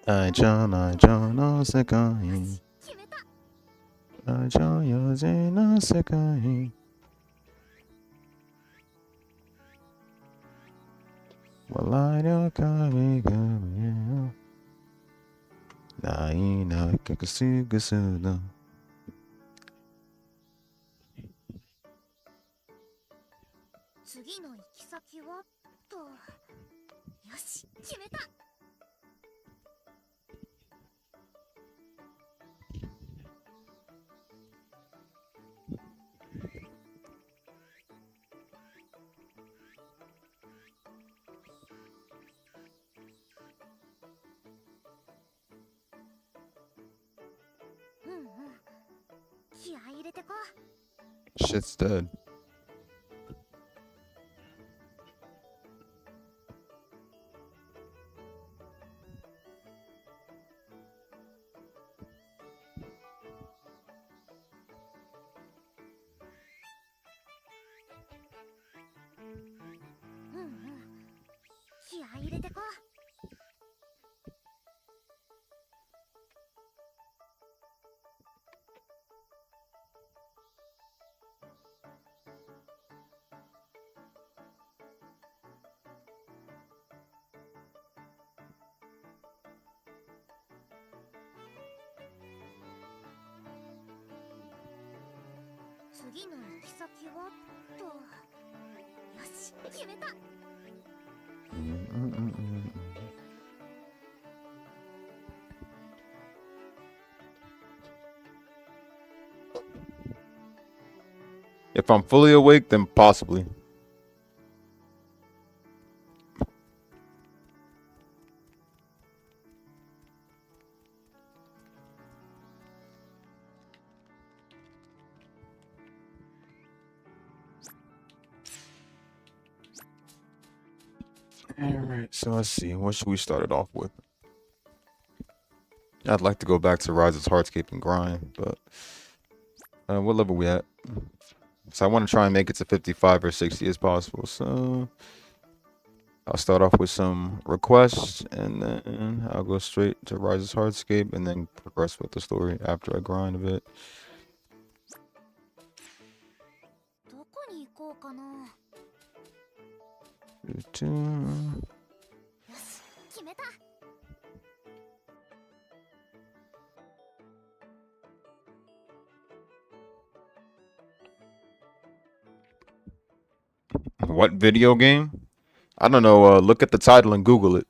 愛情の世界愛情よじの世界笑いの神々よないなくすぐすの次の行き先はと。よし、決めた。気合い入れてこ。Shit's dead.次の行き先はと。よし、決めた。If I'm fully awake, then possibly. Alright, so let's see. What should we start it off with? I'd like to go back to Rise's Hardscape and grind, but what level we at? So I want to try and make it to 55 or 60 as possible. So I'll start off with some requests, and then I'll go straight to Rise's Hardscape, and then progress with the story after I grind a bit. どこに行こうかな。よし、決めた。What video game? I don't know. Look at the title and Google it.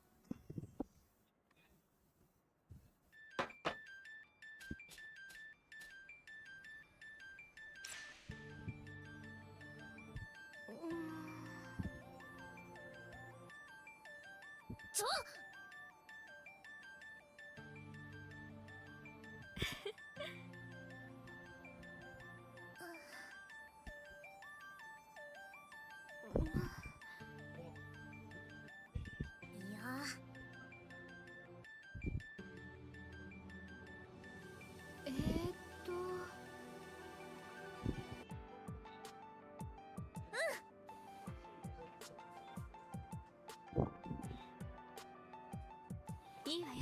いいわよ。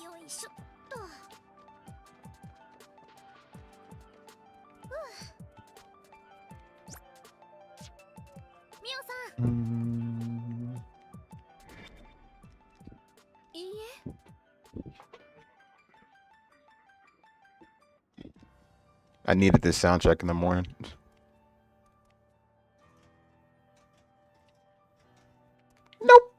よいしょっと。ミオさん。いいえ。I needed this soundtrack in the morning. Nope.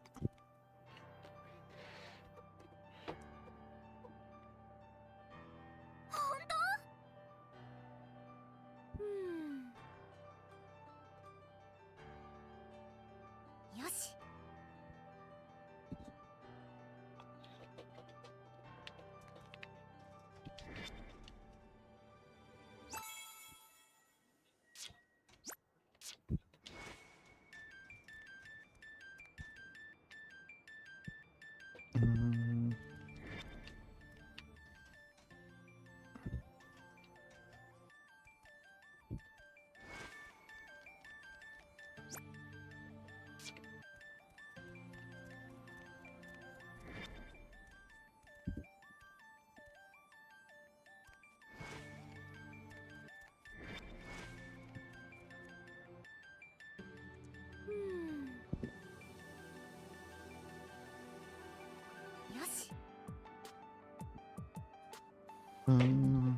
Mm.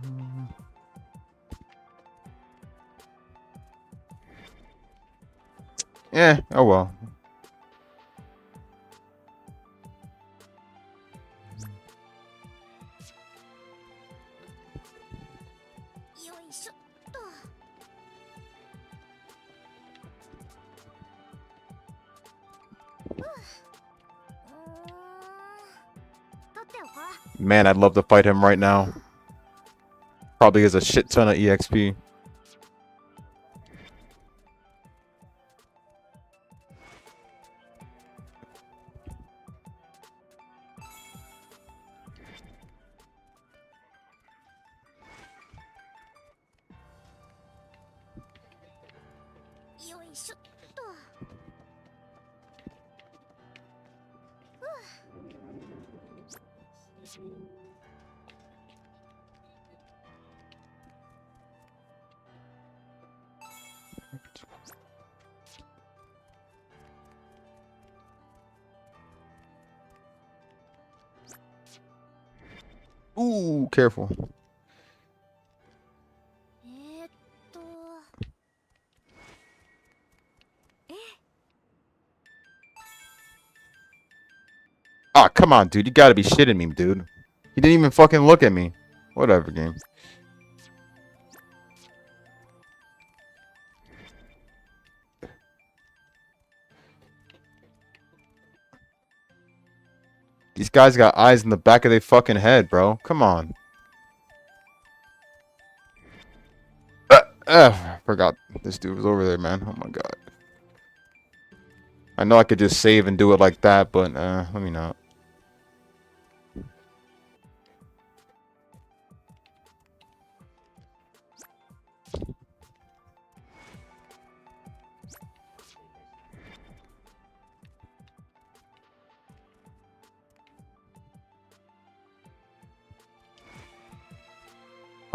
Yeah, oh well.よいしょっと。取っておこう。 Man, I'd love to fight him right now. Probably has a shit ton of EXP. Ooh, careful. えーっと。Ah, come on, dude. You gotta be shitting me, dude. He didn't even fucking look at me. Whatever, game. These guys got eyes in the back of their fucking head, bro. Come on. Forgot this dude was over there, man. Oh my god. I know I could just save and do it like that, but let me not.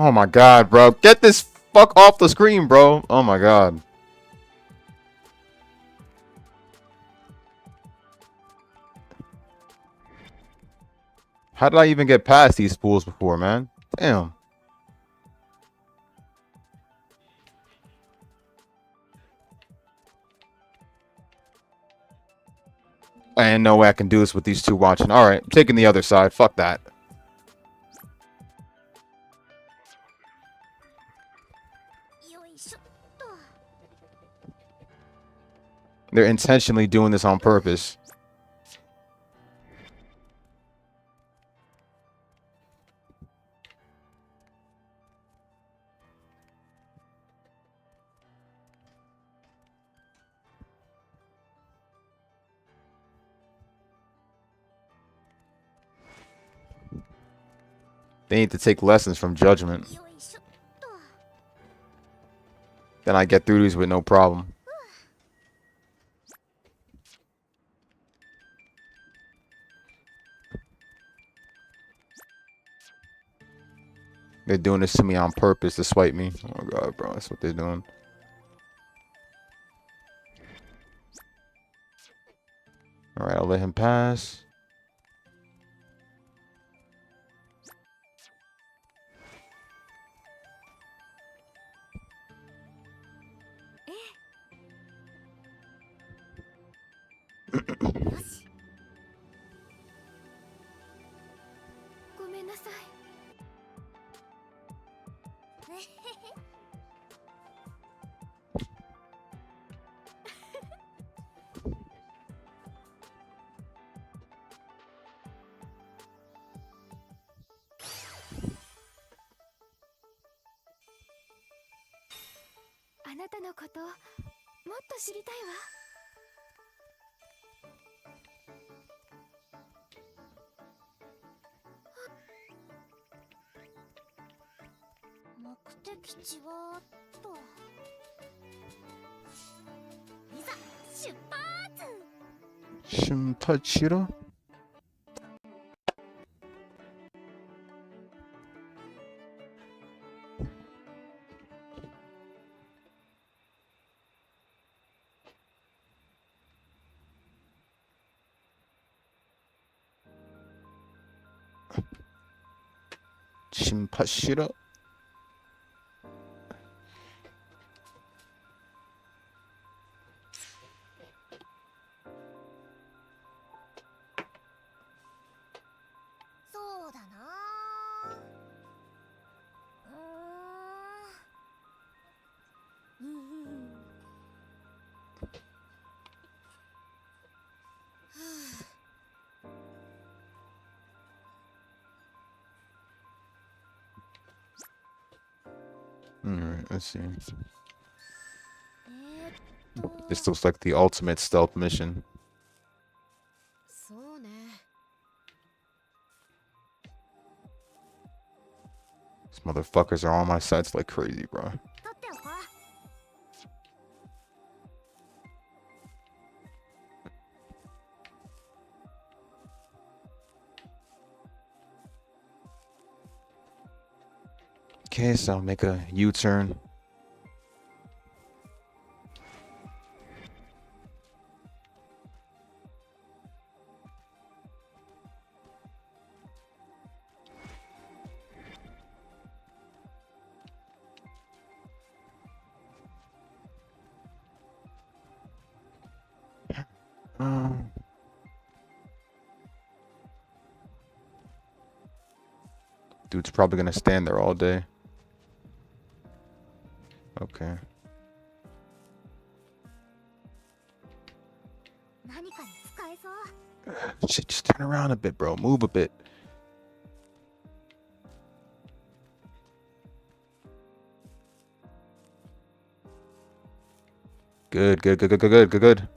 Oh my god, bro. Get this fuck off the screen, bro. Oh my god. How did I even get past these fools before, man? Damn. And no way I can do this with these two watching. Alright, I'm taking the other side. Fuck that. They're intentionally doing this on purpose. They need to take lessons from Judgment. Then I get through these with no problem. They're doing this to me on purpose to swipe me. Oh god, bro, that's what they're doing. Alright, I'll let him pass. Shintachiro? Shinpashira.そうだな。うーん。Alright, let's see. えーっと This looks like the ultimate stealth mission. そうね。 These motherfuckers are on my sides like crazy, bro. 取っておこう。 Okay, so I'll make a U-turn. Um, Dude's probably gonna stand there all day. Okay. 何かに使えそう。 Shit, just turn around a bit, bro. Move a bit. Good, good, good, good, good, good, good, good.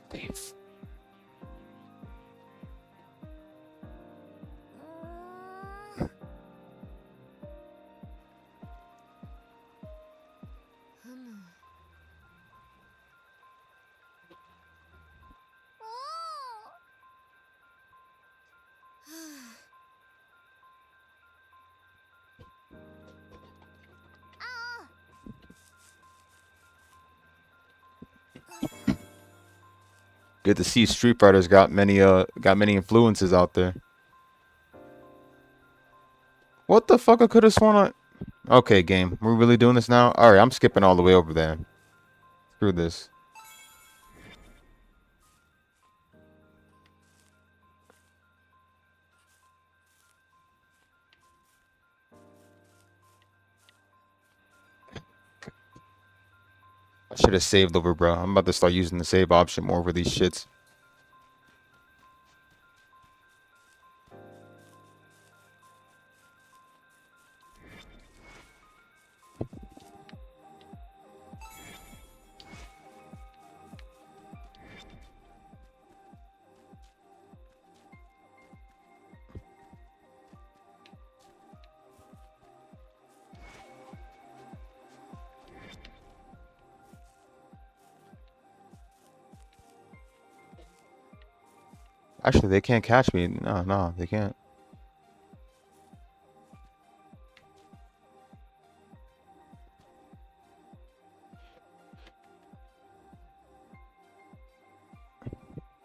Damn. うーん。ふむ。おー。はあ。ああ。 Good to see Street Fighter's got many influences out there. What the fuck? I could have sworn I... Okay, game. We're really doing this now? Alright, I'm skipping all the way over there. Screw this. I should have saved over, bro. I'm about to start using the save option more for these shits. Actually, they can't catch me. No, no, they can't.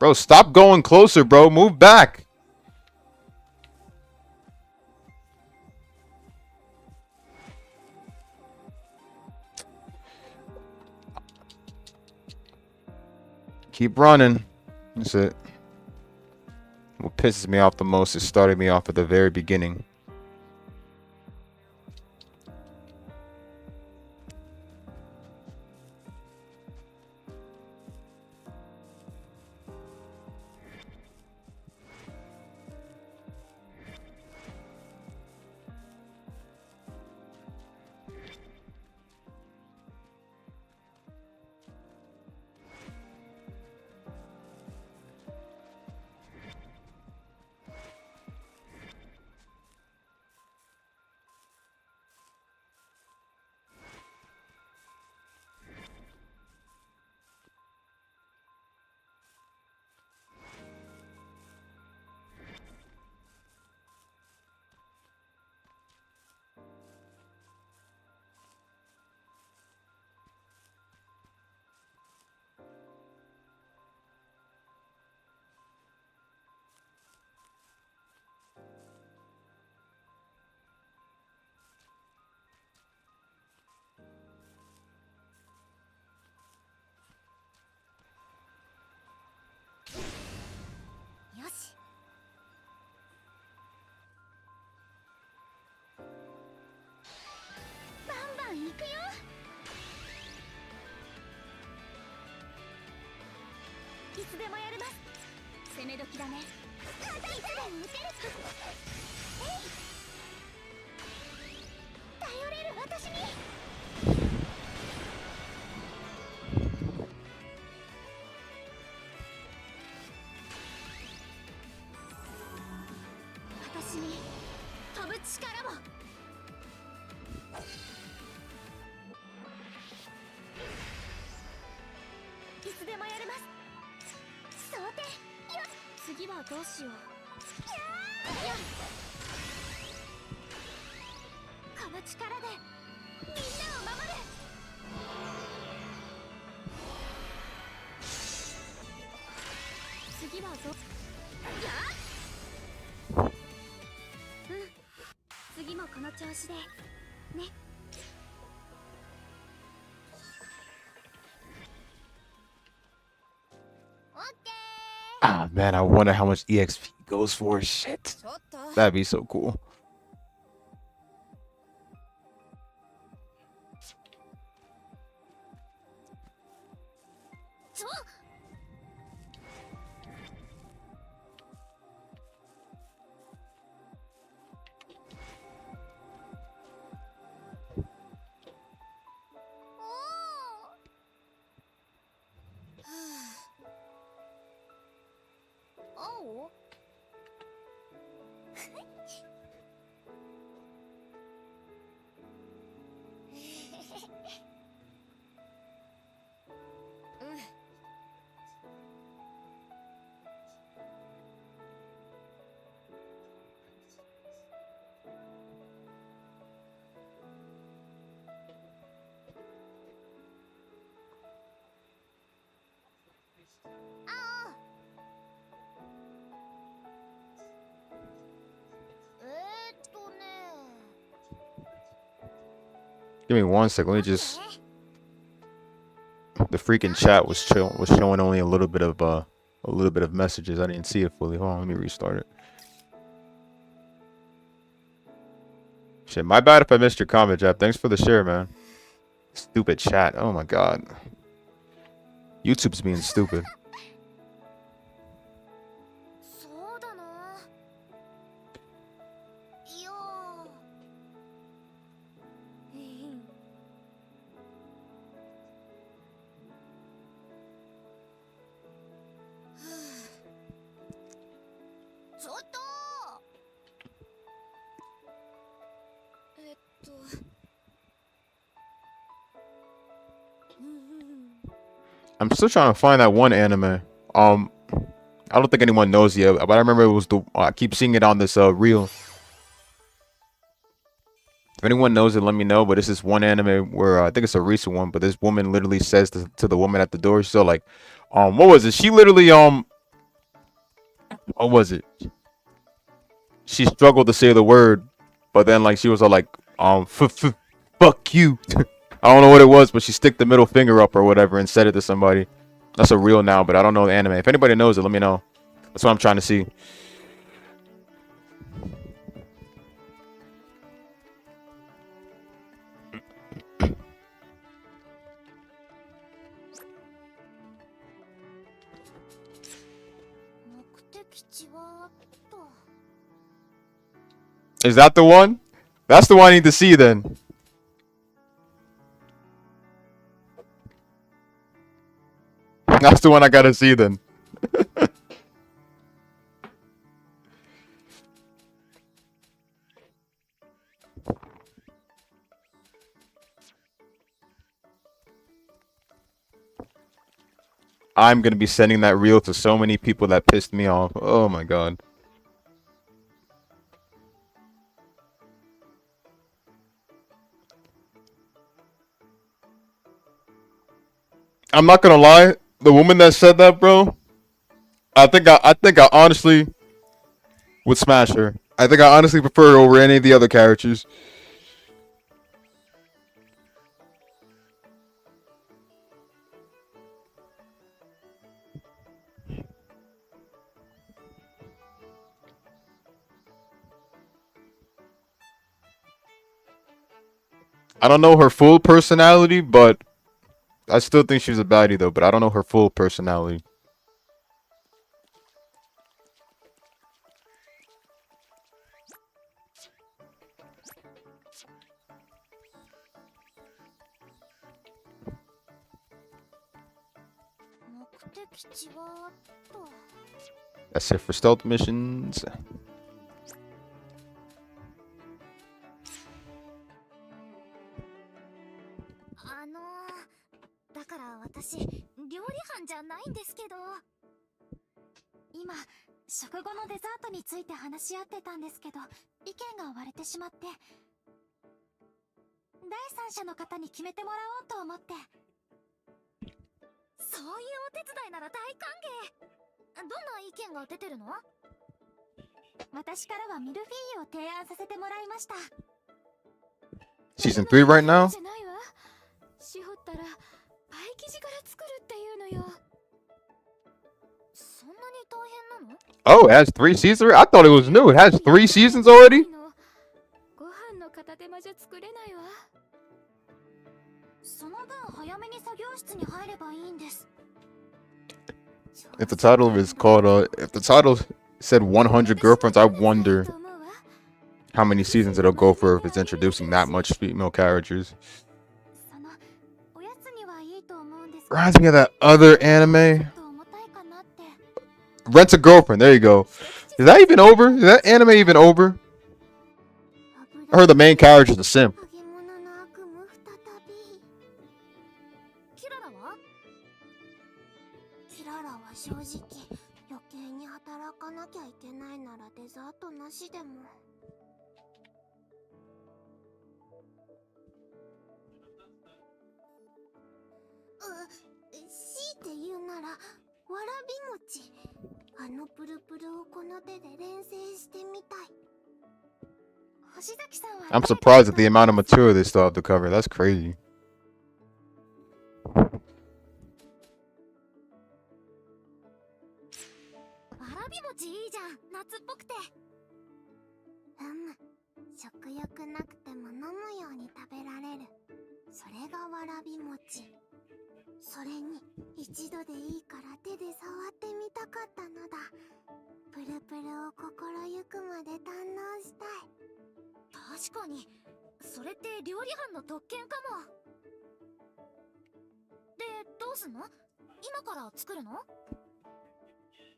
Bro, stop going closer, bro. Move back. Keep running. That's it. What pisses me off the most is starting me off at the very beginning. いつでもやれます。攻め時だね。いつでも撃てる。えい、頼れる私に。私に飛ぶ力を。いつでもやれます。想定よ。次はどうしよう。やっ、この力でみんなを守る。次はど、やっ、うん、次もこの調子でね。オッケー。 Ah, man, I wonder how much EXP goes for. Shit. ちょっと That'd be so cool. ちょっ、青。うん。青。ね。 Give me 1 second. Let me just. The freaking chat was showing only a little bit of messages. I didn't see it fully. Hold on, let me restart it. Shit, my bad if I missed your comment, Jeff. Thanks for the share, man. Stupid chat. Oh my god. YouTube's being stupid. そうだな。いやー、ちょっと。I'm still trying to find that one anime. I don't think anyone knows yet, but I remember it was the. I keep seeing it on this reel. If anyone knows it, let me know. But it's this one anime where I think it's a recent one. But this woman literally says to the woman at the door, she's like, what was it? She literally what was it? She struggled to say the word, but then like she was all like, fuck you. I don't know what it was, but she stick the middle finger up or whatever and said it to somebody. That's a reel now, but I don't know the anime. If anybody knows it, let me know. That's what I'm trying to see. Is that the one? That's the one I need to see then. That's the one I gotta see then. I'm gonna be sending that reel to so many people that pissed me off. Oh my god. I'm not gonna lie, the woman that said that, bro, I think I honestly would smash her. I think I honestly prefer her over any of the other characters. I don't know her full personality, but I still think she's a baddie though. But I don't know her full personality. 目的地はと。 That's it for stealth missions. だから私料理班じゃないんですけど、今食後のデザートについて話し合ってたんですけど、意見が割れてしまって、第三者の方に決めてもらおうと思って。そういうお手伝いなら大歓迎。どんな意見が出てるの？私からはミルフィーユを提案させてもらいました。 Season 3 right now? しほったらパイ生地から作るっていうのよ。そんなに大変なの？ Oh, it has 3 seasons? I thought it was new. It has 3 seasons already? ご飯の片手間じゃ作れないわ。その分早めに作業室に入ればいいんです。 If the title is called, if the title said 100 girlfriends, I wonder how many seasons it'll go for if it's introducing that much female characters. Reminds me of that other anime. Rent a Girlfriend, there you go. Is that even over? Is that anime even over? I heard the main character's a simp. 正直余計に働かなきゃいけないならデザートなしでも。強いて言うならわらび餅。あのプルプルをこの手で連成してみたい。星崎さんは I'm surprised at the amount of material they still have to cover. That's crazy. いいじゃん、夏っぽくて。食欲なくても飲むように食べられる。それがわらび餅。それに一度でいいから手で触ってみたかったのだ。プルプルを心ゆくまで堪能したい。確かにそれって料理班の特権かも。で、どうすんの？今から作るの？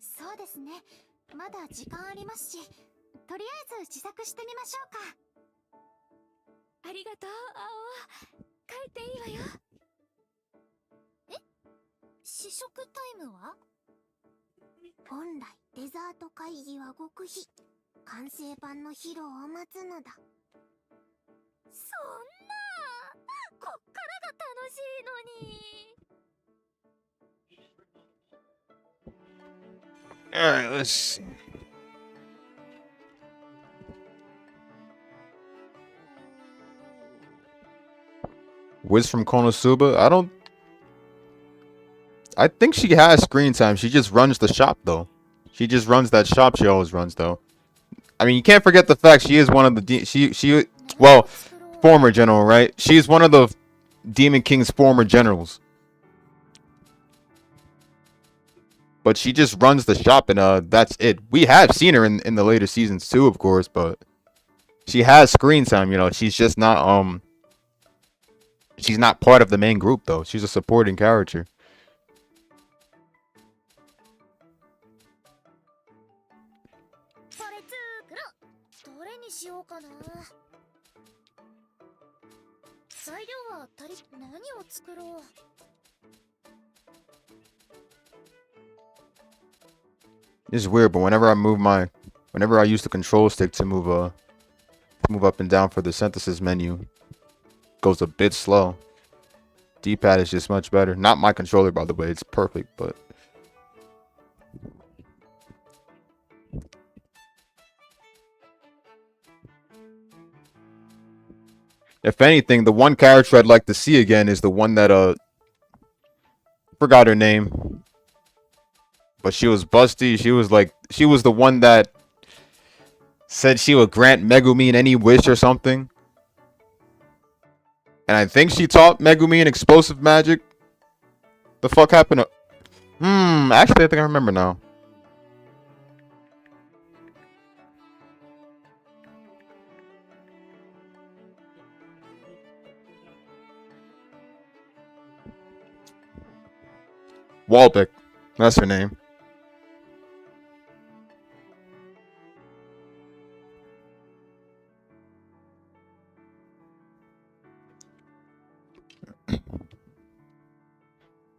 そうですね。まだ時間ありますし、とりあえず試作してみましょうか。ありがとう、青。帰っていいわよ。え？試食タイムは？本来デザート会議は極秘。完成版の披露を待つのだ。そんな、こっからが楽しいのに。Alright, let's see. Wiz from Konosuba? I think she has screen time. She just runs the shop, though. She just runs that shop she always runs, though. I mean, you can't forget the fact she is one of the... well, former general, right? She's one of the Demon King's former generals. But she just runs the shop, and that's it. We have seen her in the later seasons too, of course, but she has screen time, you know. She's just not she's not part of the main group though. She's a supporting character. It's weird, but whenever I use the control stick to move up and down for the synthesis menu, it goes a bit slow. D-pad is just much better. Not my controller, by the way. It's perfect, but if anything, the one character I'd like to see again is the one that forgot her name. But she was busty. She was the one that said she would grant Megumin any wish or something. And I think she taught Megumin explosive magic. The fuck happened to... actually, I think I remember now. Walbeck. That's her name.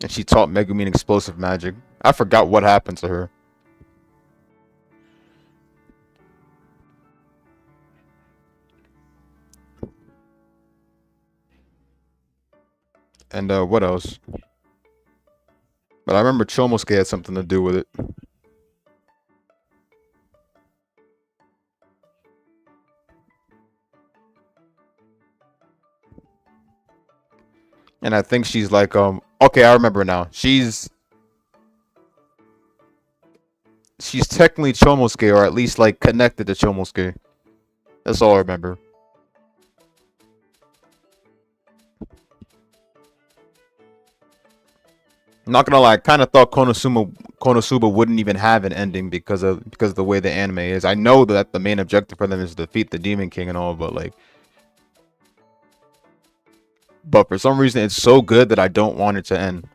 And she taught Megumin explosive magic. I forgot what happened to her. And what else? But I remember Chomosuke had something to do with it. And I think she's like, okay, I remember now. She's technically Chomosuke, or at least like connected to Chomosuke. That's all I remember. I'm not gonna lie, I kind of thought Konosuba wouldn't even have an ending because of the way the anime is. I know that the main objective for them is to defeat the Demon King and all, but for some reason it's so good that I don't want it to end.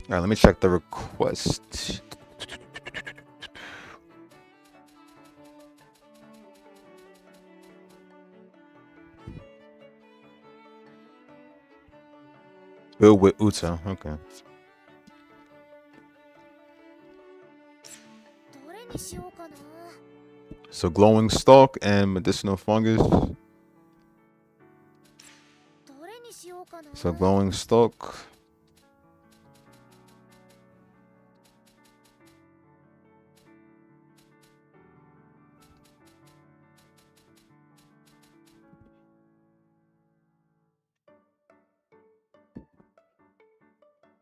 Alright, let me check the request. Bill with Uta, okay. So glowing stalk and medicinal fungus. So glowing stalk.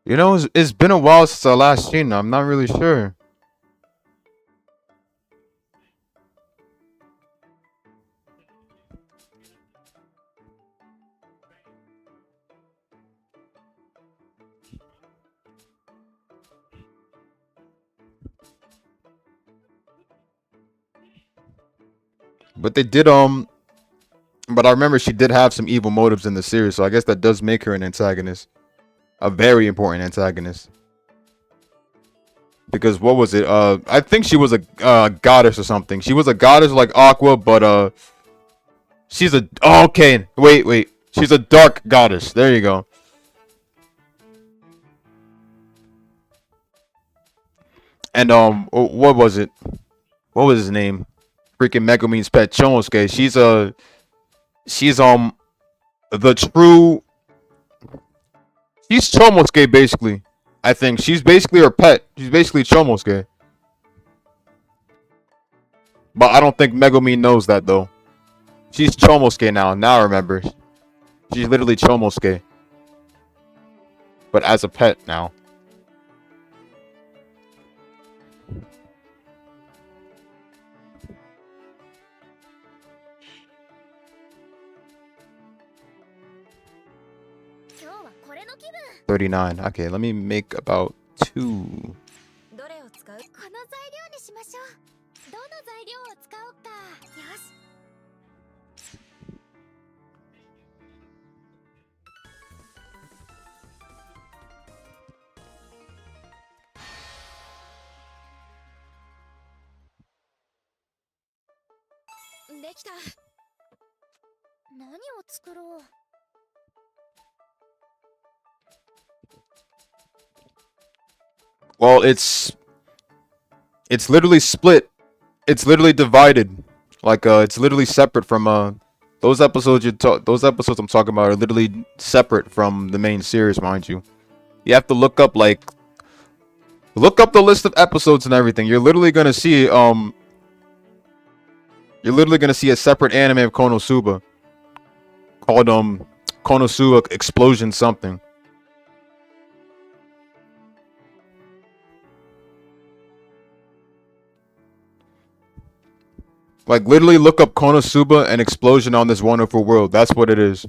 You know, it's been a while since I last seen her. I'm not really sure. But they did but I remember she did have some evil motives in the series, so I guess that does make her an antagonist. A very important antagonist. Because what was it? I think she was a goddess or something. She was a goddess like Aqua, but she's a okay. Wait. She's a dark goddess. There you go. And what was it? What was his name? Freaking Megumin's pet, Chomosuke. She's the true. She's Chomosuke basically. I think she's basically her pet. She's basically Chomosuke. But I don't think Megumin knows that though. She's Chomosuke now. Now I remember. She's literally Chomosuke. But as a pet now. $39. Okay, let me make about 2. Well, it's literally split. It's literally divided. Like it's literally separate from those episodes those episodes I'm talking about are literally separate from the main series, mind you. You have to look up like Look up the list of episodes and everything. You're literally gonna see a separate anime of Konosuba called Konosuba Explosion something. Like literally look up Konosuba and Explosion on This Wonderful World. That's what it is.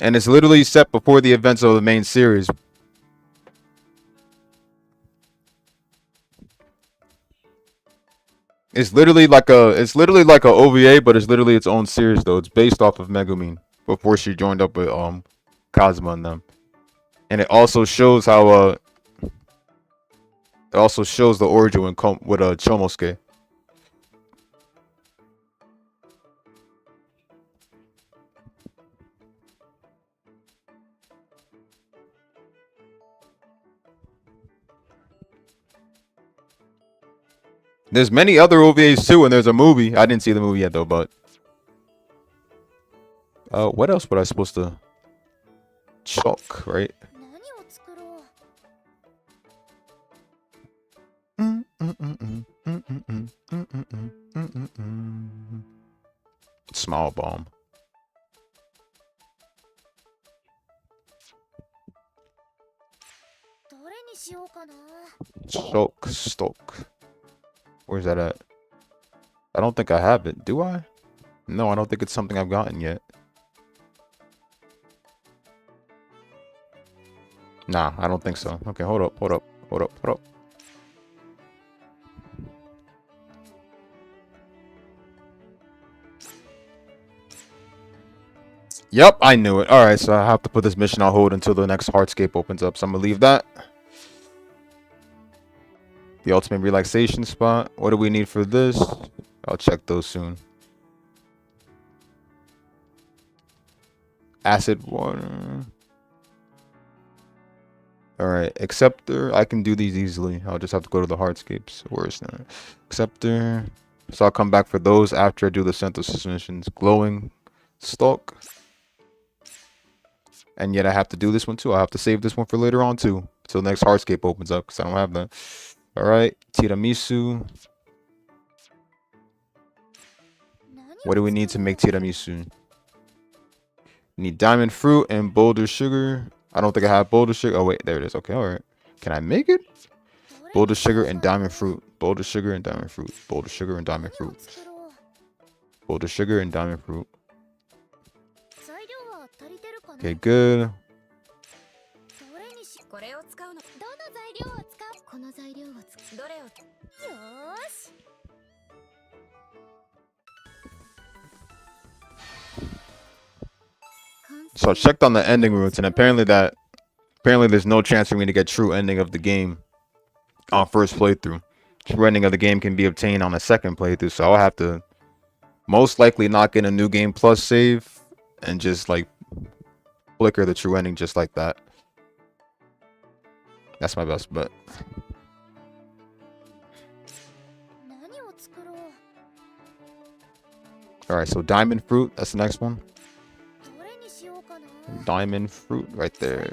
And it's literally set before the events of the main series. It's literally like a OVA, but it's literally its own series though. It's based off of Megumin before she joined up with Kazuma and them. And it also shows how it also shows the origin with Chomosuke. There's many other OVAs too, and there's a movie. I didn't see the movie yet though, but what else would I supposed to chalk, right? Small bomb. Chalk stock. Where's that at? I don't think I have it. Do I? No, I don't think it's something I've gotten yet. Nah, I don't think so. Okay, hold up. Yep, I knew it. Alright, so I have to put this mission on hold until the next hardscape opens up. So I'm gonna leave that. The ultimate relaxation spot. What do we need for this? I'll check those soon. Acid water. Alright, acceptor. I can do these easily. I'll just have to go to the hardscapes. Where's that? Acceptor. So I'll come back for those after I do the synthesis missions. Glowing stalk. And yet I have to do this one too. I have to save this one for later on too. Until the next hardscape opens up because I don't have that. Alright, tiramisu. What do we need to make tiramisu? We need diamond fruit and boulder sugar. I don't think I have boulder sugar. Oh wait, there it is. Okay, alright. Can I make it? Boulder sugar and diamond fruit. Boulder sugar and diamond fruit. Boulder sugar and diamond fruit. Boulder sugar and diamond fruit. Okay, good. So I checked on the ending routes, and apparently there's no chance for me to get true ending of the game on first playthrough. True ending of the game can be obtained on a second playthrough, so I'll have to most likely knock in a new game plus save and just like flicker the true ending just like that. That's my best bet. Alright, so diamond fruit, that's the next one. Diamond fruit right there.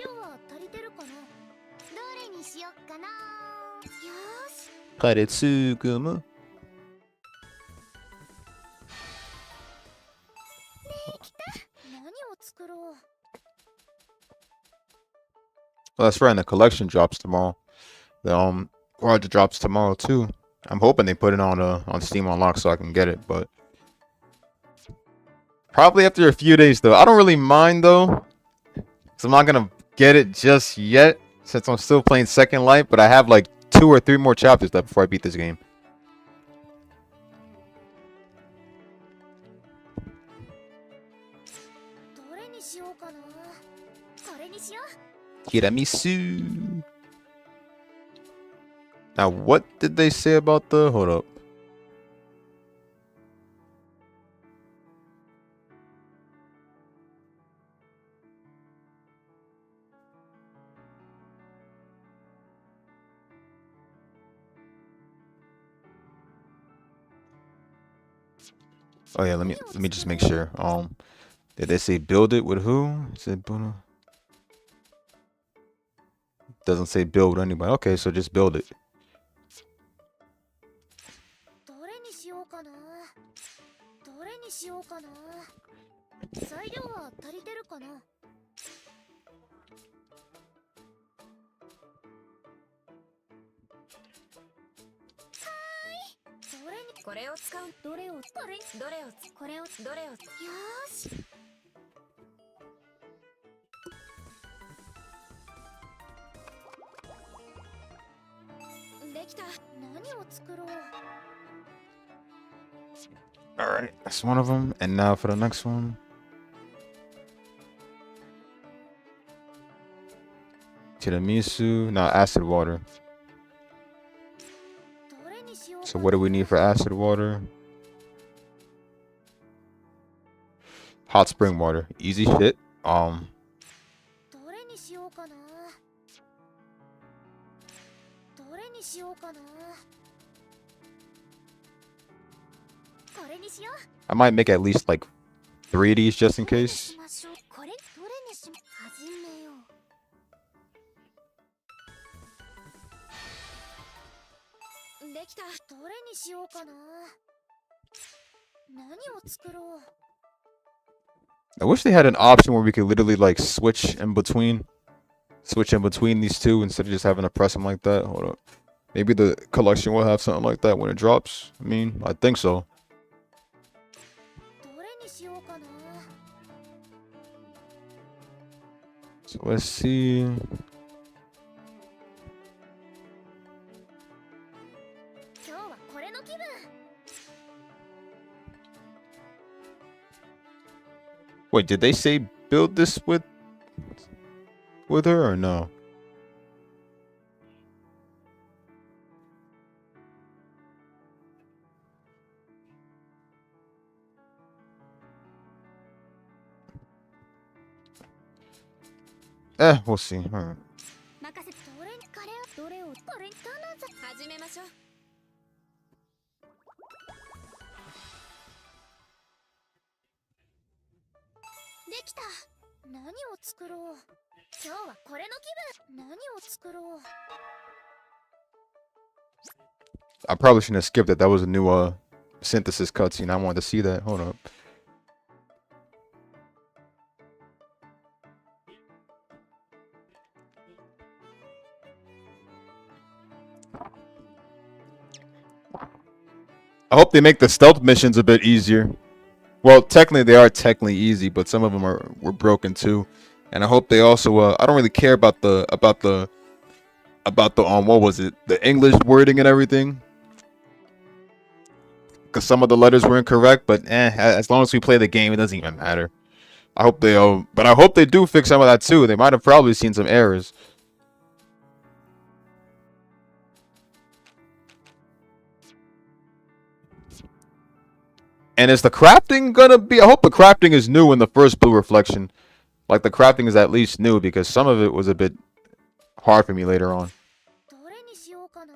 Karetsuguma. Well, that's right, and the collection drops tomorrow. The Roger drops tomorrow too. I'm hoping they put it on Steam Unlock so I can get it, but probably after a few days though. I don't really mind though, so I'm not gonna get it just yet since I'm still playing Second Life. But I have like 2 or 3 more chapters left before I beat this game. Tiramisu. Now, what did they say about the... Hold up. Oh yeah, let me just make sure. Did they say build it with who? Said Bruno. Doesn't say build with anybody. Okay, so just build it. どれにしようかな。どれにしようかな。材料は足りてるかな。どれにこれを使う。どれをこれどれをこれをどれをよーし。できた。何を作ろう。 All right, that's one of them. And now for the next one. Tiramisu. Now acid water. どれにしようか So what do we need for acid water? Hot spring water. Easy shit. どれにしようかな。どれにしようかな。これにしよう。 I might make at least like 3 of these just in どれに case. しましょう。これどれにし始めよう。できた。どれにしようかな。何を作ろう。 I wish they had an option where we could literally like switch in between these two instead of just having to press them like that. Hold up. Maybe the collection will have something like that when it drops. I mean, I think so. どれにしようかな。 So let's see. 今日はこれの気分。 Wait, did they say build this with her or no? We'll see. All right. 任せどれにカレーどれをこれどのぞ始めましょう。できた。何を作ろう。今日はこれの気分。何を作ろう。 I probably shouldn't have skipped it. That was a new synthesis cutscene. I wanted to see that. Hold up. I hope they make the stealth missions a bit easier. Well, technically they are technically easy, but some of them were broken too. And I hope they also I don't really care about the what was it? The English wording and everything. Because some of the letters were incorrect, but as long as we play the game, it doesn't even matter. I hope they but I hope they do fix some of that too. They might have probably seen some errors. And is the crafting gonna be? I hope the crafting is new in the first blue reflection. Like the crafting is at least new because some of it was a bit hard for me later on. どれにしようかな。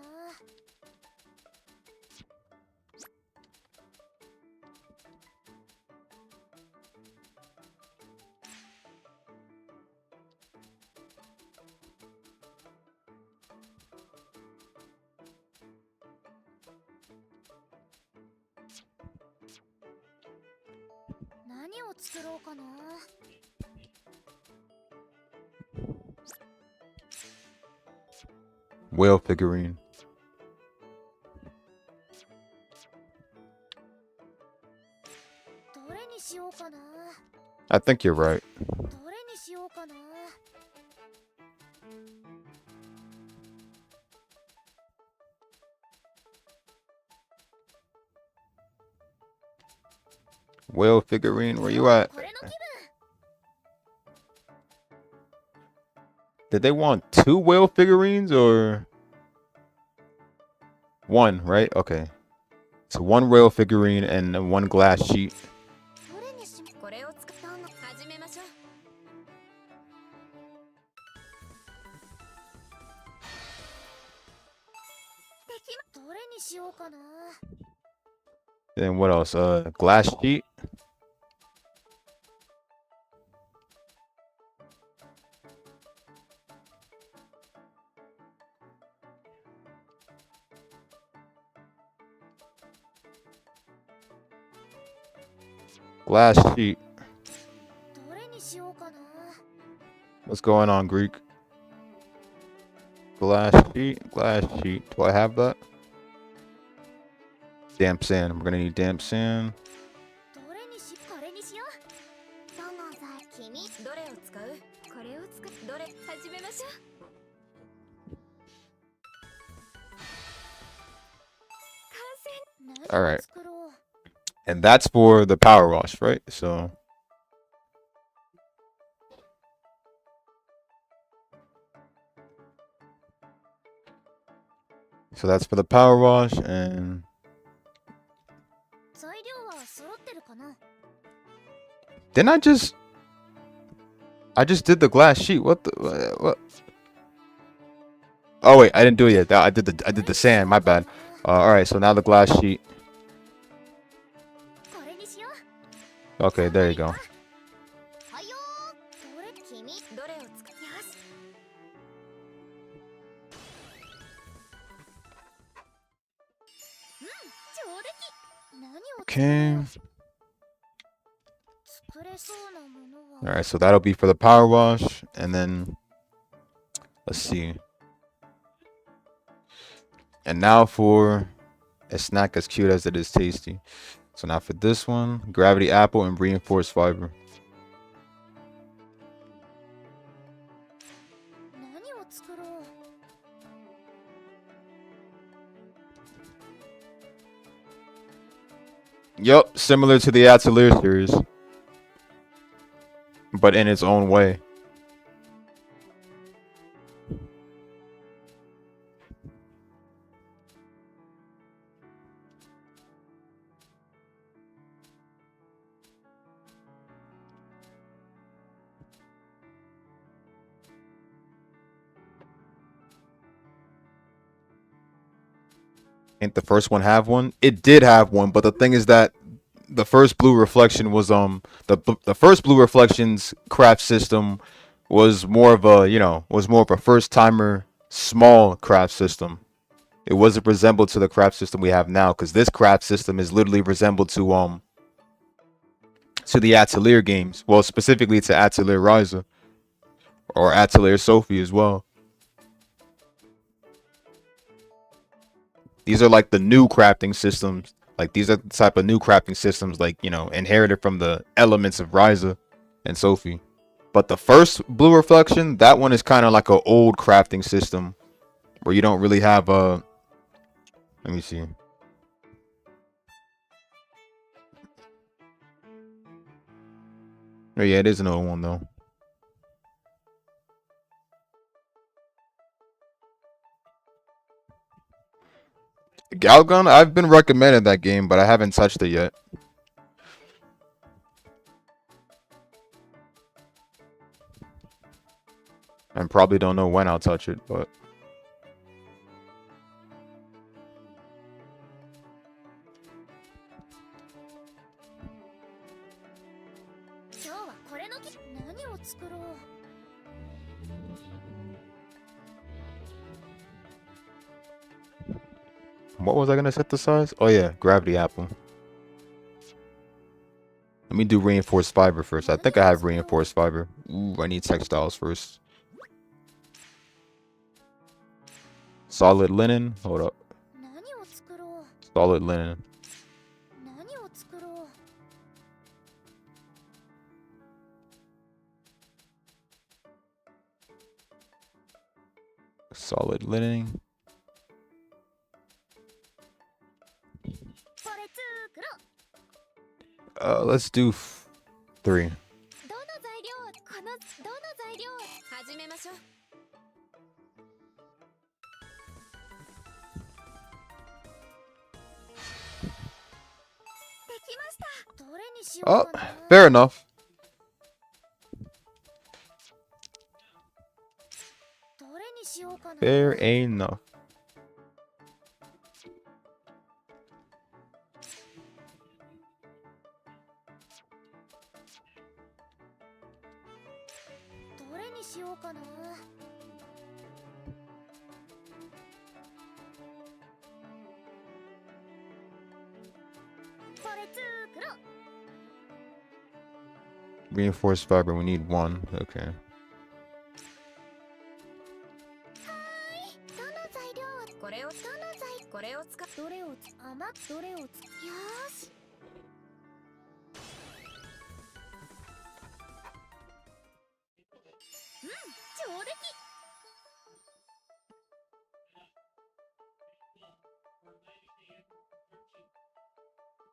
何を作ろうかな。 Whale figurine. どれにしようかな。 I think you're right. どれにしようかな。 Whale figurine, where you at? これの気分。 Did they want 2 whale figurines or 1, right? Okay. So 1 whale figurine and 1 glass sheet. どれにしこれを使ったの始めましょう。どれにしようかな。 Then what else? Glass sheet. Glass sheet. どれにしようかな。 What's going on, Greek? Glass sheet. Glass sheet. Do I have that? Damp sand. We're gonna need damp sand. どれにしこれにしよう。どの材君どれを使う。これを使う。どれ始めましょう。完成。 All right. 何を作ろう。 And that's for the power wash, right? So that's for the power wash. And 材料は揃ってるかな。 didn't I just did the glass sheet. What the what? Oh wait, I didn't do it yet. I did the sand. My bad. All right, so now the glass sheet. これにしよう。 Okay, there you go. はいよー。どれ君どれを作ってよし。 上出来。何を Okay. 作れそうなものは。 All right, so that'll be for the power wash, and then let's see. And now for a snack as cute as it is tasty. So now for this one, gravity apple and reinforced fiber. 何を作ろう。 Yep, similar to the Atelier series, but in its own way. Ain't the first one have one? It did have one, but the thing is that the first blue reflection was the first blue reflections craft system was more of a, you know, was more of a first timer small craft system. It wasn't resembled to the craft system we have now, because this craft system is literally resembled to the Atelier games. Well, specifically to Atelier Ryza or Atelier Sophie as well. These are like the new crafting systems. Like these are the type of new crafting systems, like, you know, inherited from the elements of Ryza and Sophie. But the first blue reflection, that one is kind of like an old crafting system where you don't really have a. Let me see. Oh yeah, it is an old one though. Galgun, I've been recommended that game, but I haven't touched it yet. And probably don't know when I'll touch it, but. 今日はこれのき何を作ろう。 What was I gonna synthesize? Oh yeah, gravity apple. Let me do reinforced fiber first. I think I have reinforced fiber. Ooh, I need textiles first. Solid linen. Hold up. 何を作ろう。 Solid linen. 何を作ろう。 Solid linen. これ作ろう。 Let's do 3. どの材料このどの材料始めましょう。 できました。どれにしよ Oh, うかな。 fair enough. どれにしようかな。 Fair enough. どれにしようかな。 これ作ろう。Reinforced fiber, we need 1. Okay. どの材料をこれをどの材これを使どれをどれをよーし 上出来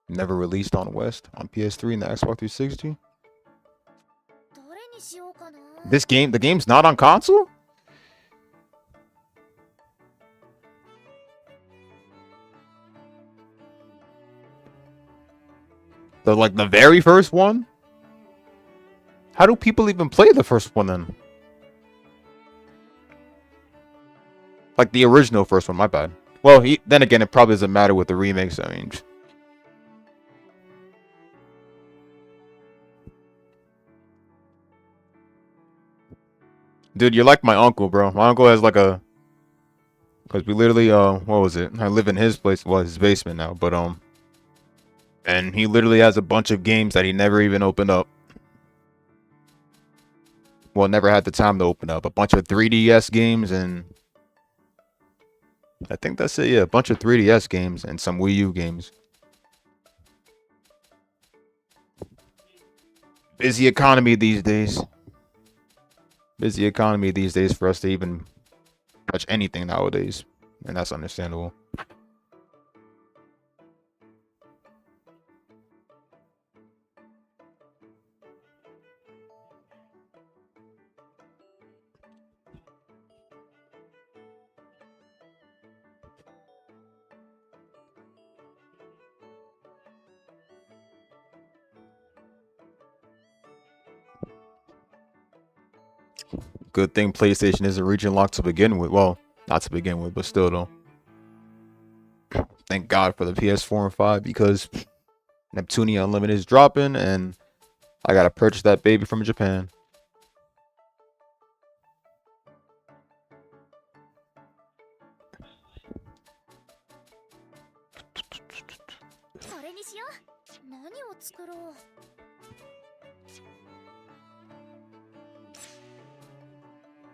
Never released on West on PS3 and the Xbox 360. どれにしようかな This game, the game's not on console? The very first one? How do people even play the first one then? Like the original first one, my bad. Well, then again, it probably doesn't matter with the remakes, I mean. Dude, you're like my uncle, bro. My uncle has like a... Because we literally, what was it? I live in his place, well, his basement now, but, and he literally has a bunch of games that he never even opened up. Well, never had the time to open up. A bunch of 3DS games and... I think that's it, yeah. A bunch of 3DS games and some Wii U games. Busy economy these days. Busy economy these days for us to even touch anything nowadays. And that's understandable. Good thing PlayStation isn't region locked to begin with. Well, not to begin with, but still though. Thank God for the PS4 and 5 because Neptunia Unlimited is dropping and I gotta purchase that baby from Japan.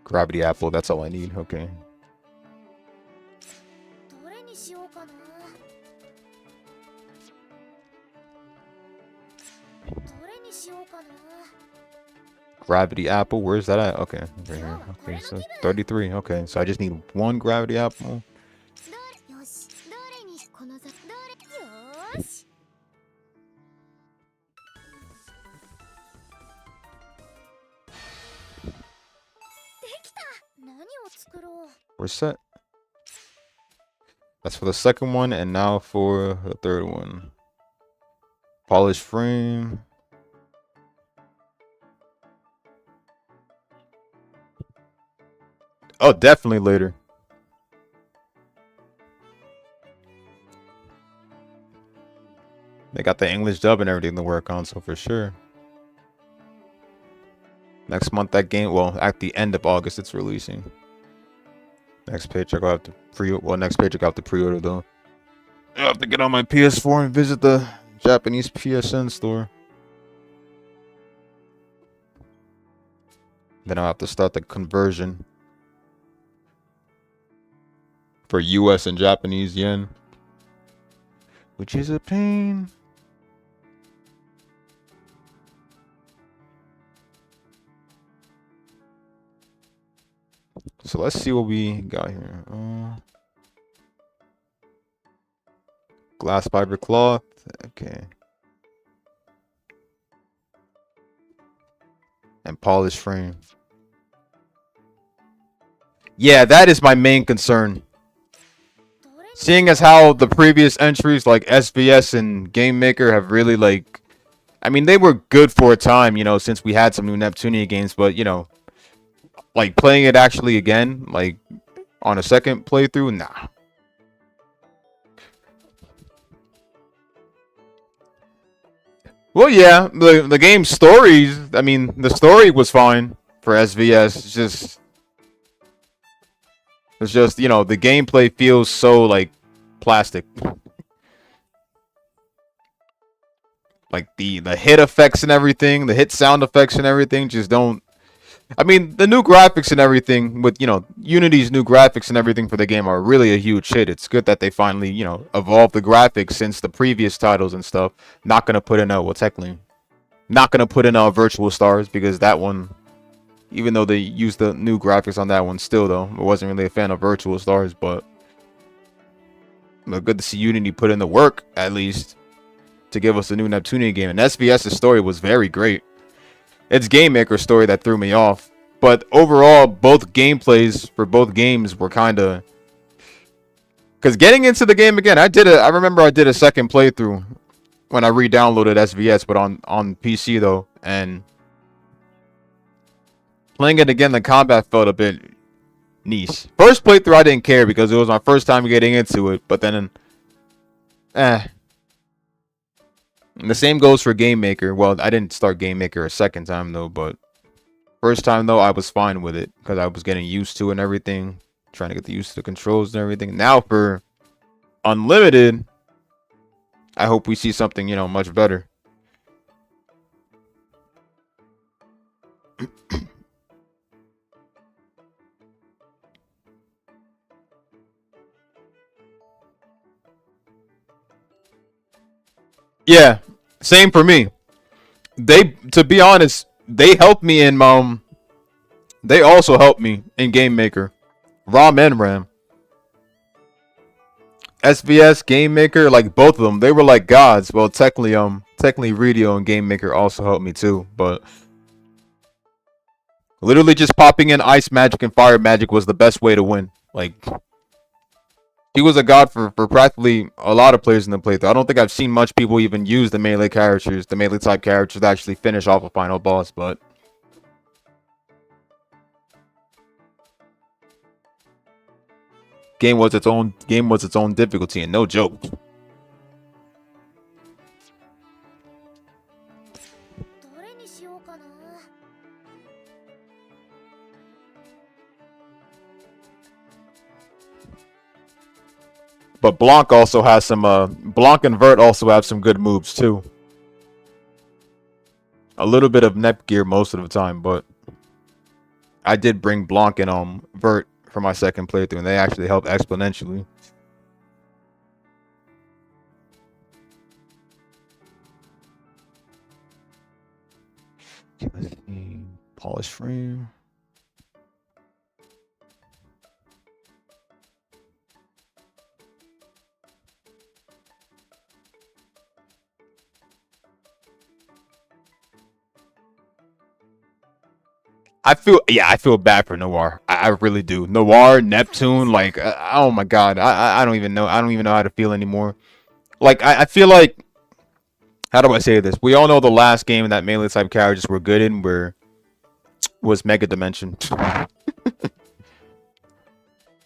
Gravity Apple, that's all I need. Okay. Gravity Apple, where's that at? Okay, right here. Okay, so 33. Okay, so I just need 1 Gravity Apple. We're set. That's for the second one, and now for the third one. Polished frame. Oh, definitely later. They got the English dub and everything to work on, so for sure. Next month, that game, well, at the end of August, it's releasing. Next paycheck, I'll have to next paycheck, I'll have to pre-order though. I have to get on my PS4 and visit the Japanese PSN store. Then I'll have to start the conversion for US and Japanese yen, which is a pain. So let's see what we got here. Glass fiber cloth. Okay. And polished frame. Yeah, that is my main concern. Seeing as how the previous entries like SVS and Game Maker have really like... I mean, they were good for a time, you know, since we had some new Neptunia games, but, you know, like playing it actually again, like on a second playthrough, nah. Well, yeah, the game's stories, I mean, the story was fine for SVS. It's just, you know, the gameplay feels so like plastic. Like the hit effects and everything, the hit sound effects and everything just don't. I mean, the new graphics and everything with, Unity's new graphics and everything for the game are really a huge hit. It's good that they finally, evolved the graphics since the previous titles and stuff. Not gonna put in technically not gonna put in Virtual Stars, because that one, even though they used the new graphics on that one, still though, I wasn't really a fan of Virtual Stars, but good to see Unity put in the work at least to give us a new Neptunia game. And SVS's story was very great. It's Game Maker's story that threw me off. But overall, both gameplays for both games were kind of... Because getting into the game again, I remember I did a second playthrough when I re-downloaded SVS, but on PC though. And playing it again, the combat felt a bit niche. First playthrough, I didn't care because it was my first time getting into it. But then... And the same goes for Game Maker. Well, I didn't start Game Maker a second time though, but first time though, I was fine with it because I was getting used to it and everything, trying to get used to the controls and everything. Now for Unlimited, I hope we see something, much better. Yeah, same for me. To be honest, they helped me in they also helped me in Game Maker, ROM and RAM. SVS, Game Maker, like both of them, they were like gods. Well, technically Redio and Game Maker also helped me too, but literally just popping in Ice Magic and Fire Magic was the best way to win. Like, he was a god for practically a lot of players in the playthrough. I don't think I've seen much people even use the melee characters, the melee type characters, to actually finish off a final boss, but game was its own difficulty, and no joke. But Blanc also has some Blanc and Vert also have some good moves too. A little bit of Nep gear most of the time, but I did bring Blanc and Vert for my second playthrough, and they actually helped exponentially. Let's see. Polish frame. I feel bad for Noir. I really do. Noir, Neptune, like, oh my god, I don't even know. I don't even know how to feel anymore. Like, I feel like, how do I say this? We all know the last game that melee type characters were good in was Mega Dimension.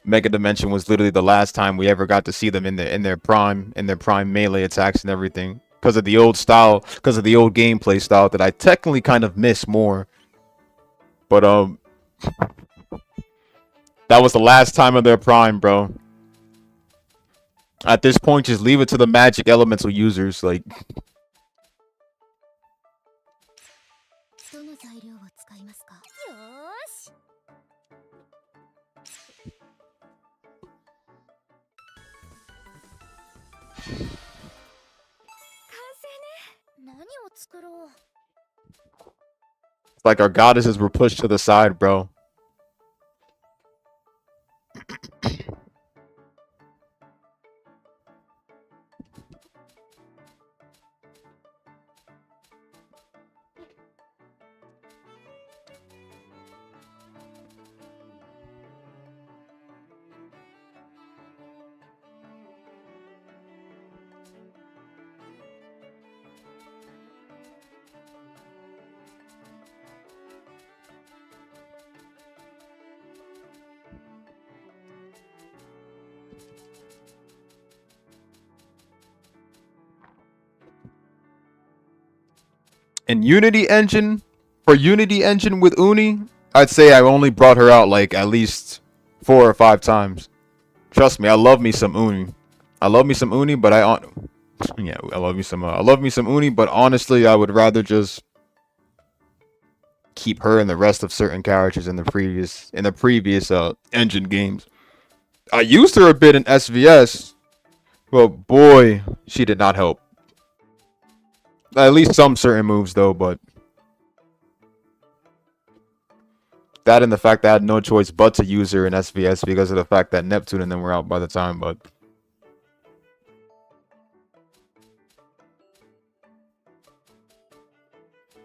Mega Dimension was literally the last time we ever got to see them in their prime melee attacks and everything, because of the old style, because of the old gameplay style that I technically kind of miss more. But that was the last time of their prime, bro. At this point, just leave it to the magic elemental users, like. It's like our goddesses were pushed to the side, bro. And Unity Engine, for Unity Engine with Uni, I'd say I only brought her out like at least 4 or 5 times. Trust me, I love me some Uni. I love me some Uni, but Yeah, I love me some Uni, but honestly, I would rather just keep her and the rest of certain characters in the previous engine games. I used her a bit in SVS, but boy, she did not help. At least some certain moves though, but that and the fact that I had no choice but to use her in SVS because of the fact that Neptune and them were out by the time, but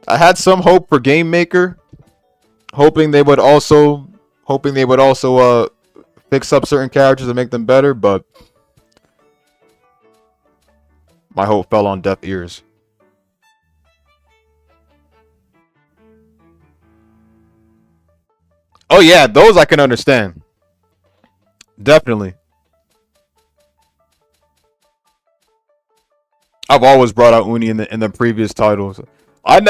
I had some hope for Game Maker, hoping they would also fix up certain characters and make them better, but my hope fell on deaf ears. Oh yeah, those I can understand. Definitely. I've always brought out Uni in the previous titles. I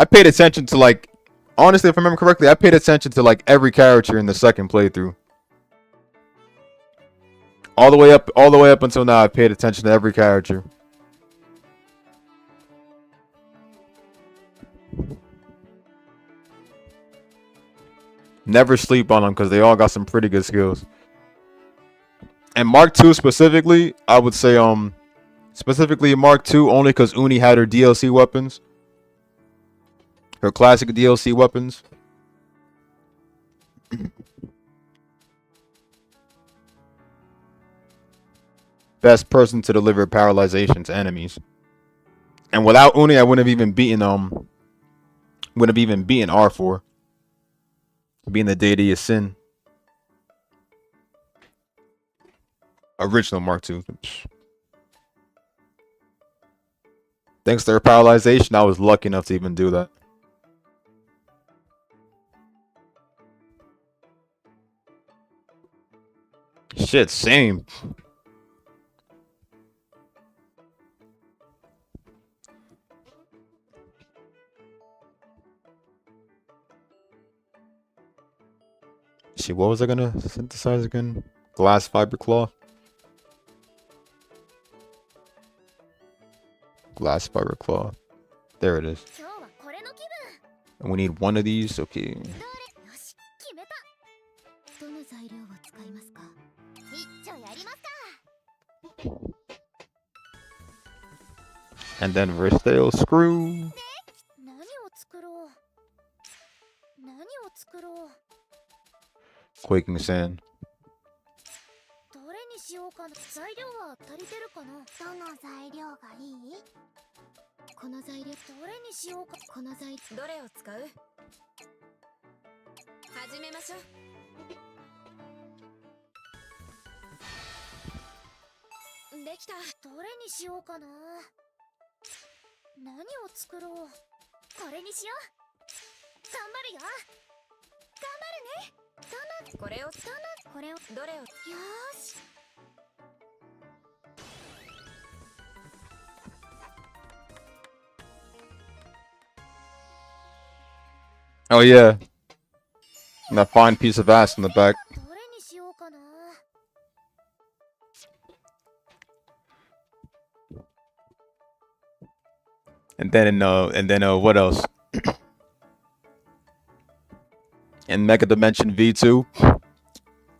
paid attention to, like, honestly, if I remember correctly, I paid attention to like every character in the second playthrough. All the way up until now, I paid attention to every character. Never sleep on them because they all got some pretty good skills. And Mark II specifically, I would say specifically Mark II only because Uni had her DLC weapons. Her classic DLC weapons. Best person to deliver paralyzation to enemies. And without Uni, I wouldn't have even beaten R4. Being the deity of sin. Original Mark II. Thanks to her paralyzation, I was lucky enough to even do that. Shit, same. Shit, what was I gonna synthesize again? Glass fiber cloth? Glass fiber cloth. There it is. And we need one of these. Okay. And then Verstale screw. Quaking Sand. Oh yeah. And that fine piece of ass in the back. And then what else? In Mega Dimension V2.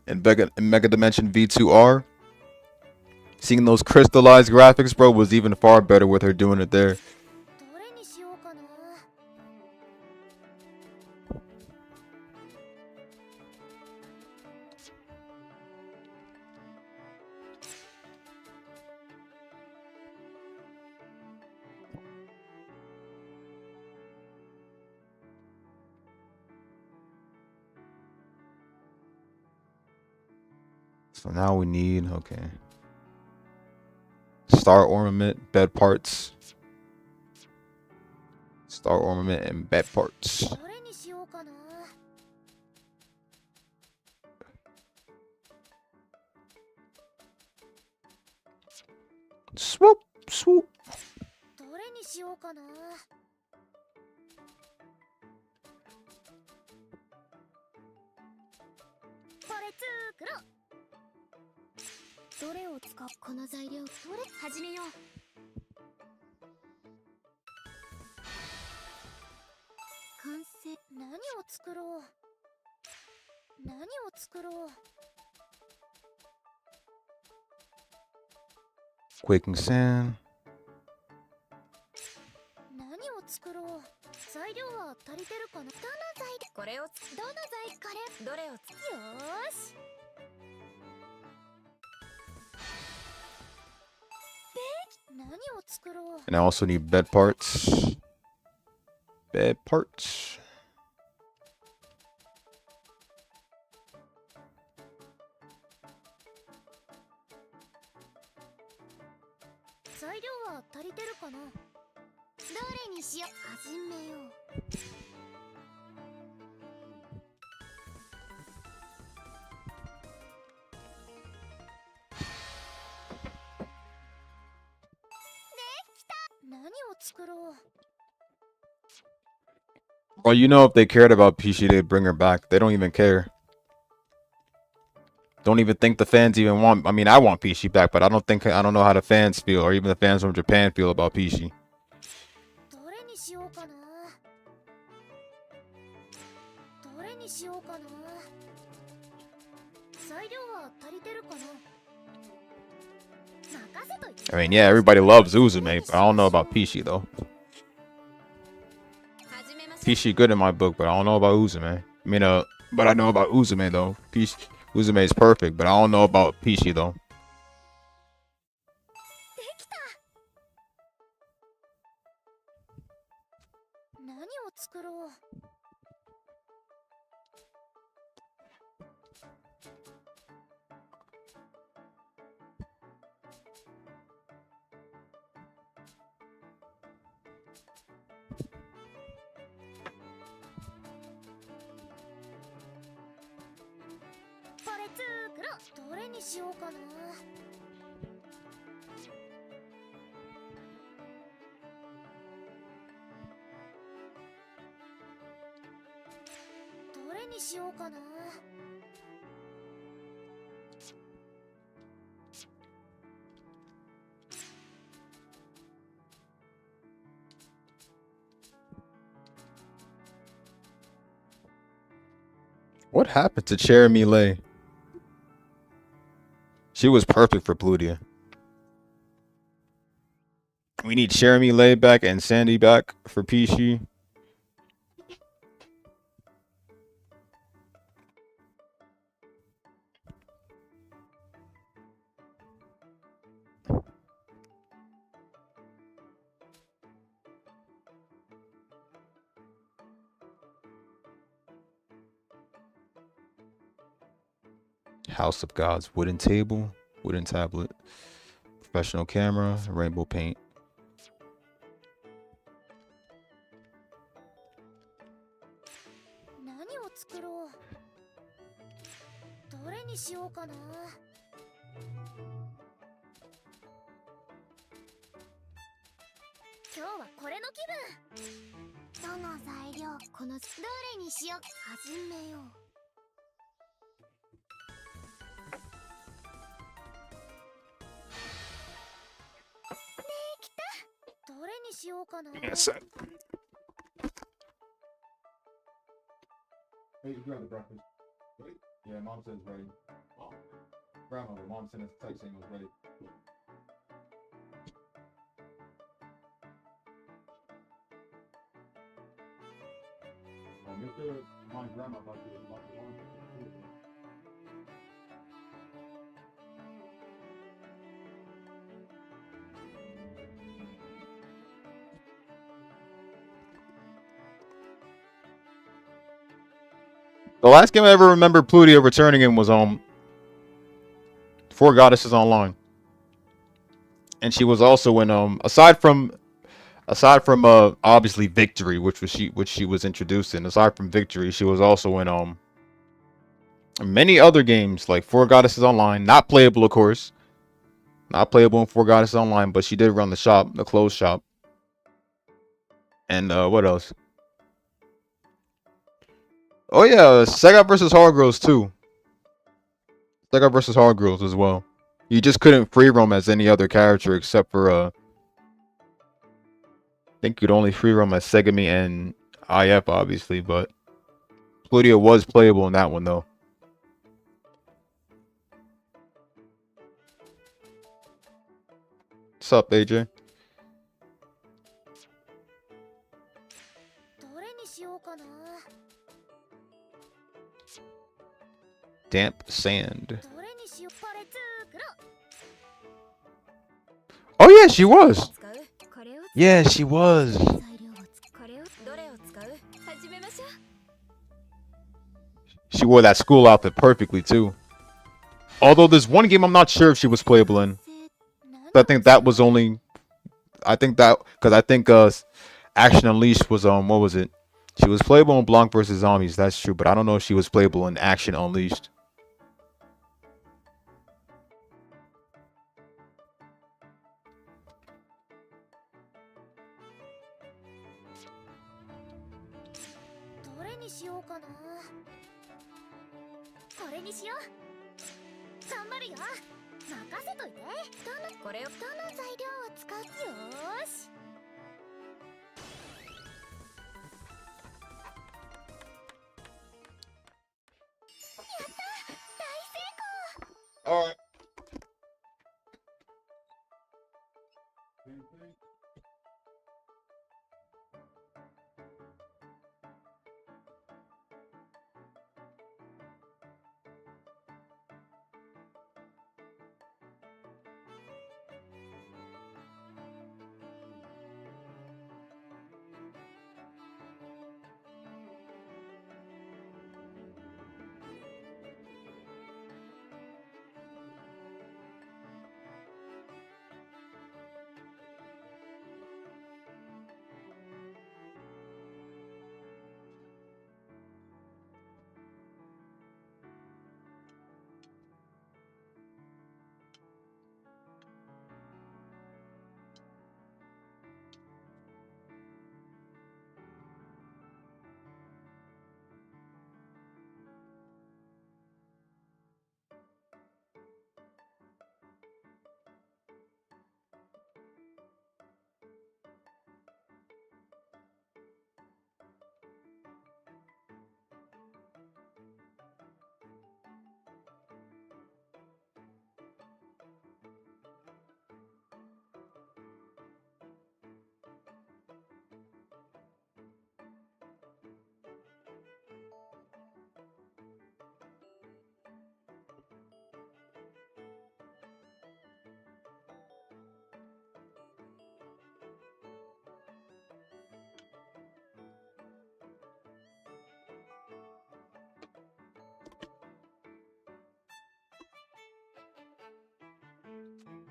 In Mega Dimension V2R. Seeing those crystallized graphics, bro, was even far better with her doing it there. So now we need, okay. Star ornament, bed parts. Star ornament and bed parts. Swoop, swoop. どれを使う？この材料どれ？始めよう。完成。何を作ろう？何を作ろう？ Quaking Sand. 何を作ろう？材料は足りてるかな？どの材料？これをどの材これどれをよーし。で何を作ろう？ And I also need bed parts. Bed parts. 材料は足りてるかな？どれにしよう？始めよう。何を作ろう？ Well, you know, if they cared about Pishi, they'd bring her back. They don't even care. Don't even think the fans even want. I mean, I want Pishi back, but I don't know how the fans feel, or even the fans from Japan feel about Pishi. どれにしようかな？どれにしようかな？材料は足りてるかな？任せといて。 I mean, yeah, everybody loves Uzume, but I don't know about Pishi though. Pishi good in my book, but I don't know about Uzume. I mean, but I know about Uzume though. Uzume is perfect, but I don't know about Pishi though. できた。何を作ろう？ これ作ろう。どれにしようかな？どれにしようかな？ What happened to Cherami Lay? She was perfect for Plutia. We need Cherami Lay back and Sandy back for Pishi. House of Gods, wooden table, wooden tablet, professional camera, rainbow paint. 何を作ろう？どれにしようかな？今日はこれの気分。どの材料？このどれにしよう？始めよう。できた。どれにしようかな？ Yes. Hey, you grab the breakfast. Ready? Yeah, mom says ready. Grandmother, mom sent us a text saying it was ready. My grandma about to The last game I ever remember Plutia returning in was Four Goddesses Online. And she was also in aside from obviously Victory, which she was introduced in, aside from Victory, she was also in many other games like Four Goddesses Online, not playable of course. Not playable in Four Goddesses Online, but she did run the shop, the clothes shop. And what else? Oh yeah, Sega vs. Hard Girls too. Sega vs. Hard Girls as well. You just couldn't free roam as any other character except for I think you'd only free roam as Segami and IF, obviously, but Plutia was playable in that one though. What's up, AJ? どれにしようかな。 Damp sand. どれにしよう。これ作ろう。 Oh yeah, she was. 使う。これを Yeah, she was. 材料をこれをどれを使う。始めましょう。 She wore that school outfit perfectly too. Although there's one game I'm not sure if she was playable in. But I think that was only. I think that because I think Action Unleashed was what was it? She was playable in Blanc vs Zombies. That's true, but I don't know if she was playable in Action Unleashed. どれにしようかな。これにしよう。頑張るよ。任せといて。これをどの材料を使う。よーし。 All right.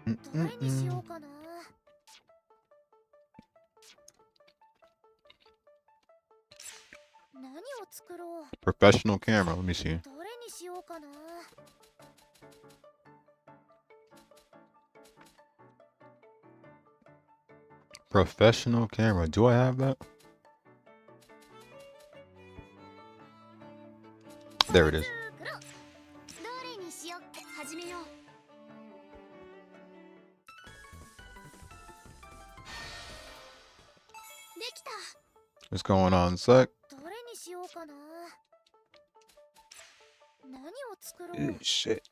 Mm, どれにしようかな。何を作ろう。 Professional camera. Let me see. どれにしようかな。 Professional camera. Do I have that? There it is. 作ろう。どれにしよう。始めよう。できた。 What's going on, Sec? どれにしようかな。何を作ろう。 Shit.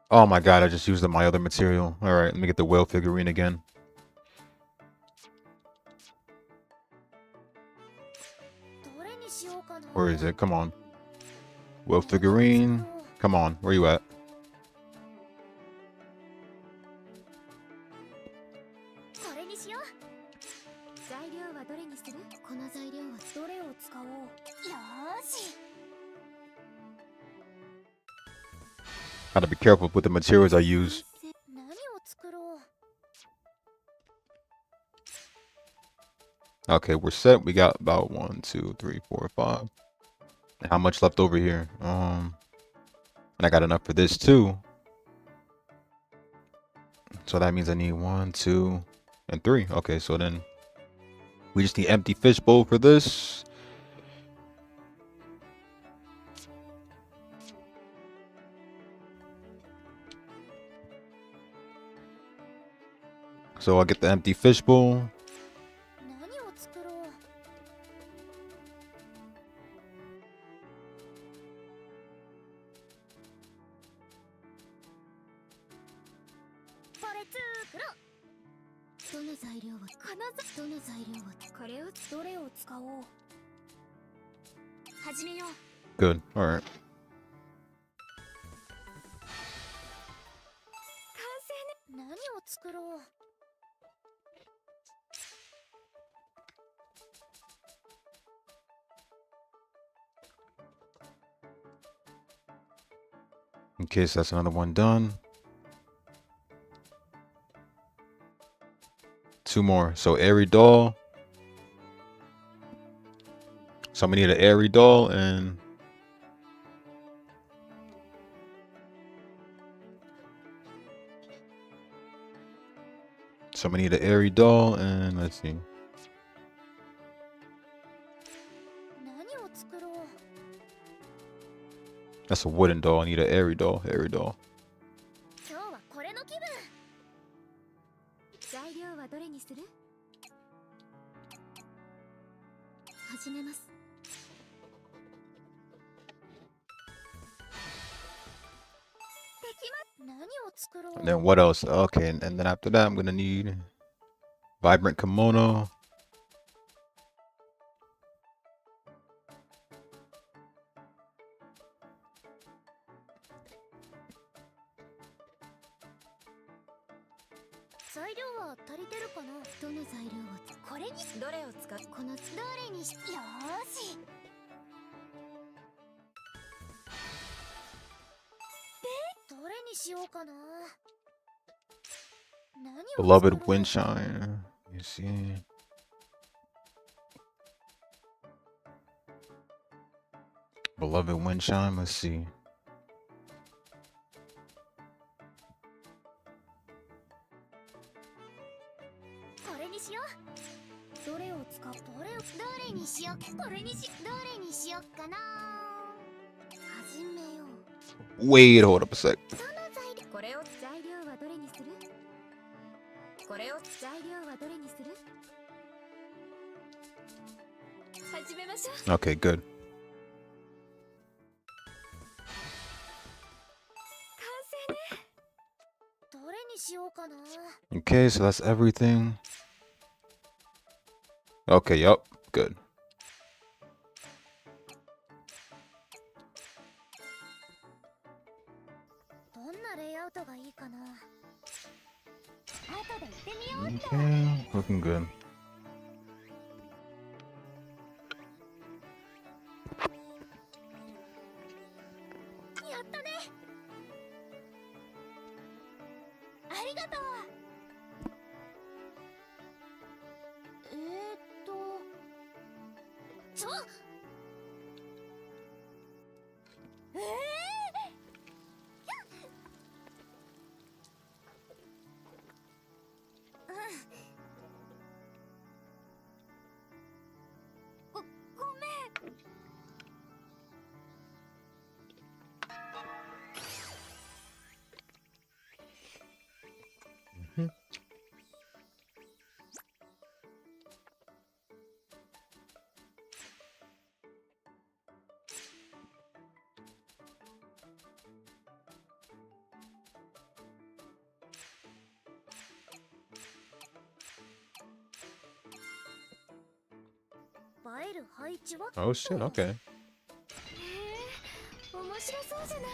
Oh my god, I just used up my other material. Alright, let me get the whale figurine again. どれにしようかな。 Where is it? Come on. Whale figurine. Come on, where you at? これにしよう。材料はどれにする。この材料はどれを使おう。よーし。 Gotta be careful with the materials I use. 何を作ろう。 Okay, we're set. We got about 1, 2, 3, 4, 5. How much left over here? And I got enough for this too. So that means I need 1, 2, and 3. Okay, so then we just need empty fishbowl for this. So I'll get the empty fishbowl. 何を作ろう。これ作ろう。どの材料をどの材料をこれをどれを使おう。始めよう。 Good. All right. 完成ね。何を作ろう。 In case that's another one done. 2 more. So airy doll. So I'm gonna need an airy doll and so I'm gonna need an airy doll and let's see. 何を作ろう。 That's a wooden doll. I need an airy doll. Airy doll. 今日はこれの気分。材料はどれにする？始めます。できま。何を作ろう。 And then what else? Okay, and then after that I'm gonna need vibrant kimono. 材料は足りてるかな。どの材料をこれにどれを使う。このどれにしよーし。でどれにしようかな。何を作ろ Beloved う。 Windshine. You see. Beloved Windshine. Let's see. これにしよう。どれを使う。どれにしよう。これにしどれにしよっかな。始めよう。 Wait, hold up a sec. どの材料。これを材料はどれにする。これを材料はどれにする。始めましょう。 Okay, good. 完成ね。どれにしようかな。 Okay, so that's everything. Okay, yup, good. どんなレイアウトがいいかな。後で行ってみようっと。 Okay, looking good. やったね。ありがとう。ちょごめん。映える配置は Oh shit, okay. へえ、面白そうじゃない。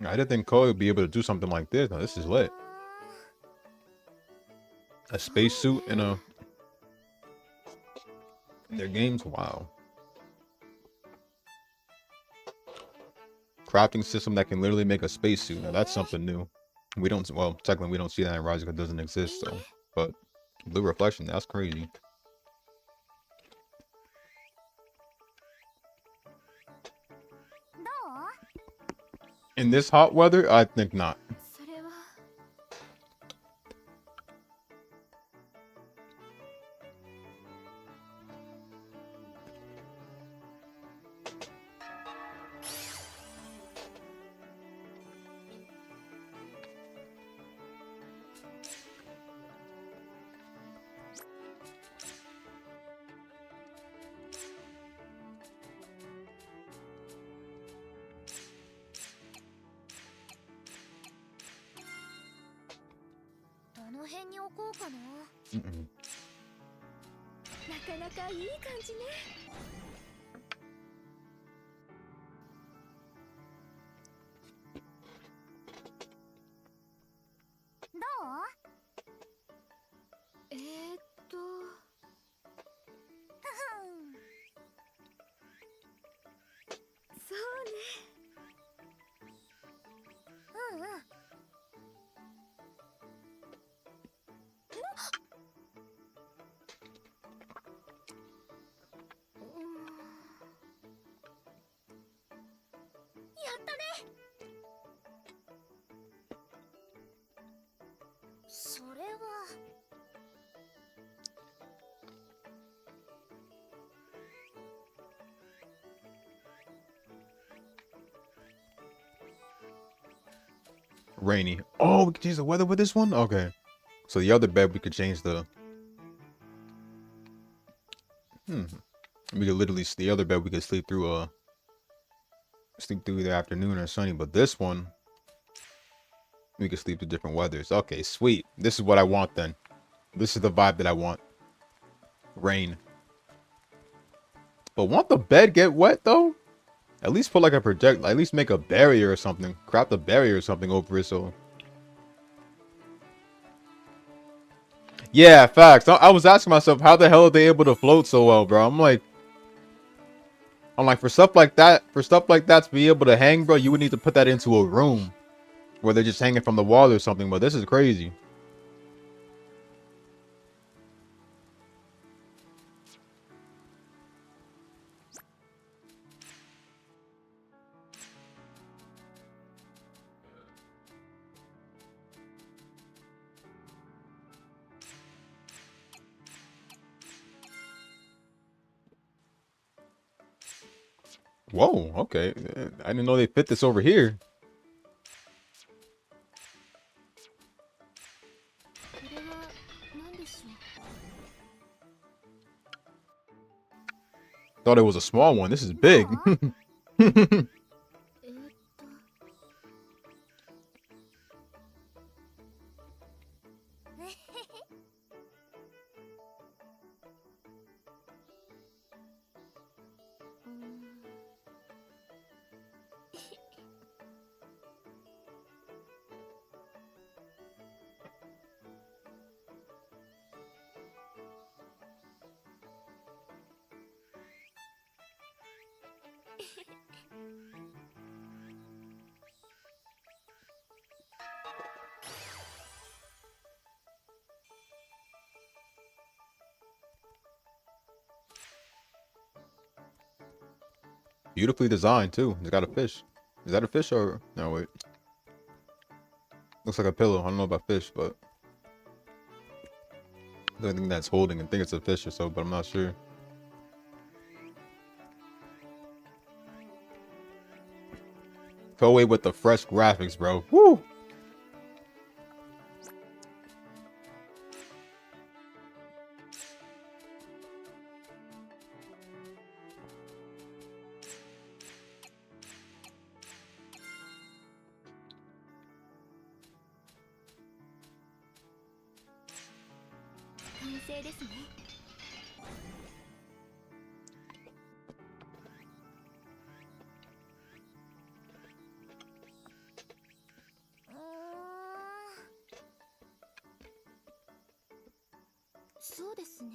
I didn't think Koei would be able to do something like this. Now this is lit. A spacesuit in their games? Wow. Crafting system that can literally make a spacesuit. Now that's something new. We don't, well, technically we don't see that in Rise because it doesn't exist, so. But Blue Reflection, that's crazy. どう？ In this hot weather, I think not. それは。の辺に置こうかな。Mm-mm. なかなかいい感じね。どう？そうね。うんうん。やったね。それは。Rainy. Oh, we can change the weather with this one? Okay. So the other bed, we could change the... We could literally... The other bed, we could sleep through the afternoon or sunny. But this one, we could sleep through different weathers. Okay, sweet. This is what I want then. This is the vibe that I want. Rain. But won't the bed get wet, though? At least put like a project... At least make a barrier or something. Craft a barrier or something over it, so... Yeah, facts. I was asking myself, how the hell are they able to float so well, bro? I'm like, for stuff like that, to be able to hang, bro, you would need to put that into a room where they're just hanging from the wall or something. But this is crazy. Whoa, okay. I didn't know they fit this over here. Thought it was a small one. This is big. Beautifully designed too. It's got a fish. Is that a fish or no? Wait. Looks like a pillow. I don't know about fish, but I think that's holding. I think it's a fish or so, but I'm not sure. Toei with the fresh graphics, bro. Woo!そうですね。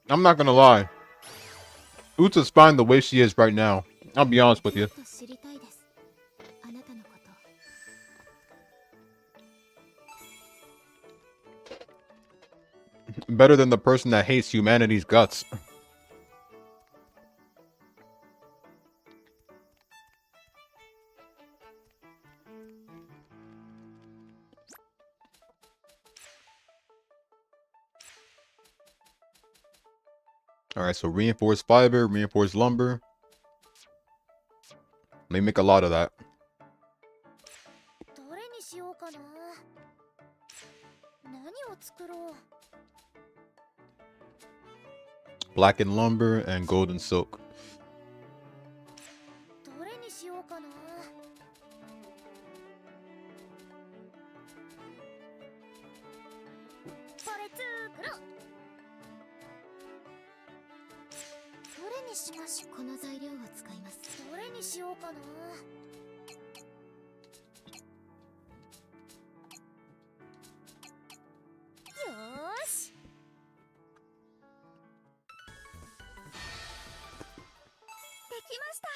I'm not gonna lie. Utsa's fine the way she is right now. I'll be honest with you. Better than the person that hates humanity's guts. Alright, so reinforced fiber, reinforced lumber. Let me make a lot of that. を作ろう。 Blackened lumber and golden silk. どれにしようかな。これ作ろう。どれにしましょう。この材料を使います。どれにしようかな。よーし。できました。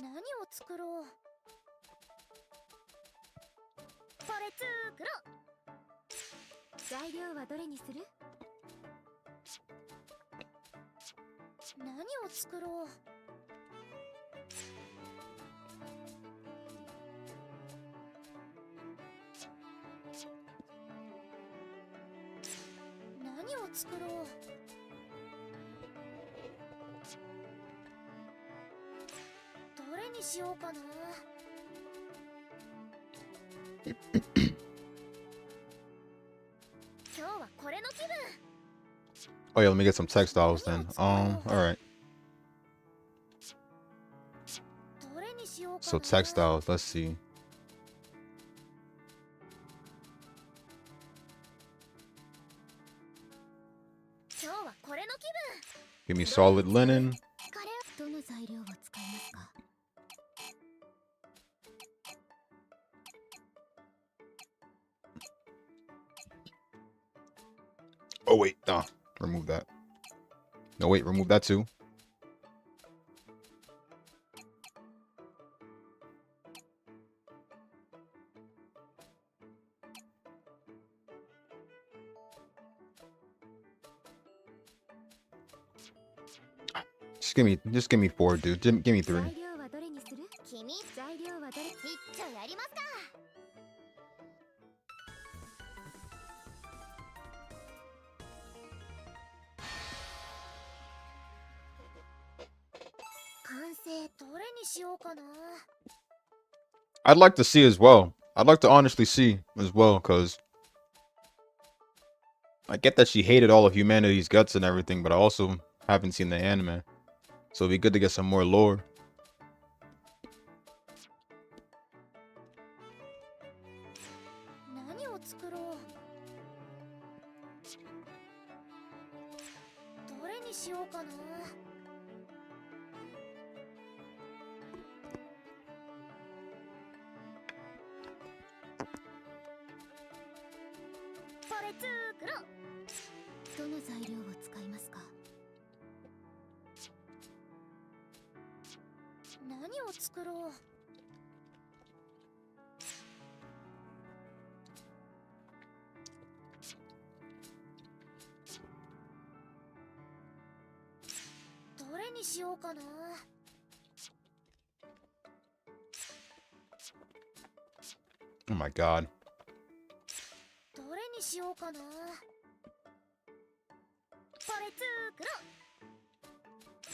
何を作ろう。これ作ろう。材料はどれにする？何を作ろう。何を作ろう。どれにしようかな。今日はこれの気分。 Oh yeah, let me get some textiles then. All right. どれにしようか So な。 textiles. Let's see. 今日はこれの気分。 Give me solid linen. これをどの材料を使いますか。 Oh wait, nah. Remove that. No wait, remove that too. Just give me 4, dude. Give me 3. 材料はどれにする？君、材料はどれ？一丁やりますか。完成。どれにしようかな。 I'd like to see as well. I'd like to honestly see as well, because I get that she hated all of humanity's guts and everything, but I also haven't seen the anime. So it'd be good to get some more lore. 何を作ろう。どれにしようかな。これ作ろう。どの材料を使いますか。何を作ろう。どれにしようかな。 Oh my god. どれにしようかな。これ作ろう。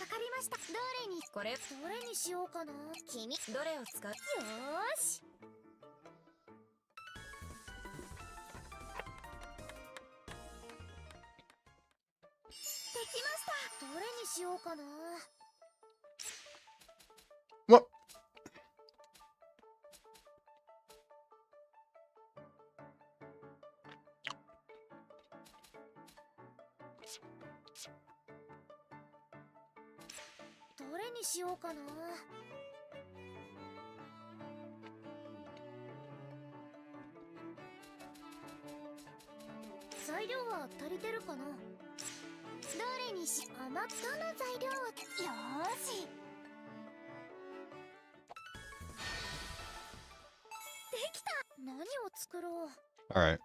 わかりました。どれに、これ、どれにしようかな。君、どれを使う。よーし。できました。どれにしようかな。 What? どれにしようかな。材料は足りてるかな。どれにし、あなたの材料を。よーし。できた。何を作ろう。 All right.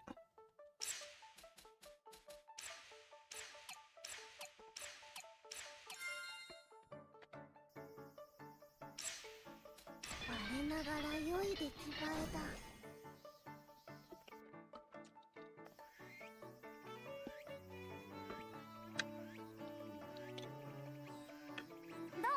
我ながら良い出来栄えだ。どう？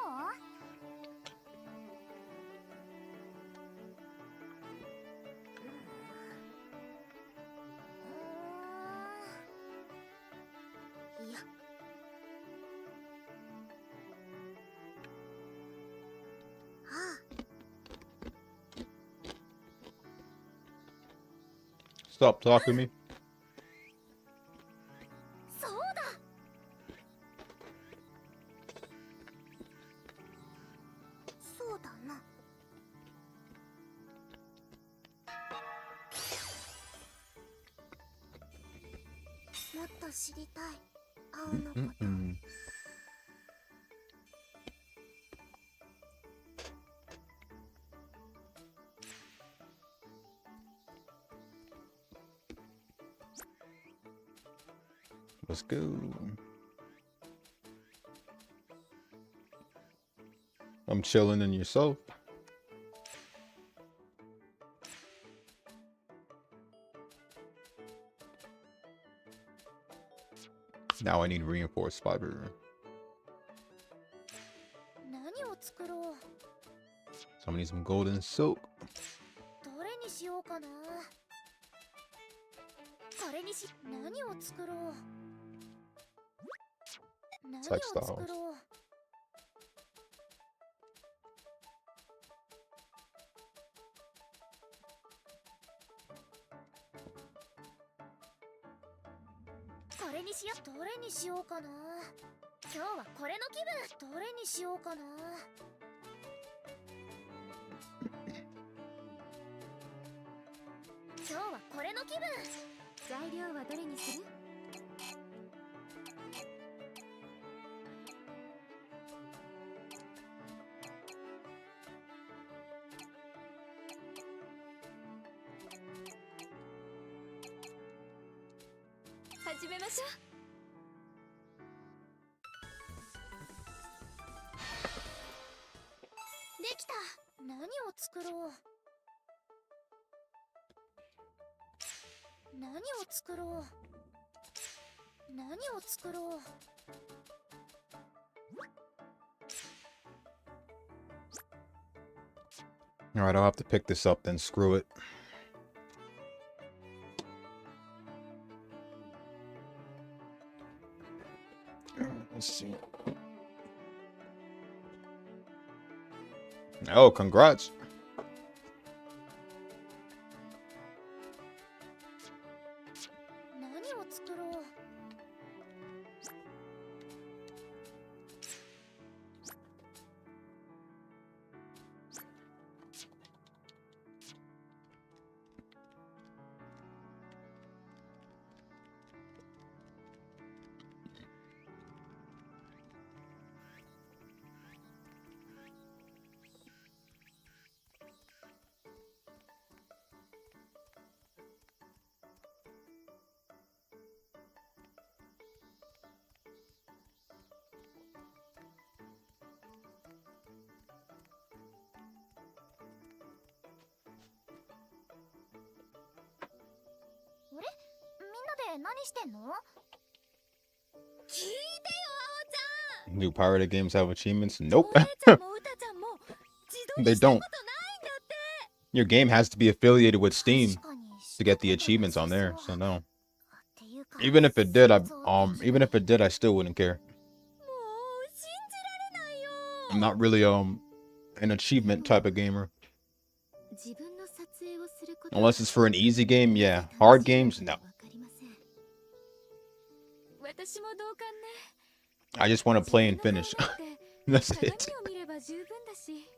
Stop talking to me. そうだ。そうだな。もっと知りたい青のこと。Let's go. I'm chilling in yourself. Now I need reinforced fiber. 何を作ろう。 So I need some golden silk. どれにしようかな。これにし、何を作ろう。何を作 Textiles. ろう。これにしよう。どれにしようかな。今日はこれの気分。どれにしようかな。今日はこれの気分。材料はどれにする？始めましょう。できた。何を作ろう。何を作ろう。何を作ろう。 Alright, I'll have to pick this up then. Screw it. Let's see. Oh, congrats. 何を作ろう。 何してんの？聞いてよ、あおちゃん。 Do pirated games have achievements? Nope. お姉ちゃんもうたちゃんも自撮 They りしたこ don't. とないんだって。 Your game has to be affiliated with Steam 確かに to get the したことな achievements さ on there. そう。 So no. っていうか Even if it did, 想像できない。 even if it did, I still wouldn't care. もう信じられないよ。 I'm not really an achievement type of gamer. 自分の撮影をすること Unless it's for an easy game, yeah. Hard games, no. 私も同感ね。 I just want to play and finish. That's 鏡 it. を見れば十分だし。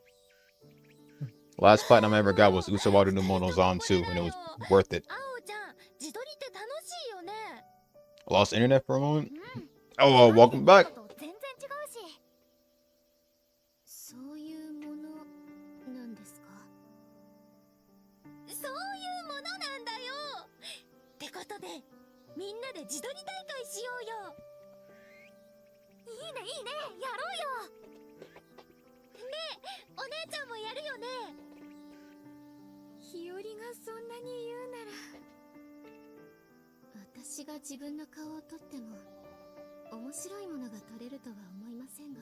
Last platinum I ever got was Usawaru no Mono Zon 2, and it was worth it. あおちゃん、自撮りって楽しいよね。 Lost internet for a moment? うん。 Oh, welcome back. 全然違うし。そういうものなんですか？そういうものなんだよ。ってことで、みんなで自撮り大会しようよ。いいねいいね、やろうよ。ねえ、お姉ちゃんもやるよね。日和がそんなに言うなら。私が自分の顔を撮っても面白いものが撮れるとは思いませんが。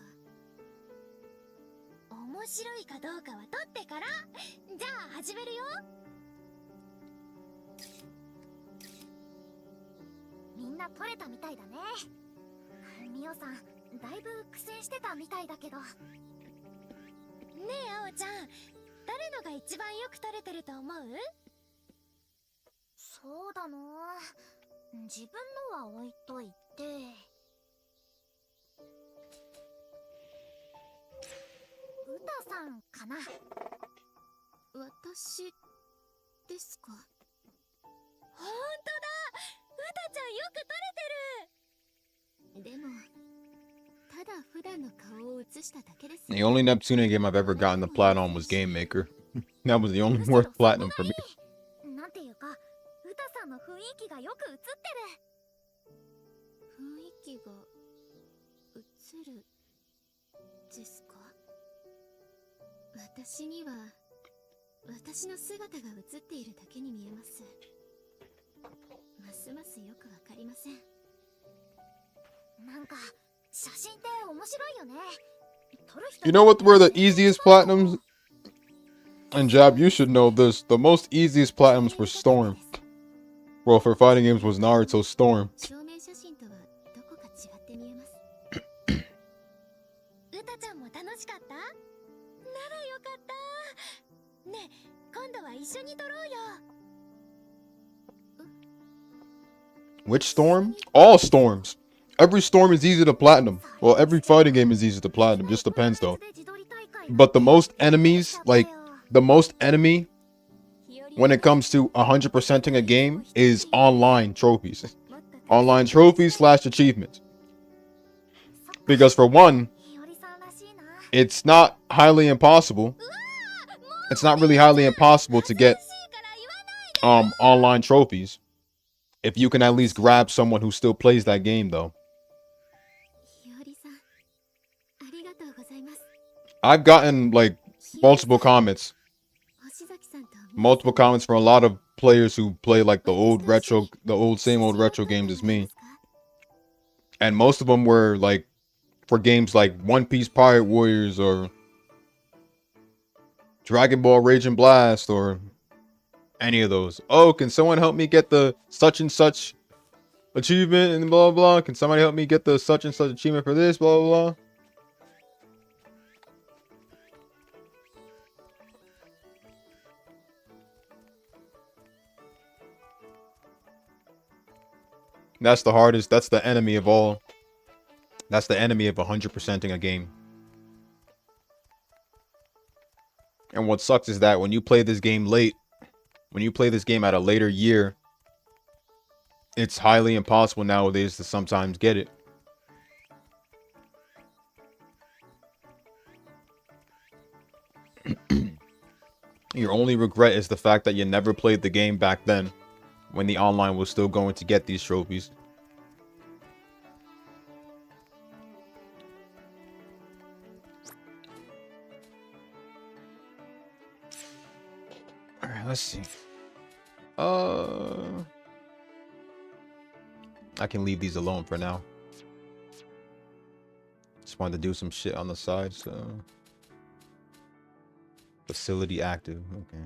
面白いかどうかは撮ってから。じゃあ始めるよ。みんな撮れたみたいだね。ミオさん、だいぶ苦戦してたみたいだけど。ねえ、あおちゃん、誰のが一番よく撮れてると思う？さそうだな。自分のは置いといて。ウタさんかな。私ですか。ほんとだ。ウタちゃんよく撮れてる。でもただ普段の顔を映しただけです。 The only Neptunia game I've ever gotten the plat on was Game Maker. That was the only worth platinum for me. なんていうか、ウタさんの雰囲気がよく映ってる。雰囲気が映るですか。私には私の姿が映っているだけに見えます。ますますよくわかりません。なんか写真って面白いよね。撮る人 You know what were the easiest platinums? And Jab, you should know this. The most easiest platinums were Storm. Well, for fighting games was Naruto Storm. 証明写真とはどこか違って見えます。ウタちゃんも楽しかった？ならよかった。ねえ、今度は一緒に撮ろうよ。 Which storm? All storms. Every storm is easy to platinum. Well, every fighting game is easy to platinum. Just depends though. But the most enemies, like the most enemy when it comes to 100%ing a game is online trophies. Online trophies / achievements. Because for one, it's not highly impossible. It's not really highly impossible to get online trophies. If you can at least grab someone who still plays that game though. I've gotten like multiple comments from a lot of players who play like the same old retro games as me. And most of them were like for games like One Piece Pirate Warriors or Dragon Ball Rage and Blast or any of those. Oh, can someone help me get the such and such achievement and blah blah? Can somebody help me get the such and such achievement for this blah blah blah? That's the hardest. That's the enemy of all. That's the enemy of 100%ing a game. And what sucks is that when you play this game late, when you play this game at a later year, it's highly impossible nowadays to sometimes get it. Your only regret is the fact that you never played the game back then, when the online was still going to get these trophies. Alright, let's see. I can leave these alone for now. Just wanted to do some shit on the side, so. Facility active, okay.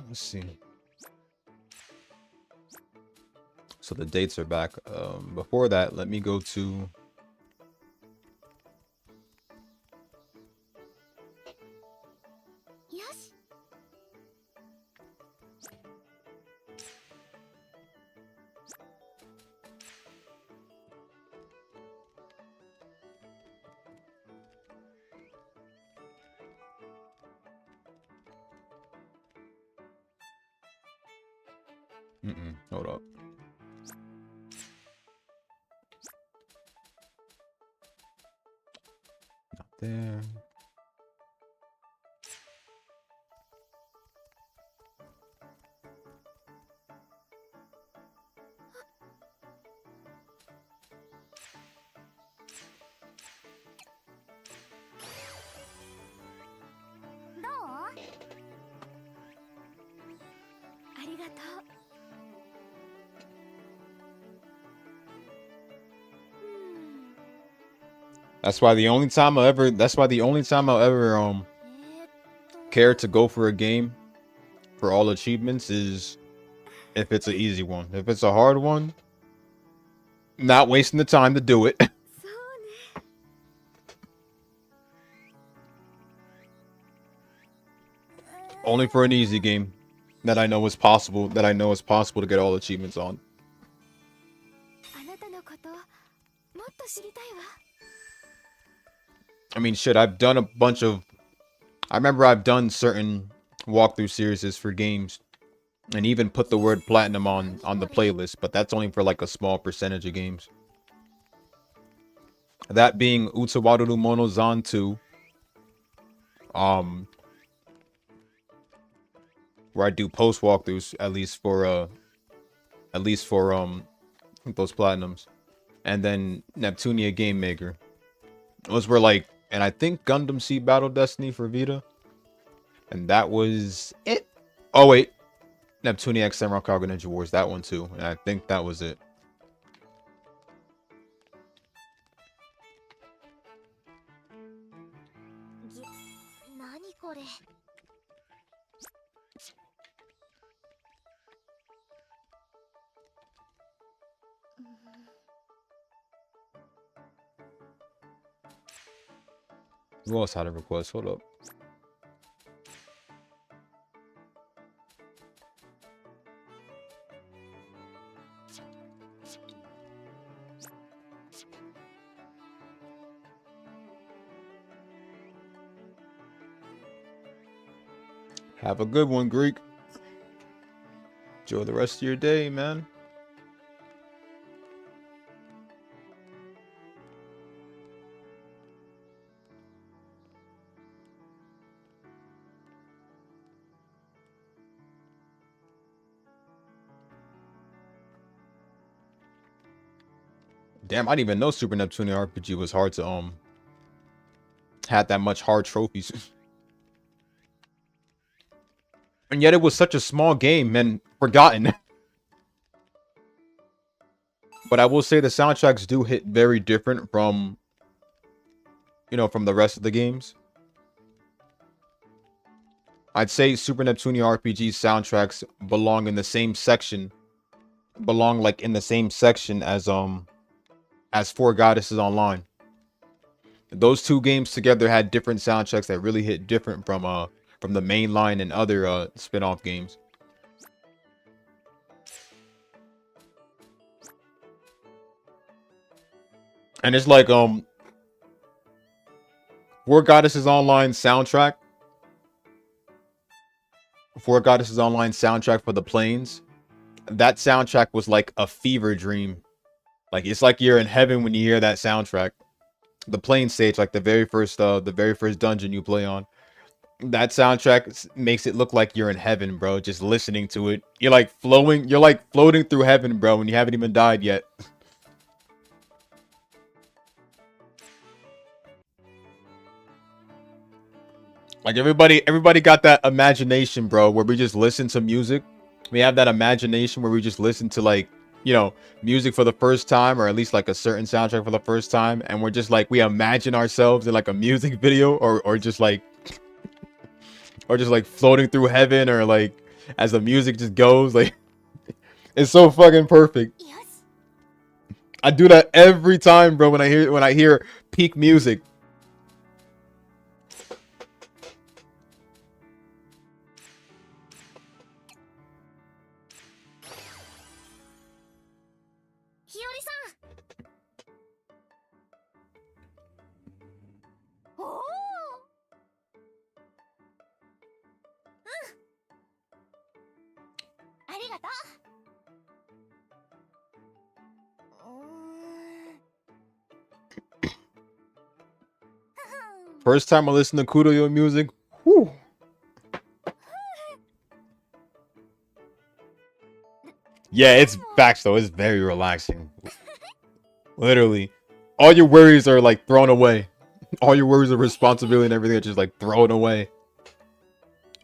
Let's see. So the dates are back. Before that, let me go to Yes. Hold up. Not there. That's why the only time I'll ever care to go for a game for all achievements is if it's an easy one. If it's a hard one, not wasting the time to do it. そうね。 Only for an easy game that I know is possible to get all achievements on. あなたのこともっと知りたいわ。 I mean, shit, I remember I've done certain walkthrough series for games and even put the word platinum on the playlist, but that's only for like a small percentage of games. That being Utawaru Mono Zan 2, where I do post walkthroughs at least for those platinums, and then Neptunia Game Maker. Those were like, and I think Gundam Seed Battle Destiny for Vita, and that was it. Oh wait, Neptunia X Samurai Cargo Ninja Wars, that one too, and I think that was it. Who else had a request? Hold up. Have a good one, Greek. Enjoy the rest of your day, man. Damn, I didn't even know Super Neptunia RPG was hard to had that much hard trophies. And yet it was such a small game and forgotten. But I will say the soundtracks do hit very different from, you know, from the rest of the games. I'd say Super Neptunia RPG soundtracks belong in the same section. As Four Goddesses Online. Those two games together had different soundtracks that really hit different from the main line and other spin-off games. And it's like Four Goddesses Online soundtrack for the Plains. That soundtrack was like a fever dream. Like, it's like you're in heaven when you hear that soundtrack. The Plains stage, like the very first dungeon you play on. That soundtrack makes it look like you're in heaven, bro. Just listening to it. You're like floating through heaven, bro, when you haven't even died yet. Like everybody got that imagination, bro, where we just listen to music. We have that imagination where we just listen to, like, you know, music for the first time, or at least like a certain soundtrack for the first time, and we're just like, we imagine ourselves in like a music video, or just like floating through heaven, or like as the music just goes, like it's so fucking perfect. Yes. I do that every time, bro, when I hear peak music. First time I listened to Kudoyo music, whew. Yeah, it's facts though. It's very relaxing. Literally, all your worries are like thrown away. All your worries of responsibility and everything are just like thrown away.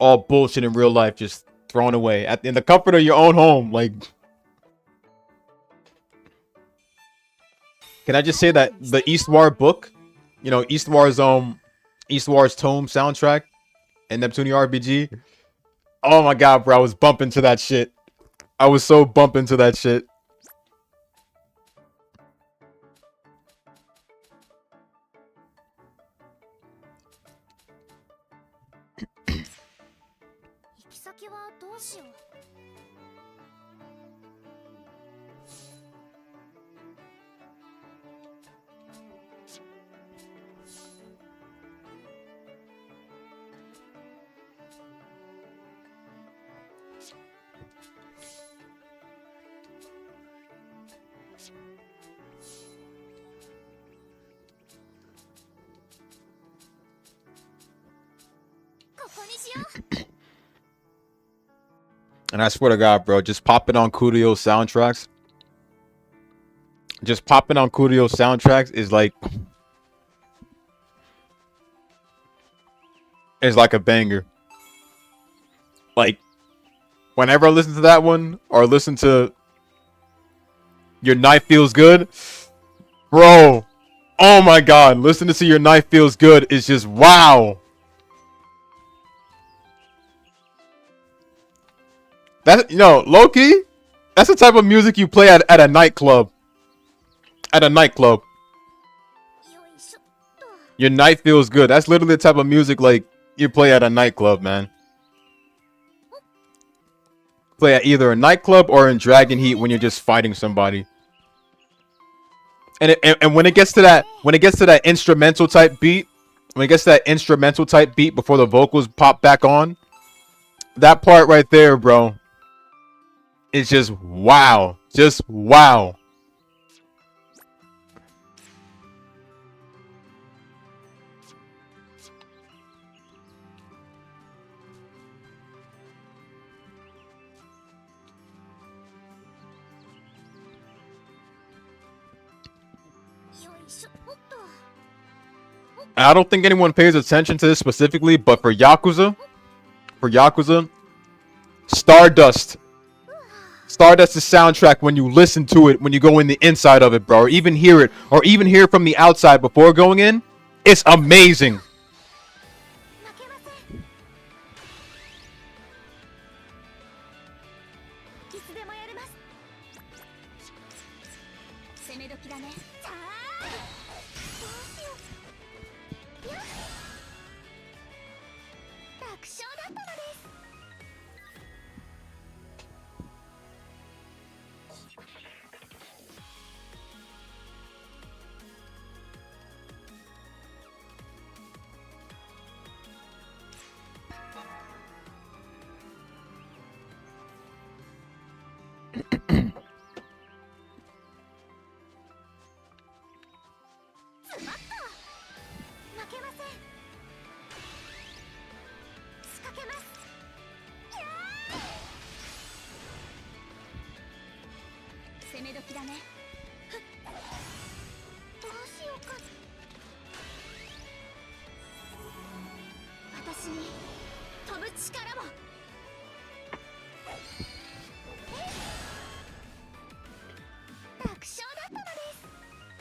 All bullshit in real life just thrown away in the comfort of your own home. Like, can I just say that the Eastward book you know, Eastwar's Tome soundtrack and Neptunia RPG. Oh my god, bro, I was bumping to that shit. I was so bumping to that shit. And I swear to God, bro, just popping on Kurio soundtracks. Just popping on Kurio soundtracks is like a banger. Like whenever I listen to that one or listen to Your Night Feels Good, bro. Oh my god, listening to Your Night Feels Good is just wow. That, you know, low-key, that's the type of music you play at a nightclub. At a nightclub. Your Night Feels Good. That's literally the type of music like you play at a nightclub, man. Play at either a nightclub or in Dragon Heat when you're just fighting somebody. And when it gets to that instrumental type beat, before the vocals pop back on, that part right there, bro, is just wow. Just wow. I don't think anyone pays attention to this specifically, but for Yakuza, Stardust. Stardust's soundtrack, when you listen to it, when you go in the inside of it, bro, or even hear it, or even hear it from the outside before going in, it's amazing.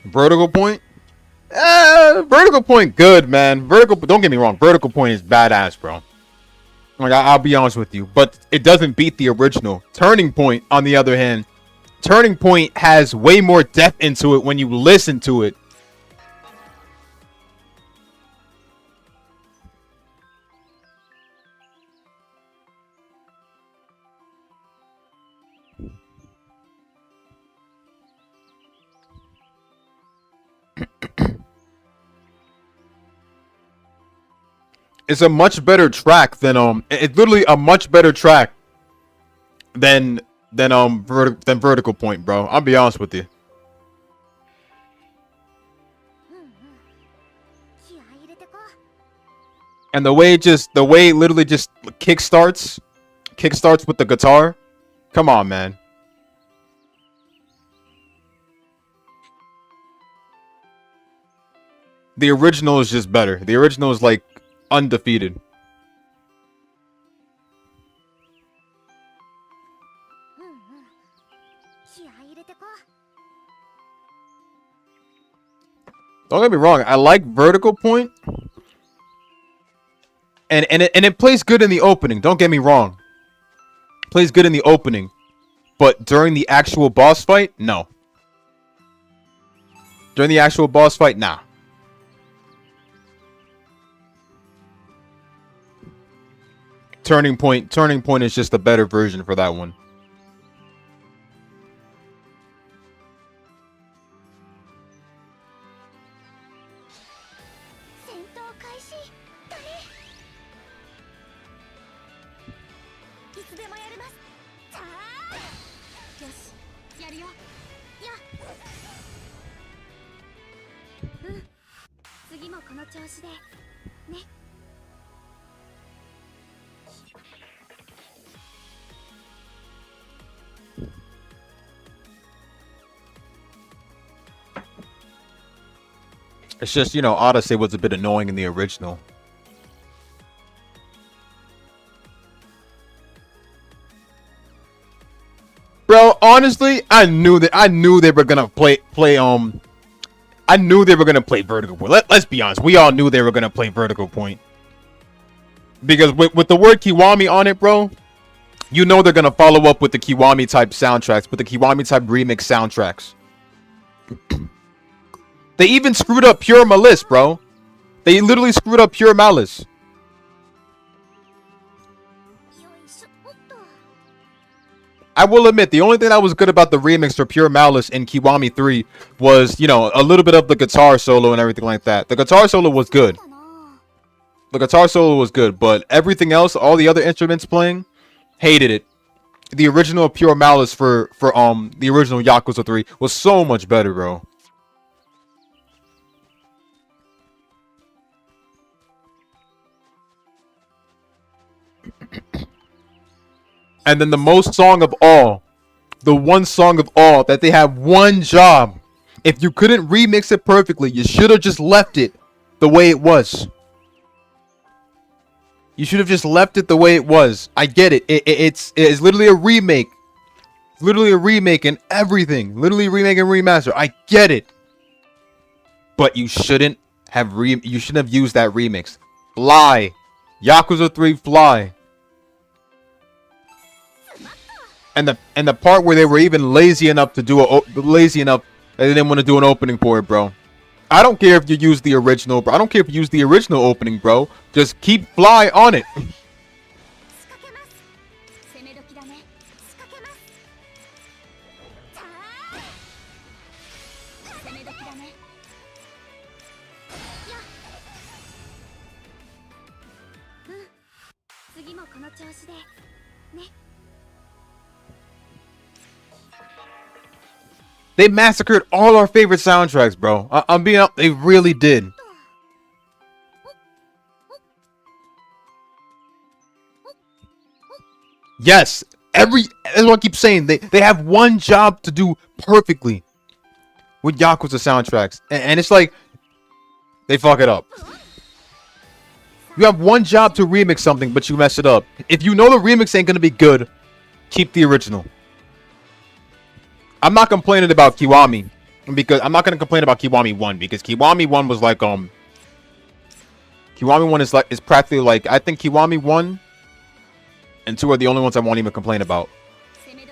Vertical Point? Vertical Point good, man. Don't get me wrong, Vertical Point is badass, bro. Like, I'll be honest with you, but it doesn't beat the original. Turning Point, on the other hand, Turning Point has way more depth into it when you listen to it. It's a much better track than it's literally a much better track than Vertical Point, bro. I'll be honest with you. And the way it literally just kickstarts with the guitar. Come on, man. The original is just better. The original is like undefeated. Don't get me wrong. I like Vertical Point. And it plays good in the opening. Don't get me wrong. Plays good in the opening. But during the actual boss fight, no. During the actual boss fight, nah. Turning Point is just a better version for that one. It's just, you know, Odyssey was a bit annoying in the original. Bro, honestly, I knew they were gonna play I knew they were gonna play Vertical Point. Let's be honest, we all knew they were gonna play Vertical Point. Because with the word Kiwami on it, bro, you know they're gonna follow up with the Kiwami type soundtracks, with the Kiwami type remix soundtracks. They even screwed up Pure Malice, bro. They literally screwed up Pure Malice. I will admit, the only thing that was good about the remix for Pure Malice in Kiwami 3 was, you know, a little bit of the guitar solo and everything like that. The guitar solo was good. The guitar solo was good, but everything else, all the other instruments playing, hated it. The original Pure Malice for the original Yakuza 3 was so much better, bro. And then the most song of all, the one song of all that they have one job. If you couldn't remix it perfectly, you should have just left it the way it was. You should have just left it the way it was. I get it. It's literally a remake. It's literally a remake and everything. Literally a remake and remaster. I get it. But you shouldn't have used that remix. Fly. Yakuza 3 Fly. And the part where they were even lazy enough to do that they didn't want to do an opening for it, bro. I don't care if you use the original, bro. I don't care if you use the original opening, bro. Just keep Fly on it. They massacred all our favorite soundtracks, bro. I'm being up. They really did. Yes. That's what I keep saying. They have one job to do perfectly with Yakuza soundtracks. And it's like, they fuck it up. You have one job to remix something, but you mess it up. If you know the remix ain't gonna be good, keep the original. I'm not complaining about Kiwami, because I'm not gonna complain about Kiwami 1, because Kiwami 1 was like Kiwami 1 is practically like, I think Kiwami 1 and 2 are the only ones I won't even complain about.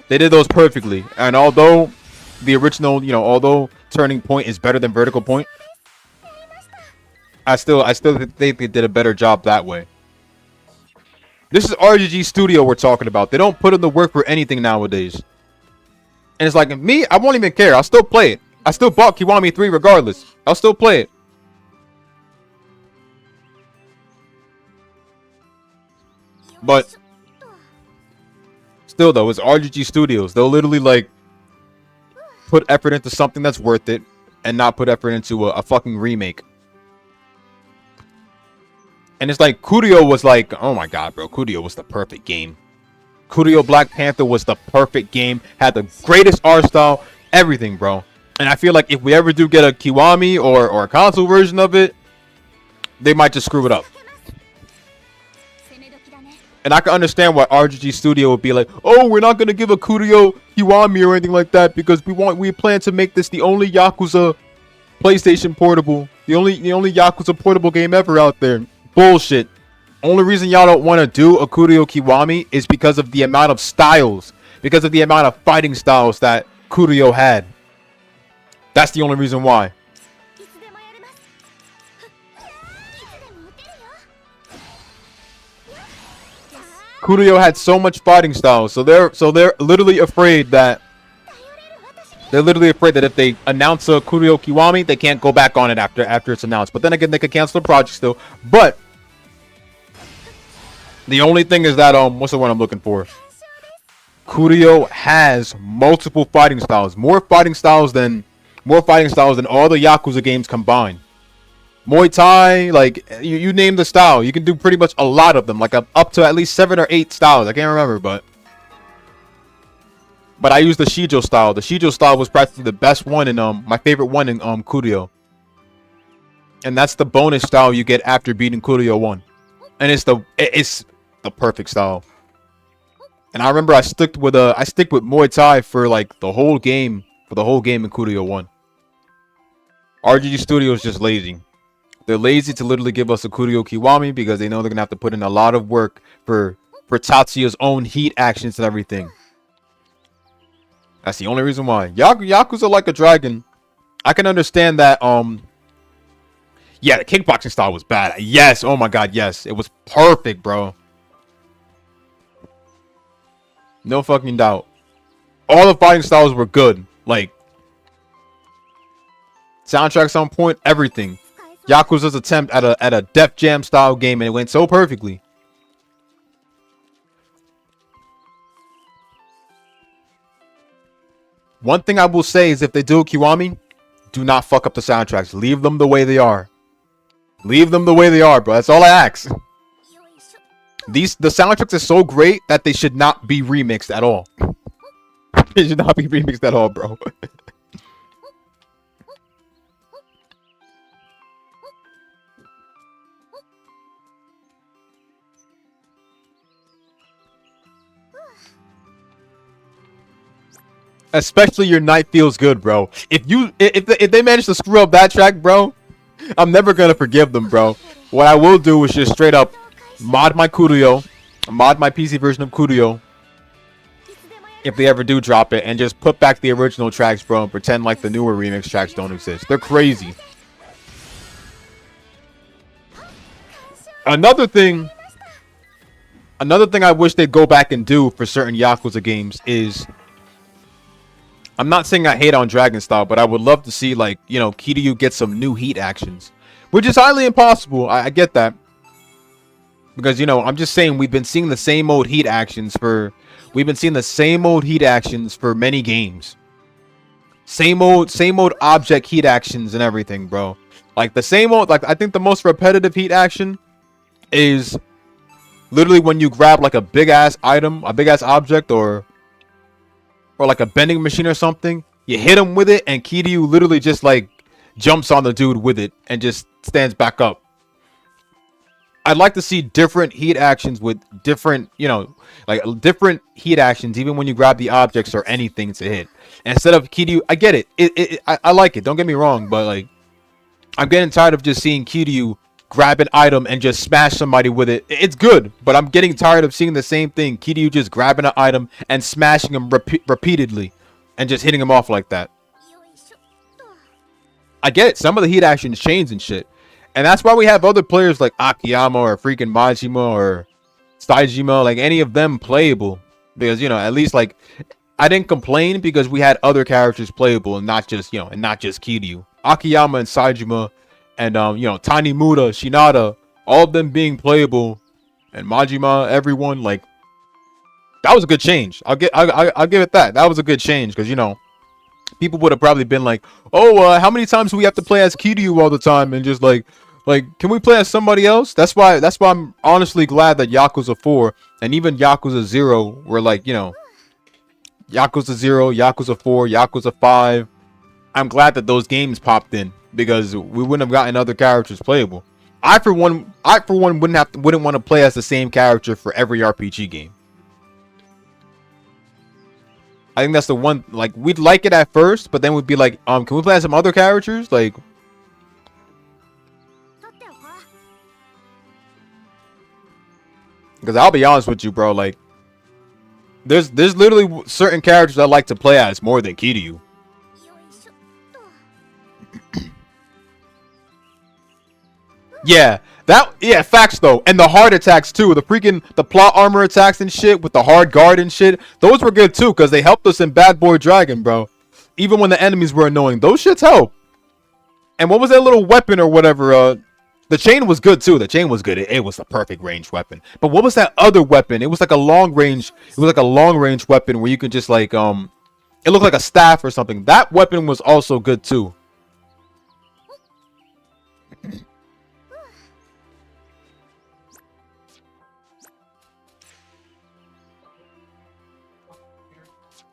They did those perfectly, and although the original, you know, although Turning Point is better than Vertical Point, I still think they did a better job that way. This is RGG Studio we're talking about. They don't put in the work for anything nowadays. And it's like, me, I won't even care. I'll still play it. I still bought Kiwami 3 regardless. I'll still play it. But still though, it's RGG Studios. They'll literally like put effort into something that's worth it and not put effort into a fucking remake. And it's like, Kurio was like, oh my god, bro. Kurio was the perfect game. Kurio Black Panther was the perfect game. Had the greatest art style. Everything, bro. And I feel like if we ever do get a Kiwami or a console version of it, they might just screw it up. And I can understand why RGG Studio would be like, oh, we're not going to give a Kurio Kiwami or anything like that because we plan to make this the only Yakuza PlayStation Portable. The only Yakuza portable game ever out there. Bullshit. Only reason y'all don't want to do a Kurio Kiwami is because of the amount of styles. Because of the amount of fighting styles that Kurio had. That's the only reason why. いつでもやれます。いつでも打てるよ。 Kurio had so much fighting styles, so they're literally afraid that if they announce a Kurio Kiwami, they can't go back on it after it's announced. But then again, they could cancel the project still. But the only thing is that what's the one I'm looking for? Kurio has multiple fighting styles, more fighting styles than all the Yakuza games combined. Muay Thai, like you name the style, you can do pretty much a lot of them, like up to at least 7 or 8 styles. I can't remember, but I used the Shijo style. The Shijo style was practically the best one in my favorite one in Kurio. And that's the bonus style you get after beating Kurio 1. And it's the perfect style. And I remember I stick with Muay Thai for like the whole game in Kurio 1. RGG Studio is just lazy. They're lazy to literally give us a Kurio Kiwami because they know they're gonna have to put in a lot of work for Tatsuya's own heat actions and everything. That's the only reason why. Yakuza Like a Dragon. I can understand that. Yeah, the kickboxing style was bad. Yes, oh my god, yes, it was perfect, bro. No fucking doubt. All the fighting styles were good. Like, soundtracks on point, everything. Yakuza's attempt at a Def Jam style game, and it went so perfectly. One thing I will say is if they do Kiwami, do not fuck up the soundtracks. Leave them the way they are. Leave them the way they are, bro. That's all I ask. The soundtracks are so great that they should not be remixed at all. They should not be remixed at all, bro. Especially Your Night Feels Good, bro. If they manage to screw up that track, bro, I'm never gonna forgive them, bro. What I will do is just straight up mod my Kurio, mod my PC version of Kurio, if they ever do drop it, and just put back the original tracks, bro, and pretend like the newer remix tracks don't exist. They're crazy. Another thing I wish they'd go back and do for certain Yakuza games is, I'm not saying I hate on Dragon Style, but I would love to see, like, you know, Kiryu get some new heat actions, which is highly impossible. I get that. Because, you know, I'm just saying we've been seeing the same old heat actions for many games. Same old object heat actions and everything, bro. Like the same old, like I think the most repetitive heat action is literally when you grab like a big ass item, a big ass object, or like a bending machine or something. You hit him with it and Kiryu literally just like jumps on the dude with it and just stands back up. I'd like to see different heat actions with different, you know, like different heat actions, even when you grab the objects or anything to hit. Instead of Kiryu, I get it. I like it. Don't get me wrong, but like, I'm getting tired of just seeing Kiryu grab an item and just smash somebody with it. It's good, but I'm getting tired of seeing the same thing. Kiryu just grabbing an item and smashing him repeatedly and just hitting him off like that. I get it. Some of the heat actions change and shit. And that's why we have other players like Akiyama or freaking Majima or Saejima, like any of them playable. Because, you know, at least like I didn't complain because we had other characters playable and not just, you know, and not just Kiryu. Akiyama and Saejima and you know, Tanimura, Shinada, all of them being playable, and Majima, everyone, like, that was a good change. I'll give it that. That was a good change because, you know, people would have probably been like, oh, how many times do we have to play as Kiryu all the time? And just like, can we play as somebody else? That's why I'm honestly glad that Yakuza 4 and even Yakuza 0 were like, you know, Yakuza 0, Yakuza 4, Yakuza 5. I'm glad that those games popped in because we wouldn't have gotten other characters playable. I for one wouldn't want to play as the same character for every RPG game. I think that's the one. Like, we'd like it at first, but then we'd be like, can we play as some other characters? Like, 取っておこう。 because I'll be honest with you, bro. Like, there's literally certain characters I like to play as more than Kiryu. よいしょっと。 Yeah, yeah, facts though. And the hard attacks too. The plot armor attacks and shit with the hard guard and shit. Those were good too, because they helped us in Bad Boy Dragon, bro. Even when the enemies were annoying, those shits help. And what was that little weapon or whatever? The chain was good too. The chain was good. It was the perfect range weapon. But what was that other weapon? It was like a long range. It was like a long range weapon where you could just like it looked like a staff or something. That weapon was also good too.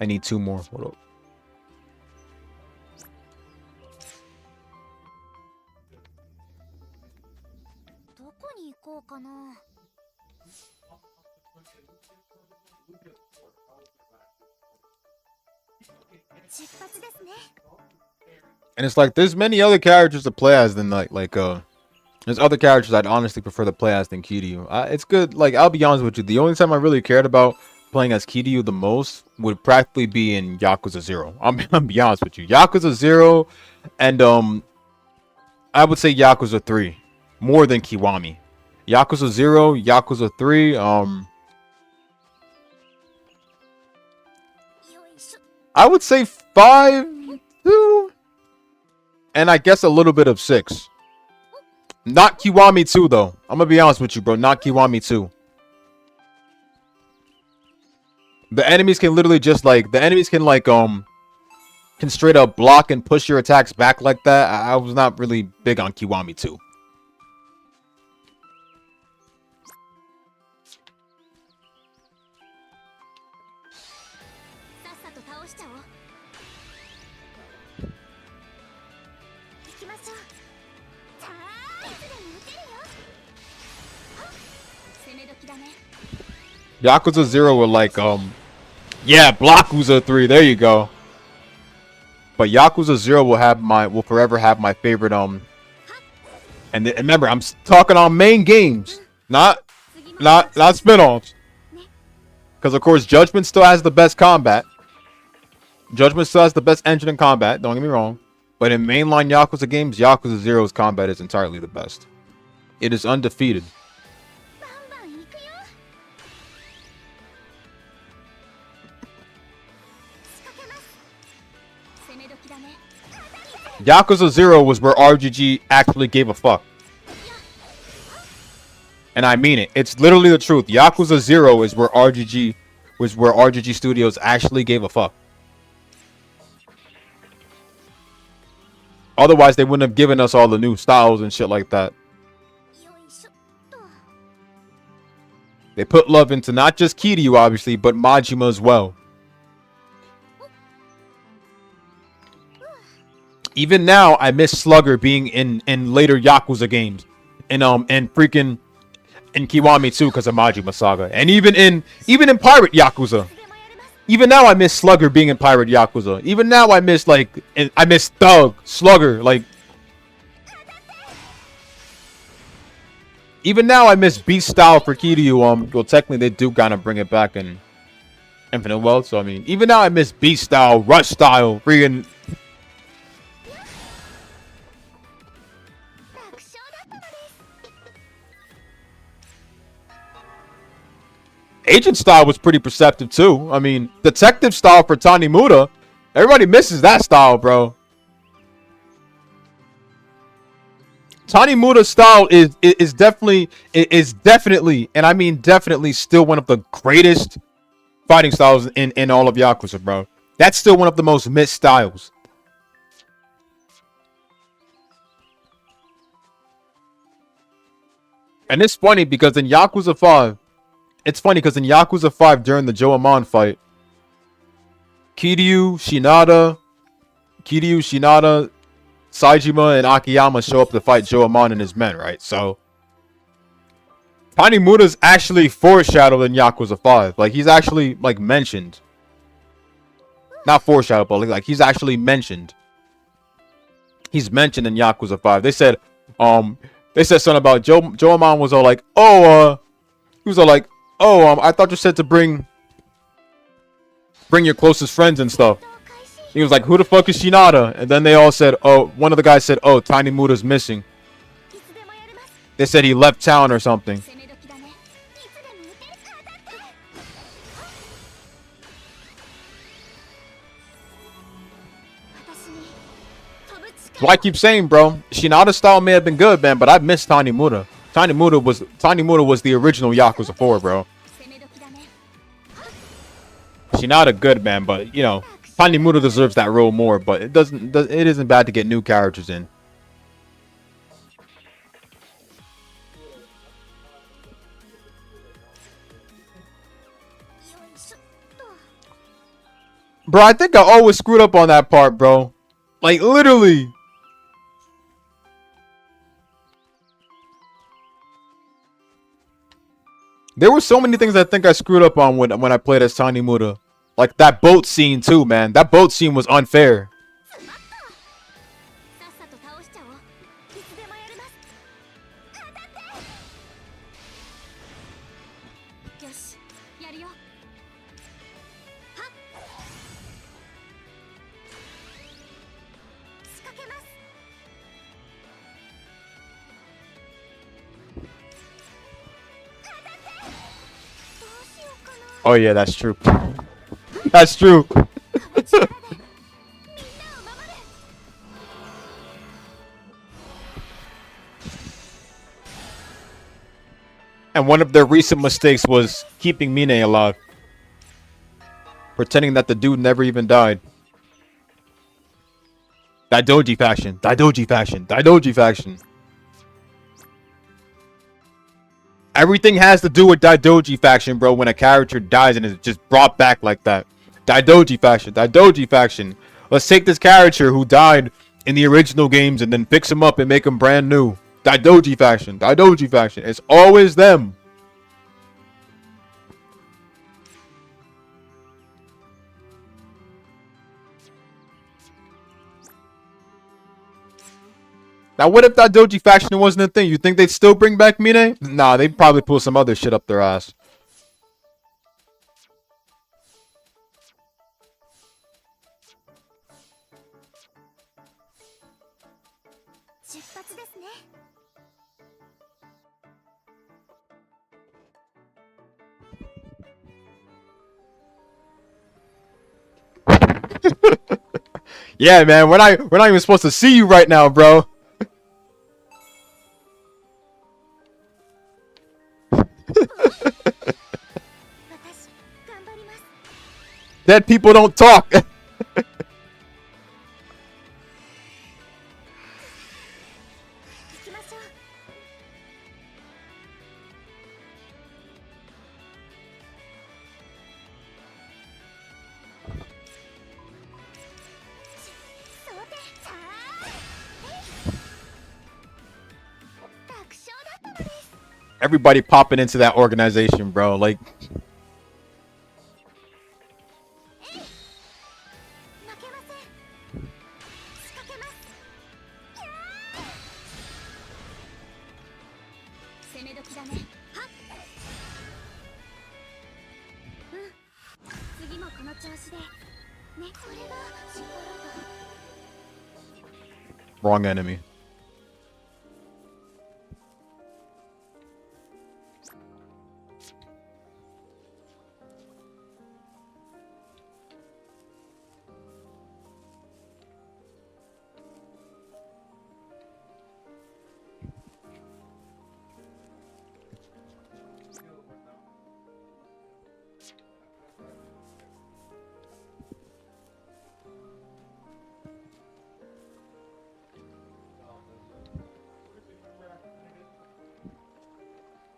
I need 2 more. Hold up.どこに行こうかな。 出発ですね。 And it's like there's many other characters to play as than there's other characters I'd honestly prefer to play as than Kiryu. It's good. Like, I'll be honest with you, the only time I really cared about playing as Kiryu the most would practically be in Yakuza 0. I'm be honest with you. Yakuza 0 and I would say Yakuza 3 more than Kiwami. Yakuza 0, Yakuza 3, よいしょ。 I would say 5, 2, and I guess a little bit of 6. Not Kiwami 2 though. I'm gonna be honest with you, bro. Not Kiwami 2. The enemies can literally just like can straight up block and push your attacks back like that. I was not really big on Kiwami 2. さっさと倒しちゃおう。行きましょう。さあ、いつでも撃てるよ。はっ、攻め時だね。 Yakuza 0 were like yeah, Blockuza 3. There you go. But Yakuza 0 will forever have my favorite and remember, I'm talking on main games, not spin-offs. Because of course Judgment still has the best combat. Judgment still has the best engine in combat, don't get me wrong. But in mainline Yakuza games, Yakuza 0's combat is entirely the best. It is undefeated. バンバン行くよ。仕掛けます。攻め時だね。 Yakuza 0 was where RGG actually gave a fuck. And I mean it. It's literally the truth. Yakuza 0 is where RGG Studios actually gave a fuck. Otherwise, they wouldn't have given us all the new styles and shit like that. よいしょっと。 They put love into not just Kiryu, obviously, but Majima as well. Even now, I miss Slugger being in later Yakuza games. And freaking in Kiwami too, because of Majima Saga. And even in Pirate Yakuza. いつでもやれます。 Even now, I miss Slugger being in Pirate Yakuza. Even now, I miss Thug, Slugger, like. Even now, I miss Beast style for Kiryu. Well, technically, they do kind of bring it back in Infinite Wealth. So I mean, even now, I miss Beast style, Rush style, freaking. 楽勝だったのです。 Agent style was pretty perceptive too. I mean, detective style for Tanimura, everybody misses that style, bro. Tanimura's style is definitely, and I mean definitely, still one of the greatest fighting styles in all of Yakuza, bro. That's still one of the most missed styles. And it's funny because in Yakuza 5, during the Joamon fight, Kiryu, Shinada, Saejima, and Akiyama show up to fight Joamon and his men, right? So, Tanimura's actually foreshadowed in Yakuza 5. Like, he's actually, like, mentioned. Not foreshadowed, but like he's actually mentioned. He's mentioned in Yakuza 5. They said something about Joamon was all like, he was all like, I thought you said to bring your closest friends and stuff. He was like, who the fuck is Shinada? And then they all said, one of the guys said, Tiny Muta's missing. They said he left town or something. So I keep saying, bro, Shinada's style may have been good, man, but I miss Tiny Muta. Tiny Muta was the original Yakuza 4, bro. Shinada good, man, but you know, Tiny Muta deserves that role more, but it isn't bad to get new characters in. Bro, I think I always screwed up on that part, bro. Like, literally. There were so many things I think I screwed up on when I played as Tiny Muta. Like that boat scene too, man. That boat scene was unfair. Oh yeah, that's true. That's true. And one of their recent mistakes was keeping Mine alive. Pretending that the dude never even died. Daidoji faction. Daidoji faction. Daidoji faction. Everything has to do with Daidoji faction, bro, when a character dies and is just brought back like that. Daidoji faction. Daidoji faction. Let's take this character who died in the original games and then fix him up and make him brand new. Daidoji faction. Daidoji faction. It's always them. Now, what if that Doji faction wasn't a thing? You think they'd still bring back Mine? Nah, they'd probably pull some other shit up their ass. Yeah, man, we're not even supposed to see you right now, bro. Dead people don't talk. Everybody popping into that organization, bro. Like, wrong enemy.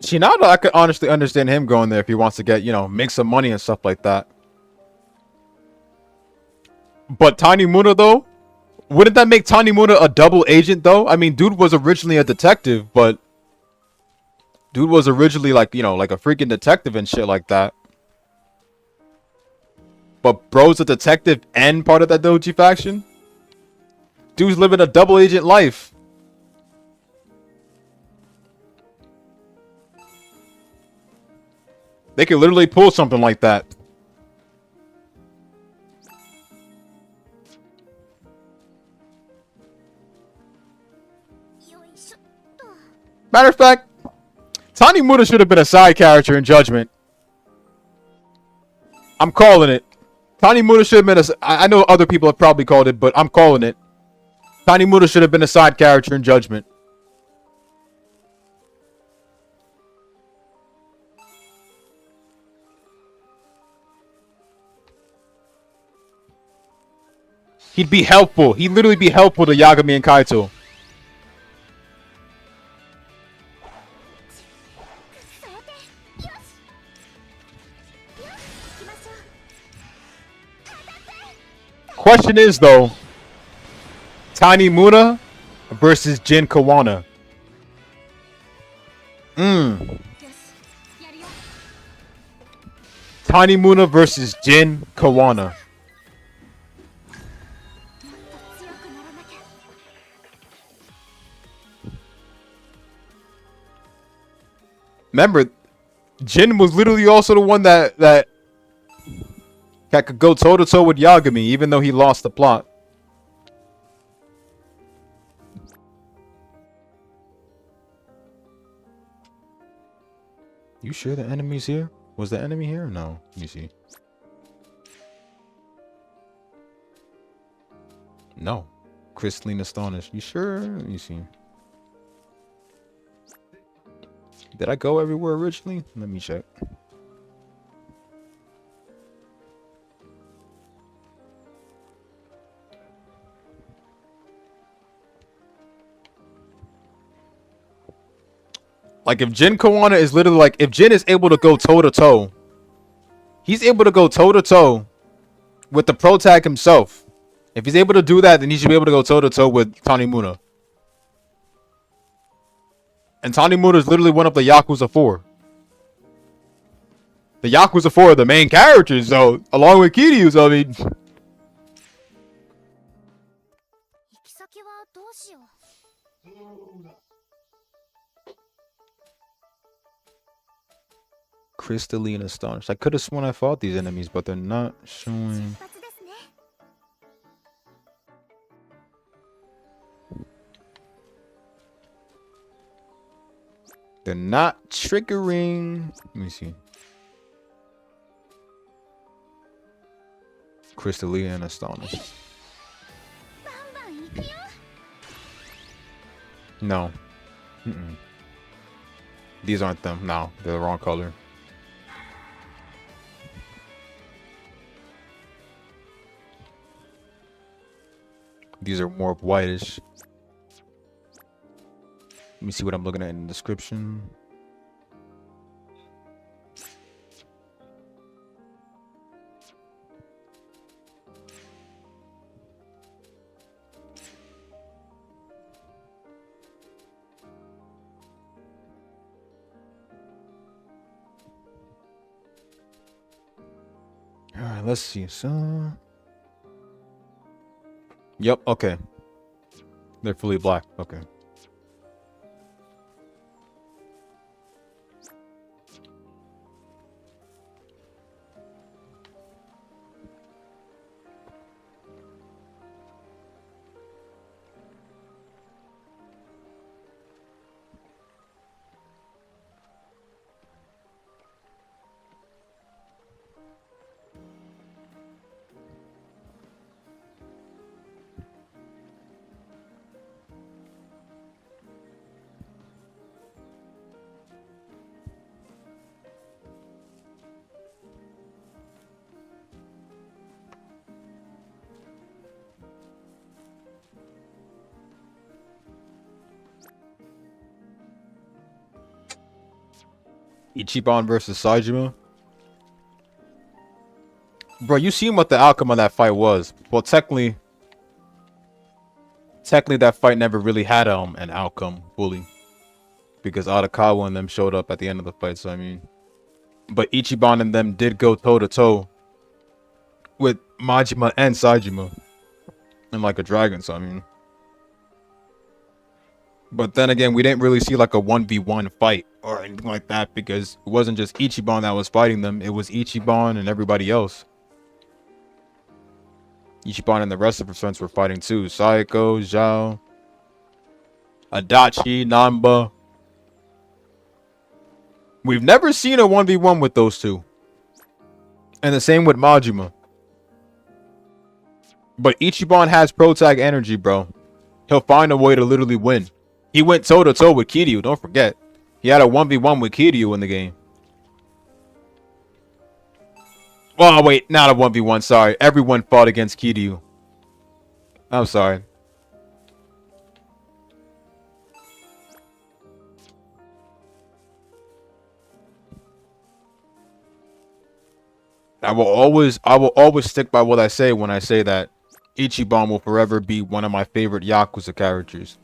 Shinada, I could honestly understand him going there if he wants to get, you know, make some money and stuff like that. But Tiny Muta, though, wouldn't that make Tiny Muta a double agent, though? I mean, dude was originally a detective, but dude was originally like, you know, like a freaking detective and shit like that. But bro's a detective and part of that Doji faction? Dude's living a double agent life. They could literally pull something like that. Matter of fact, Tanimura should have been a side character in Judgment. I'm calling it. Tanimura should have been a... I know other people have probably called it, but I'm calling it. Tanimura should have been a side character in Judgment. He'd be helpful. He'd literally be helpful to Yagami and Kaito. Question is, though, Tanimura versus Jin Kawana. Tanimura versus Jin Kawana. Remember, Jin was literally also the one that could go toe-to-toe with Yagami, even though he lost the plot. You sure the enemy's here? Was the enemy here? No. Let me see. No. Crystalline Astonished. You sure? Let me see. Did I go everywhere originally? Let me check. Like, if Jin Kawana is literally like, if Jin is able to go toe-to-toe, he's able to go toe-to-toe with the pro tag himself. If he's able to do that, then he should be able to go toe-to-toe with Tanimura. And Tanimura is literally one of the Yakuza 4. The Yakuza 4 are the main characters, though, along with Kiryu, so I mean... Crystalline Astonished. I could have sworn I fought these enemies, but they're not showing. They're not triggering. Let me see. Crystalline Astonished. No. These aren't them. No, they're the wrong color. These are more whitish. Let me see what I'm looking at in the description. All right, let's see. So, yep, okay. They're fully black. Okay. Ichiban versus Saejima. Bro, you seen what the outcome of that fight was. Well, technically that fight never really had an outcome fully. Because Arakawa and them showed up at the end of the fight, so I mean. But Ichiban and them did go toe-to-toe with Majima and Saejima. And like a dragon, so I mean. But then again, we didn't really see like a 1v1 fight or anything like that because it wasn't just Ichiban that was fighting them. It was Ichiban and everybody else. Ichiban and the rest of the friends were fighting too. Saiko, Zhao, Adachi, Namba. We've never seen a 1v1 with those two. And the same with Majima. But Ichiban has protag energy, bro. He'll find a way to literally win. He went toe-to-toe with Kiryu, don't forget. He had a 1v1 with Kiryu in the game. Oh, wait, not a 1v1, sorry. Everyone fought against Kiryu. I'm sorry. I will always stick by what I say when I say that Ichiban will forever be one of my favorite Yakuza characters.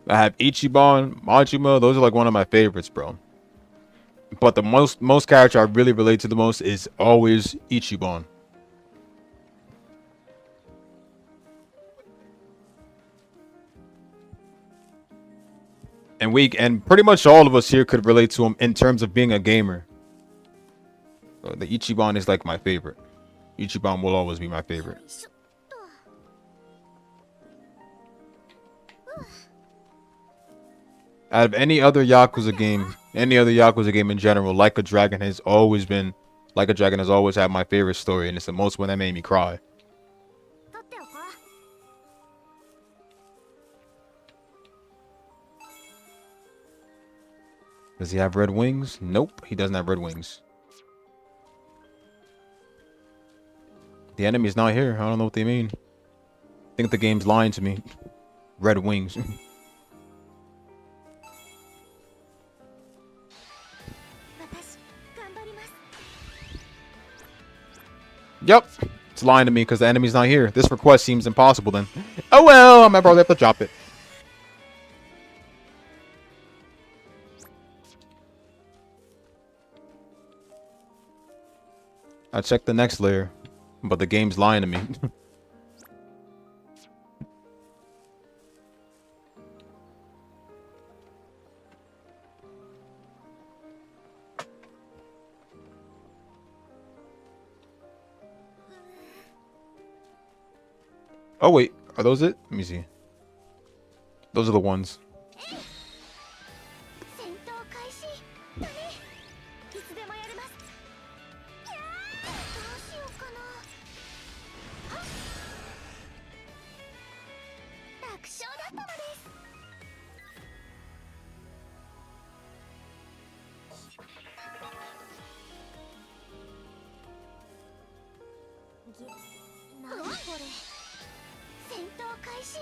I have Ichiban, Majima, those are like one of my favorites, bro. But the most character I really relate to the most is always Ichiban. And pretty much all of us here could relate to him in terms of being a gamer. So the Ichiban is like my favorite. Ichiban will always be my favorite. Out of any other Yakuza game in general, Like a Dragon has always had my favorite story, and it's the most one that made me cry. Does he have red wings? Nope, he doesn't have red wings. The enemy's not here. I don't know what they mean. I think the game's lying to me. Red wings. Yep, it's lying to me because the enemy's not here. This request seems impossible then. Oh well, I might probably have to drop it. I checked the next layer, but the game's lying to me. Oh wait, are those it? Let me see. Those are the ones.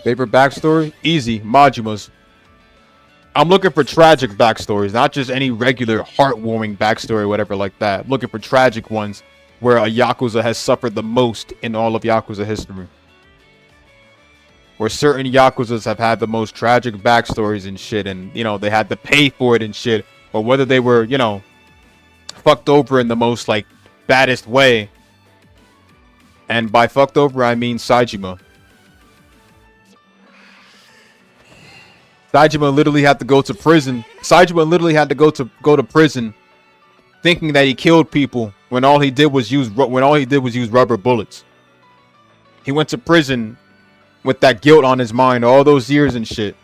Favorite backstory? Easy. Majima's. I'm looking for tragic backstories, not just any regular heartwarming backstory or whatever like that. I'm looking for tragic ones where a Yakuza has suffered the most in all of Yakuza history. Where certain Yakuzas have had the most tragic backstories and shit, and, you know, they had to pay for it and shit. Or whether they were, you know, fucked over in the most, like, baddest way. And by fucked over, I mean Saejima. Saejima literally had to go to prison. Saejima literally had to go to prison, thinking that he killed people when all he did was use rubber bullets. He went to prison with that guilt on his mind all those years and shit.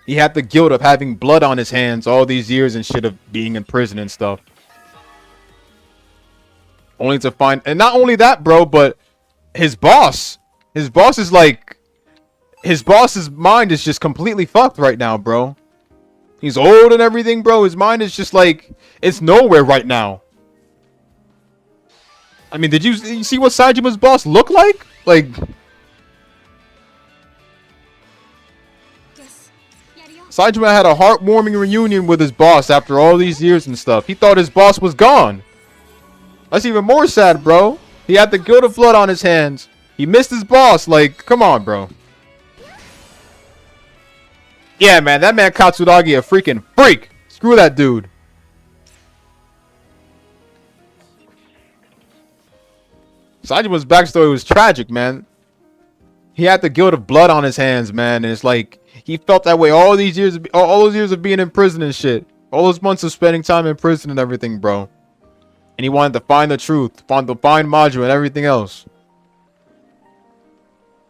He had the guilt of having blood on his hands all these years and shit, of being in prison and stuff. Only to find, and not only that, bro, but his boss is like, his boss's mind is just completely fucked right now, bro. He's old and everything, bro. His mind is just like, it's nowhere right now. I mean, did you see what Saejima's boss looked like? Like, Saejima had a heartwarming reunion with his boss after all these years and stuff. He thought his boss was gone. That's even more sad, bro. He had the guilt of blood on his hands. He missed his boss. Like, come on, bro. Yeah, man, that man Katsuragi a freaking freak. Screw that dude. Sajima's backstory was tragic, man. He had the guilt of blood on his hands, man. And it's like he felt that way all these years, all those years of being in prison and shit, all those months of spending time in prison and everything, bro. And he wanted to find the truth, find Majima and everything else.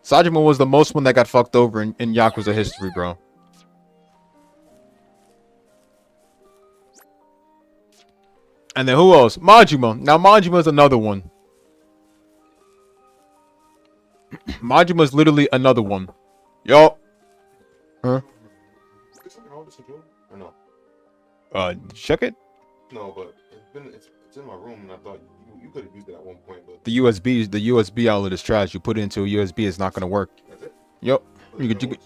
Sajima was the most one that got fucked over in Yakuza history, bro. And then who else? Majima. Now Majima's another one. Majima's literally another one. Yo. Huh? Check it. No, but it's in my room, and I thought you could have used it at one point. But The USB outlet is trash. You put it into a USB, it's not gonna work. that's it. Yep.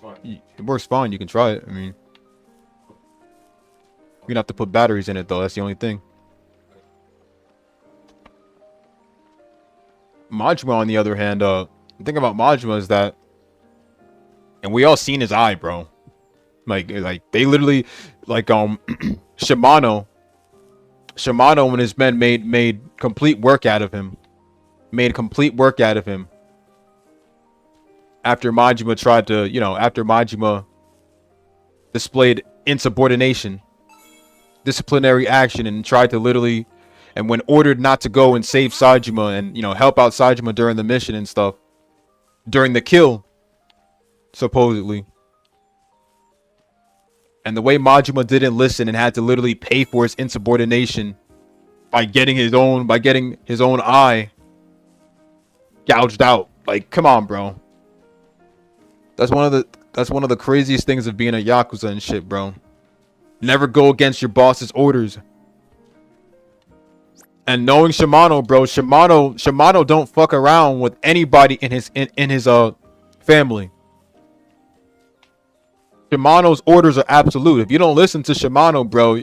Fine. It works fine. You can try it. I mean, you're gonna have to put batteries in it though. That's the only thing. Majima, on the other hand, the thing about Majima is that, and we all seen his eye, bro. Like they literally, like Shimano and his men made complete work out of him. After Majima tried to, after Majima displayed insubordination, disciplinary action, and tried to literally, and when ordered not to go and save Sajima and, help out Sajima during the mission and stuff, during the kill, supposedly. And the way Majima didn't listen and had to literally pay for his insubordination by getting his own eye gouged out. Like, come on, bro. That's one of the craziest things of being a Yakuza and shit, bro. Never go against your boss's orders. And knowing Shimano, bro, Shimano don't fuck around with anybody in his family. Shimano's orders are absolute. If you don't listen to Shimano, bro,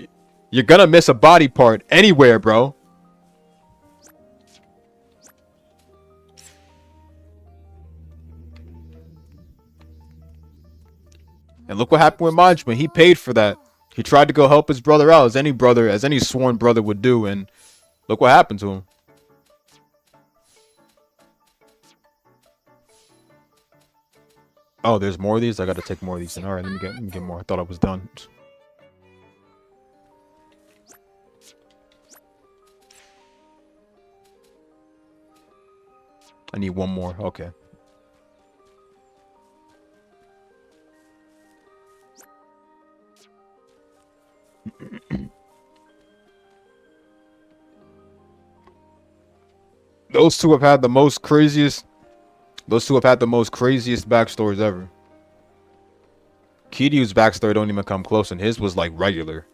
you're gonna miss a body part anywhere, bro. And look what happened with Majima. He paid for that. He tried to go help his brother out, as any sworn brother would do, and look what happened to him. Oh, there's more of these? I gotta take more of these. Alright, let me get more. I thought I was done. I need one more. Okay. Those two have had the most craziest backstories ever. Kiryu's backstory don't even come close, and his was like regular.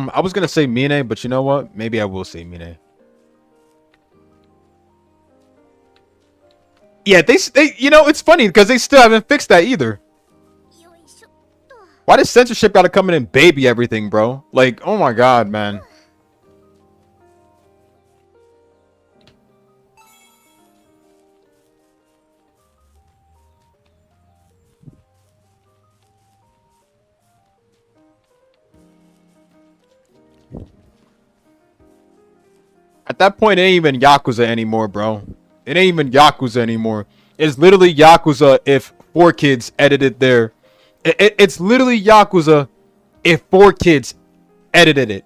I was gonna say Mine, but you know what? Maybe I will say Mine. Yeah, they it's funny because they still haven't fixed that either. Why does censorship gotta come in and baby everything, bro? Like, oh my god, man. At that point, it ain't even Yakuza anymore, bro. It ain't even Yakuza anymore. It's literally Yakuza if 4Kids edited their... It's literally Yakuza if 4Kids edited it.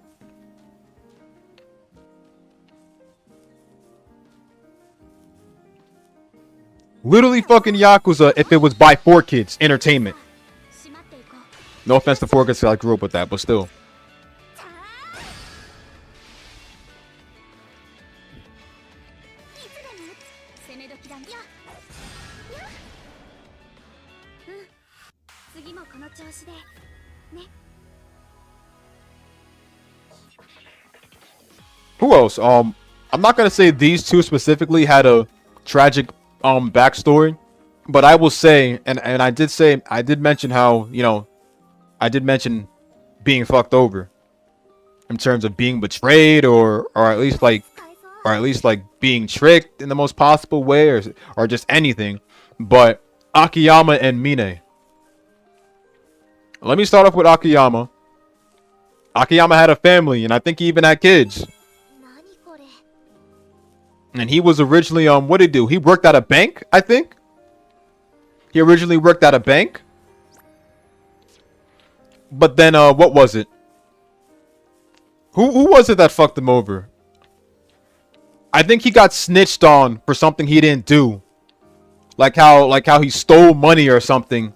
Literally fucking Yakuza if it was by 4Kids Entertainment. No offense to 4Kids, I grew up with that, but still. Who else? I'm not gonna say these two specifically had a tragic backstory, but I will say, and I did mention how, I did mention being fucked over in terms of being betrayed, or at least like, 使えそう being tricked in the most possible way, or just anything. But Akiyama and Mine. Let me start off with Akiyama. Akiyama had a family, and I think he even had kids. 何これ And he was originally what did he do? He worked at a bank, I think. He originally worked at a bank. But then what was it? Who was it that fucked him over? I think he got snitched on for something he didn't do. Like how he stole money or something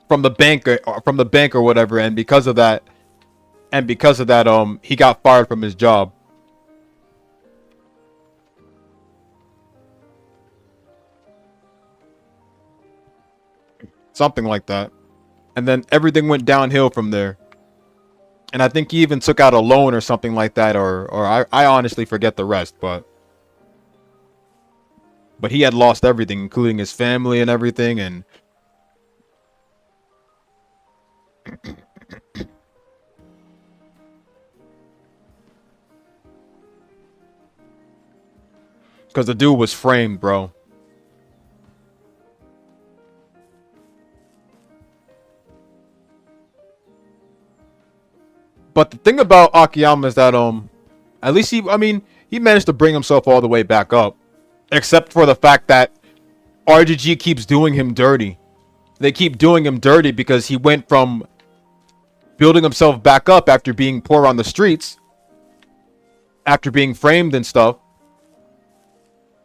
from the bank or whatever, and because of that he got fired from his job. Something like that. And then everything went downhill from there. And I think he even took out a loan or something like that, or I honestly forget the rest, but he had lost everything, including his family and everything, and because the dude was framed, bro. But the thing about Akiyama is that at least he managed to bring himself all the way back up, except for the fact that RGG keeps doing him dirty. They keep doing him dirty because he went from building himself back up after being poor on the streets, after being framed and stuff,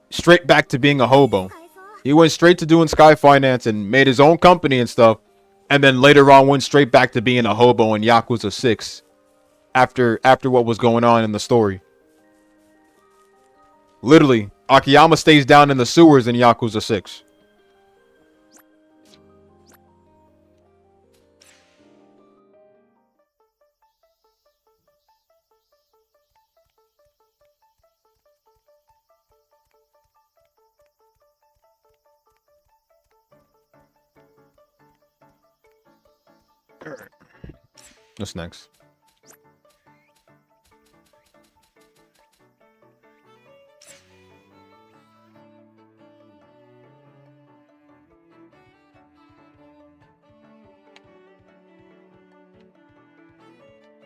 straight back to being a hobo. 使えそう He went straight to doing Sky Finance and made his own company and stuff, and then later on went straight back to being a hobo in Yakuza 6 after what was going on in the story. Literally, Akiyama stays down in the sewers in Yakuza 6. What's next?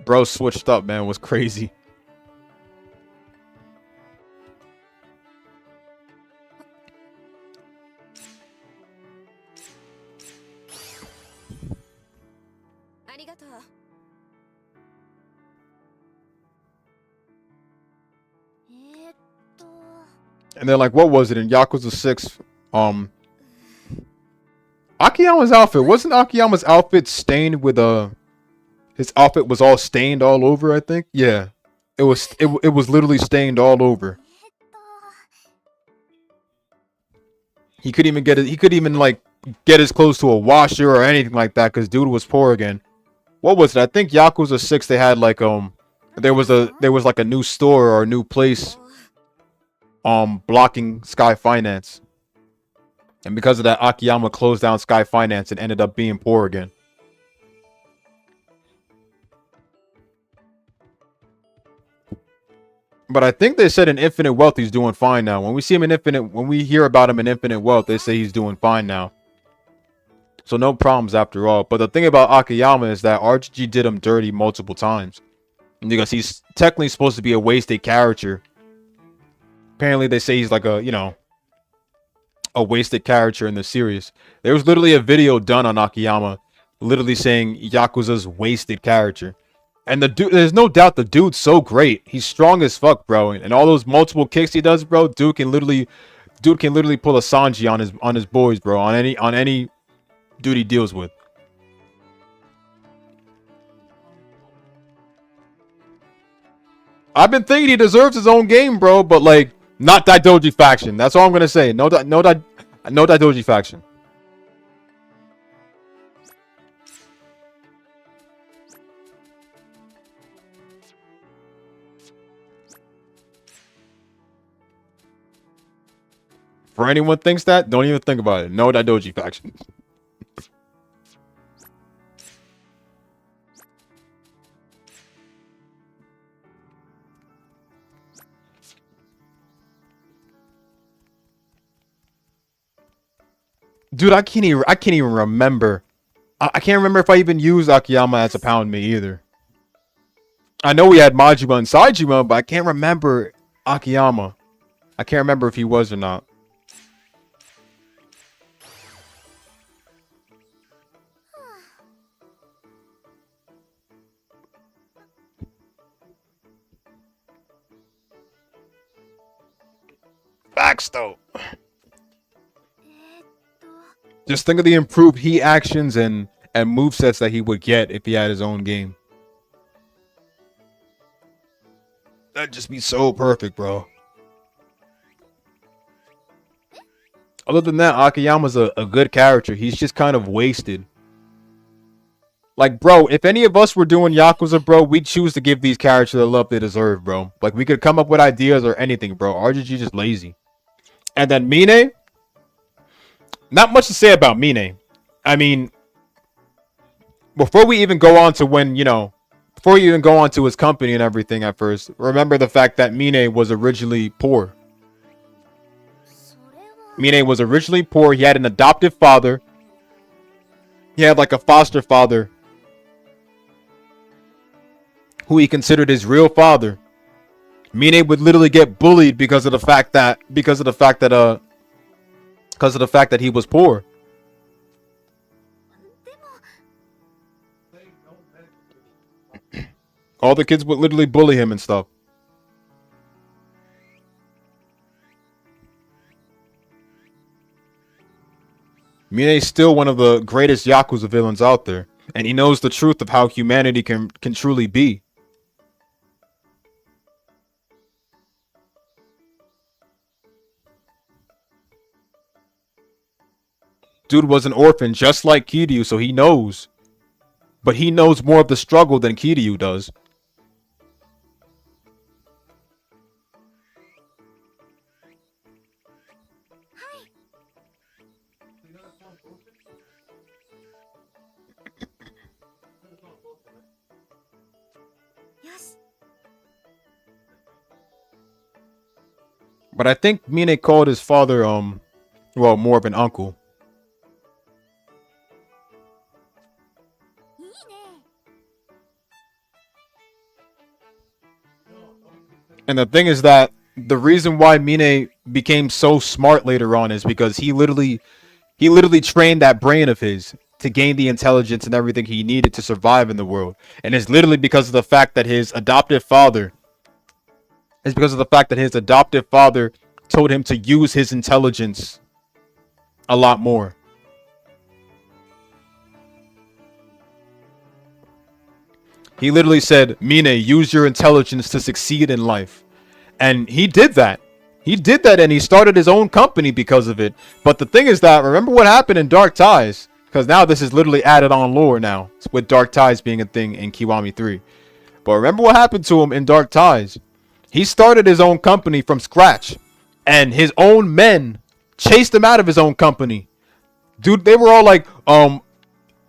Bro switched up, man. It was crazy. And then, like, what was it in Yakuza 6? Akiyama's outfit. Wasn't Akiyama's outfit stained with his outfit was all stained all over, I think? Yeah. It was literally stained all over. えっと He couldn't even like get his clothes to a washer or anything like that because dude was poor again. What was it? I think Yakuza 6 they had like there was like a new store or a new place blocking Sky Finance. And because of that, Akiyama closed down Sky Finance and ended up being poor again. But I think they said in Infinite Wealth he's doing fine now. When we hear about him in Infinite Wealth, they say he's doing fine now. So no problems after all. But the thing about Akiyama is that RGG did him dirty multiple times. Because he's technically supposed to be a wasted character. Apparently they say he's like a wasted character in the series. There was literally a video done on Akiyama, literally saying Yakuza's wasted character. And the dude, there's no doubt the dude's so great. He's strong as fuck, bro. And all those multiple kicks he does, bro, dude can literally pull a Sanji on his boys, bro. On any dude he deals with. I've been thinking he deserves his own game, bro, but like not Daidoji faction. That's all I'm gonna say. No Daidoji faction. For anyone thinks that, don't even think about it. No Daidoji faction. Dude, I can't even remember. I can't remember if I even used Akiyama as a pound me either. I know we had Majima and Saejima, but I can't remember Akiyama. I can't remember if he was or not. Facts though. と Just think of the improved heat actions and movesets that he would get if he had his own game. That'd just be so perfect, bro. Other than that, Akiyama's a good character. He's just kind of wasted. Like, bro, if any of us were doing Yakuza, bro, we'd choose to give these characters the love they deserve, bro. Like, we could come up with ideas or anything, bro. RGG just lazy. And then Mine, not much to say about Mine. I mean, before we even go on to when, you know, before we even go on to his company and everything at first, remember the fact that Mine was originally poor. それは Mine was originally poor. He had an adoptive father. He had like a foster father who he considered his real father. Mine would literally get bullied because of the fact that he was poor. でも All the kids would literally bully him and stuff. Mine is still one of the greatest Yakuza villains out there, and he knows the truth of how humanity can truly be. Dude was an orphan just like Kiryu, so he knows. But he knows more of the struggle than Kiryu does. But I think Mine called his father, well, more of an uncle. いいね And the thing is that the reason why Mine became so smart later on is because he literally trained that brain of his to gain the intelligence and everything he needed to survive in the world. And it's literally because of the fact that his adoptive father told him to use his intelligence a lot more. He literally said, Mine, use your intelligence to succeed in life. And he did that. He did that, and he started his own company because of it. But the thing is that, remember what happened in Dark Ties? Because now this is literally added on lore now, with Dark Ties being a thing in Kiwami 3. But remember what happened to him in Dark Ties? He started his own company from scratch, and his own men chased him out of his own company. Dude, they were all like,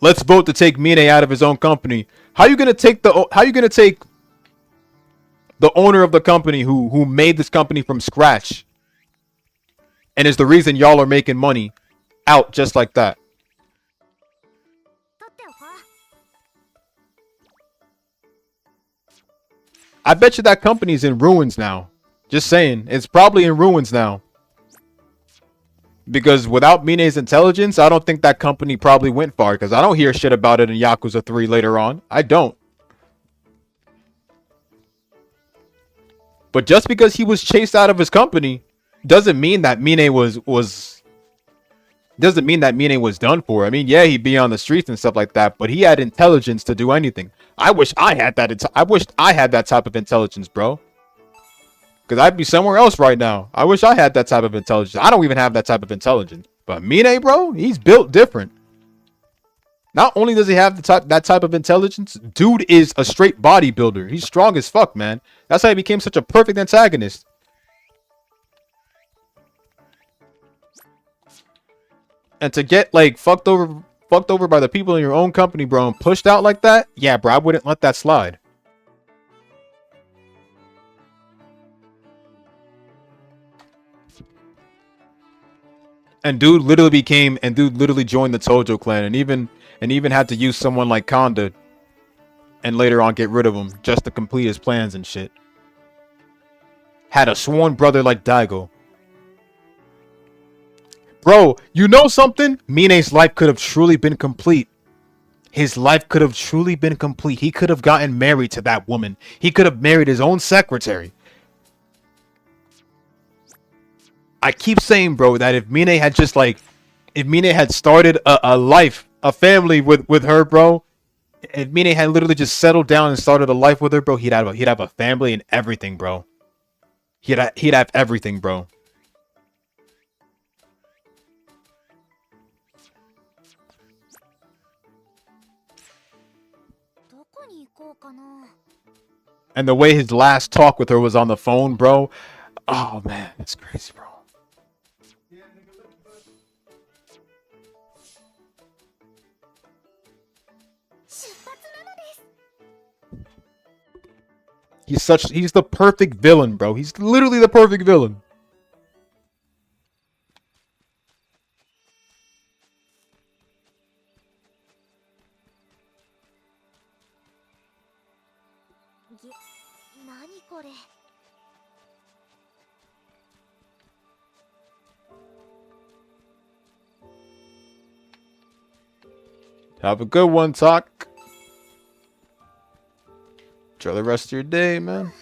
let's vote to take Mine out of his own company. How you gonna take the owner of the company who made this company from scratch and is the reason y'all are making money out just like that? 取っておこう I bet you that company's in ruins now. Just saying, it's probably in ruins now. Because without Mine's intelligence, I don't think that company probably went far. Because I don't hear shit about it in Yakuza 3 later on. I don't. But just because he was chased out of his company doesn't mean that Mine was done for. I mean, yeah, he'd be on the streets and stuff like that, but he had intelligence to do anything. I wish I had that. I wished I had that type of intelligence, bro. Because I'd be somewhere else right now. I wish I had that type of intelligence. I don't even have that type of intelligence. But Mine, bro, he's built different. Not only does he have that type of intelligence, dude is a straight bodybuilder. He's strong as fuck, man. That's how he became such a perfect antagonist. And to get like fucked over by the people in your own company, bro, and pushed out like that, yeah, bro, I wouldn't let that slide. And dude literally joined the Tojo clan, and even had to use someone like Kanda, and later on get rid of him just to complete his plans and shit. Had a sworn brother like Daigo. Bro, you know something? Mine's life could have truly been complete. His life could have truly been complete. He could have gotten married to that woman. He could have married his own secretary. I keep saying, bro, that if Mine had just like, if Mine had started a life, a family with her, bro, if Mine had literally just settled down and started a life with her, bro, he'd have a family and everything, bro. He'd have everything, bro. And the way his last talk with her was on the phone, bro. Oh man, that's crazy, bro. He's the perfect villain, bro. He's literally the perfect villain. Have a good one, Talk. Enjoy the rest of your day, man.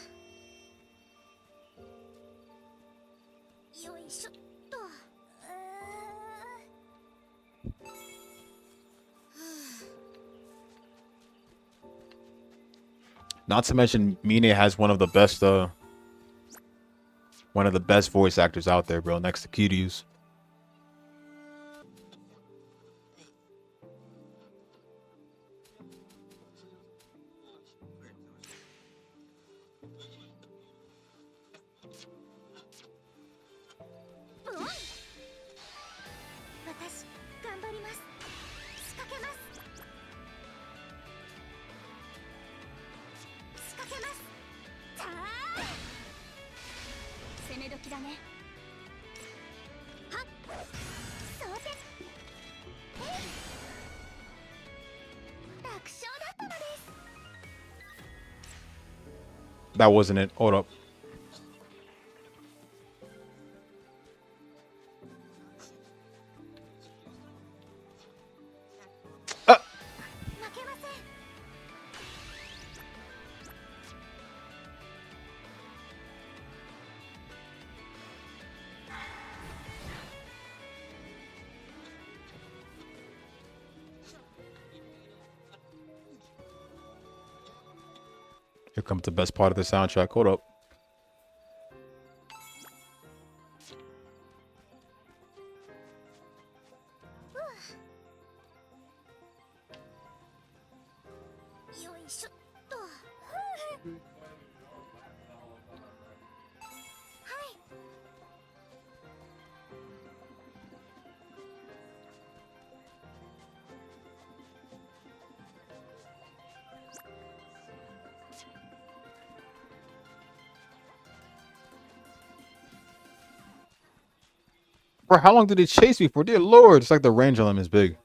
Not to mention, Mine has one of the best voice actors out there, bro, next to Kiryu's. That wasn't it. Hold up. Here comes the best part of the soundtrack. Hold up. Bro, how long did it chase me for? Dear Lord, it's like the range on them is big.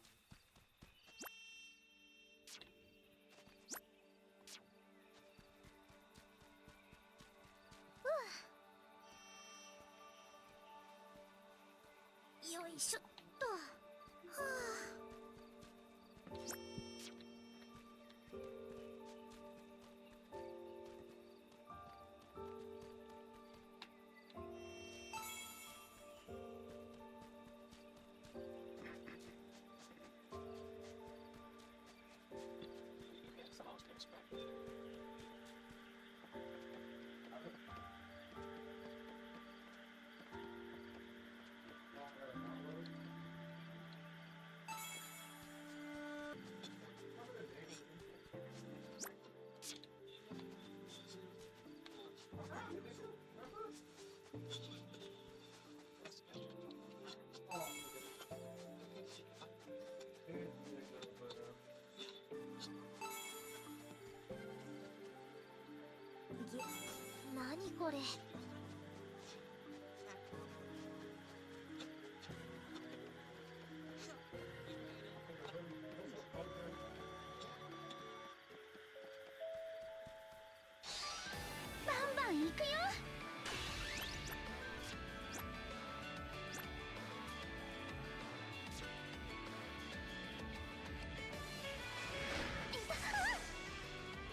くよ。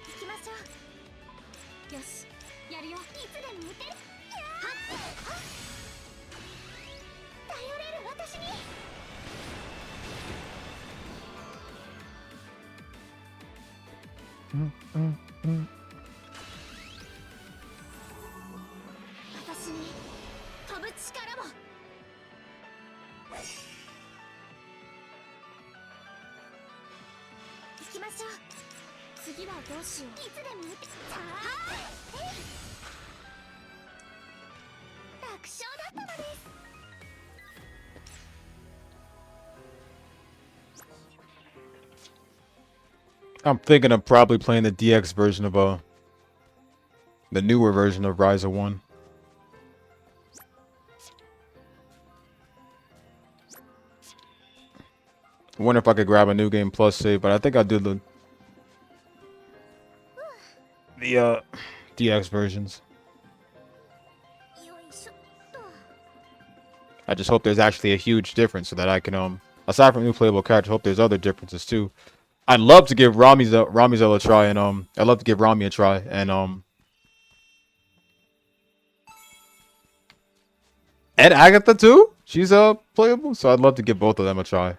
行きましょう。よし、やるよ。いつでも撃てる。はっ、頼れる私に。私に飛ぶ力も。行きましょう。次はどうしよう。いつでも撃て。さあ、楽勝だったのです。I'm thinking of probably playing the DX version of the newer version of Rise of 1. I wonder if I could grab a new game plus save, but I think I'll do the DX versions. よいしょっと。 I just hope there's actually a huge difference so that I can aside from new playable characters, hope there's other differences too. I'd love to give Ramizel a try, and I'd love to give Rami a try, and Agatha too. She's playable, so I'd love to give both of them a try.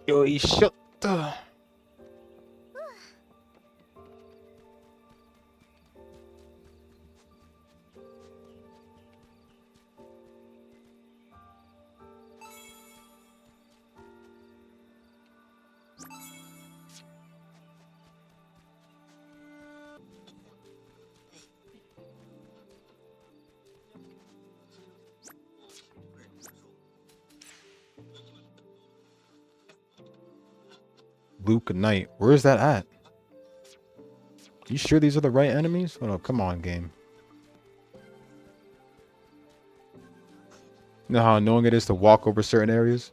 Yo, shut the. Luke Knight. Where is that at? You sure these are the right enemies? Oh, no, come on, game. You know how annoying it is to walk over certain areas?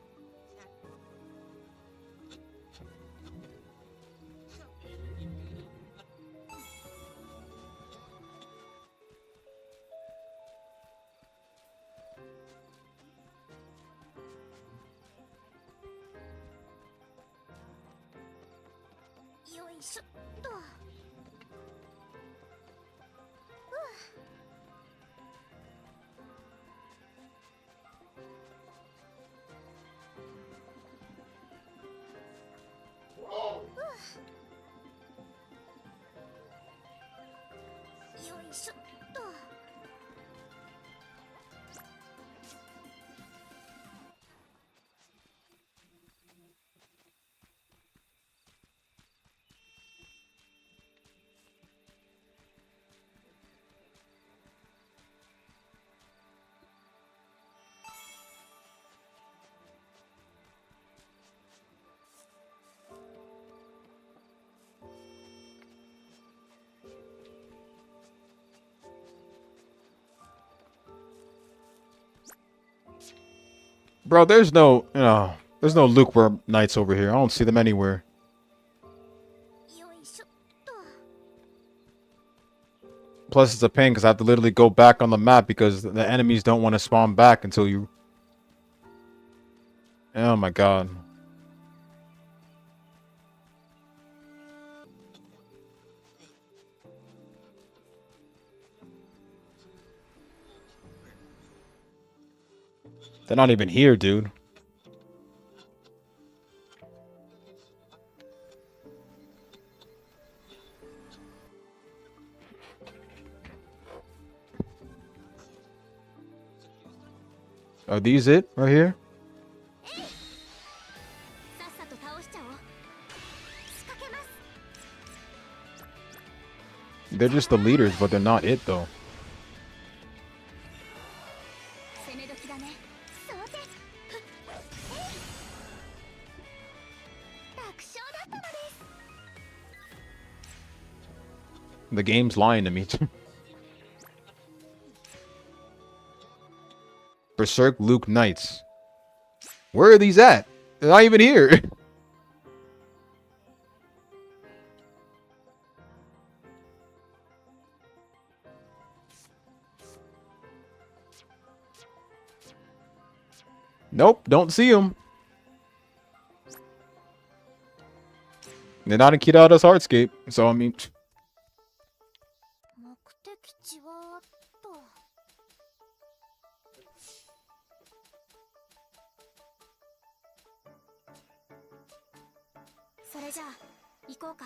Bro, there's no Lukewarm Knights over here. I don't see them anywhere. Plus, it's a pain because I have to literally go back on the map because the enemies don't want to spawn back until you... Oh my god. They're not even here, dude. Are these it right here? They're just the leaders, but they're not it though. The game's lying to me. Berserk Luke Knights. Where are these at? They're not even here. Nope, don't see them. They're not in Kirada's Hardscape, so I mean, 目的地はと。それじゃあ行こうか。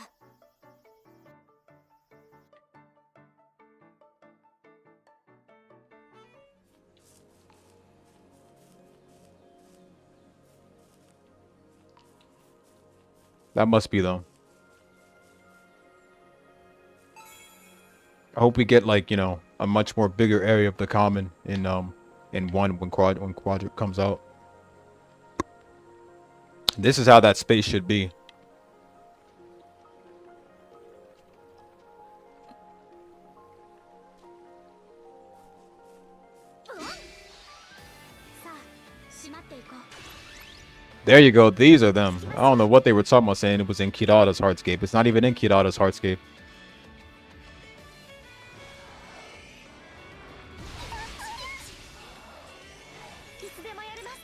that must be them. I hope we get like, you know, a much more bigger area of the common in when Quadrant comes out. This is how that space should be. さあ閉まっていこう。 There you go. These are them. I don't know what they were talking about saying it was in Kirada's Hardscape. It's not even in Kirada's Hardscape. いつでもやれます。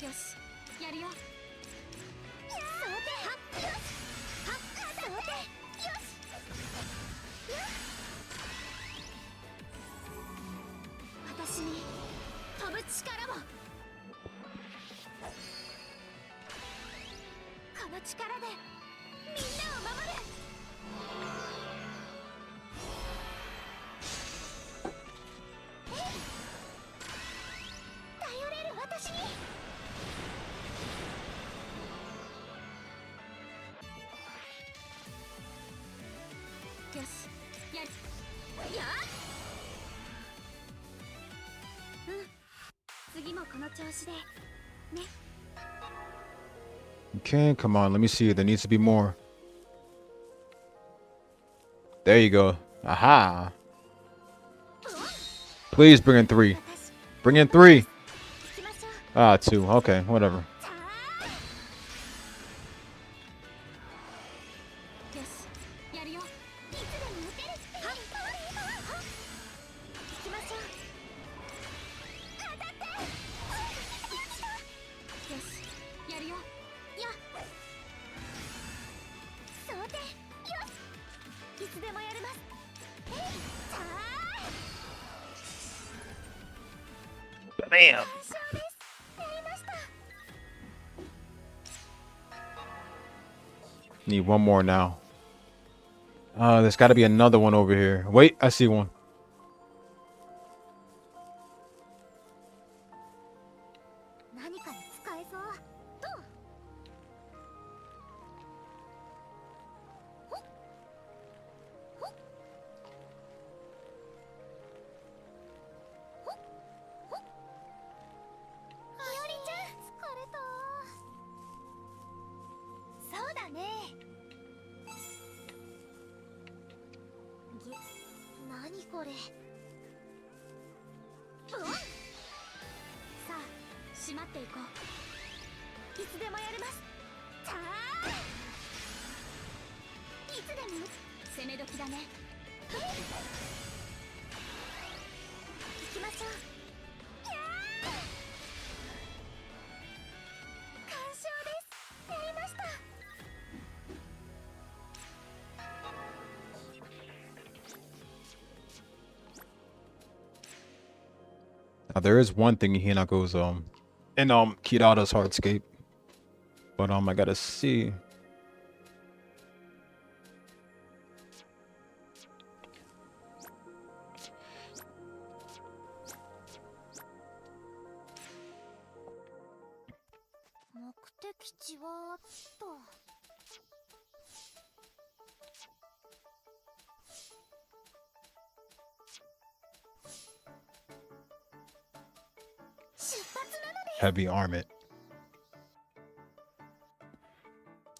よし、やるよ。そうて、はっ、よし、はっ、そうて、よし。私に飛ぶ力も。この力でみんなを守る。頼れる私に。よし、やる。やっ。うん。次もこの調子で。ね。 Okay, come on. Let me see. There needs to be more. There you go. Aha. Please bring in 3. 私、 Bring in 3. 行きましょう。 Ah, 2. Okay, whatever. さあ。よし、やるよ。いつでも打てる。はっ、行きましょう。当たって。よし、やるよ。やっ。そうて、よし。いつでもやれます。さあ。 Bam. 完勝です。やりました。 Need one more now. There's got to be another one over here. Wait, I see one. 何かに使えそう。と。ほっ。ほっ。ほっ。ほっ。いおりちゃん、疲れた。そうだね。何これ。うん。さあ、閉まっていこう。いつでもやれます。さあ。いつでも攻め時だね。行きましょう。やー。完勝です。やりました。 Now, there is one thing in Hinako's in Kirada's Hardscape, but I gotta see.目的地はと。出発なので。 Heavy Armament.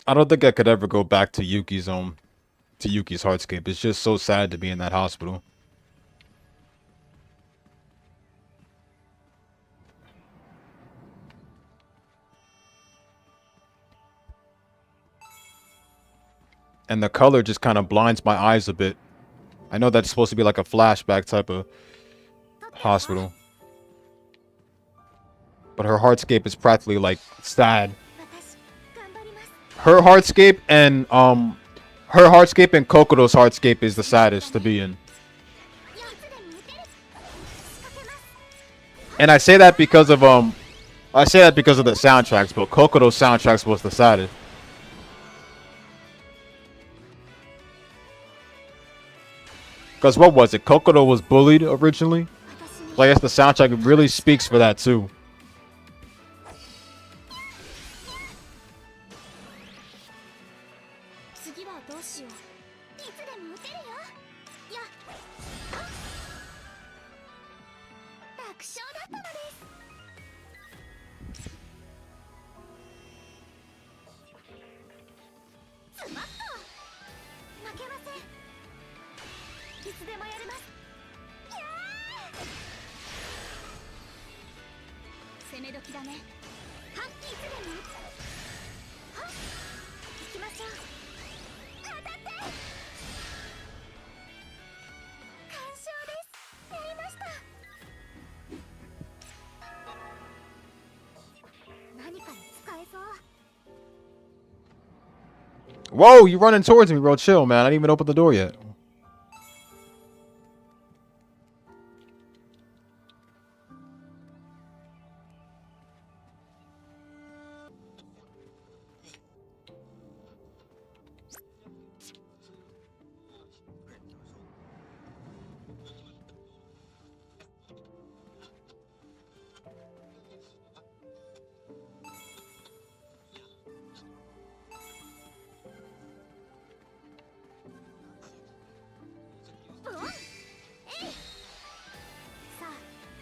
I don't think I could ever go back to Yuki's to Yuki's hardscape. It's just so sad to be in that hospital. And the color just kind of blinds my eyes a bit. I know that's supposed to be like a flashback type of hospital. But her hardscape is practically like sad. 私頑張ります。 Her hardscape and Kokodo's hardscape is the saddest to be in. いつでも打てる。仕掛けます。 And I say that because of the soundtracks, but Kokodo's soundtracks was the saddest. Because what was it? Kokodo was bullied originally? 私に So I guess the soundtrack really speaks for that too. 次はどうしよう。いつでも打てるよ。いや、楽勝だったのです。スマッと負けません。いつでもやれます。いやー攻め時だね。はっいつでもはっ行きましょう。当たって完勝です。やりました。何かに使えそう。 Whoa, you running towards me, bro. Chill, man. I didn't even open the door yet.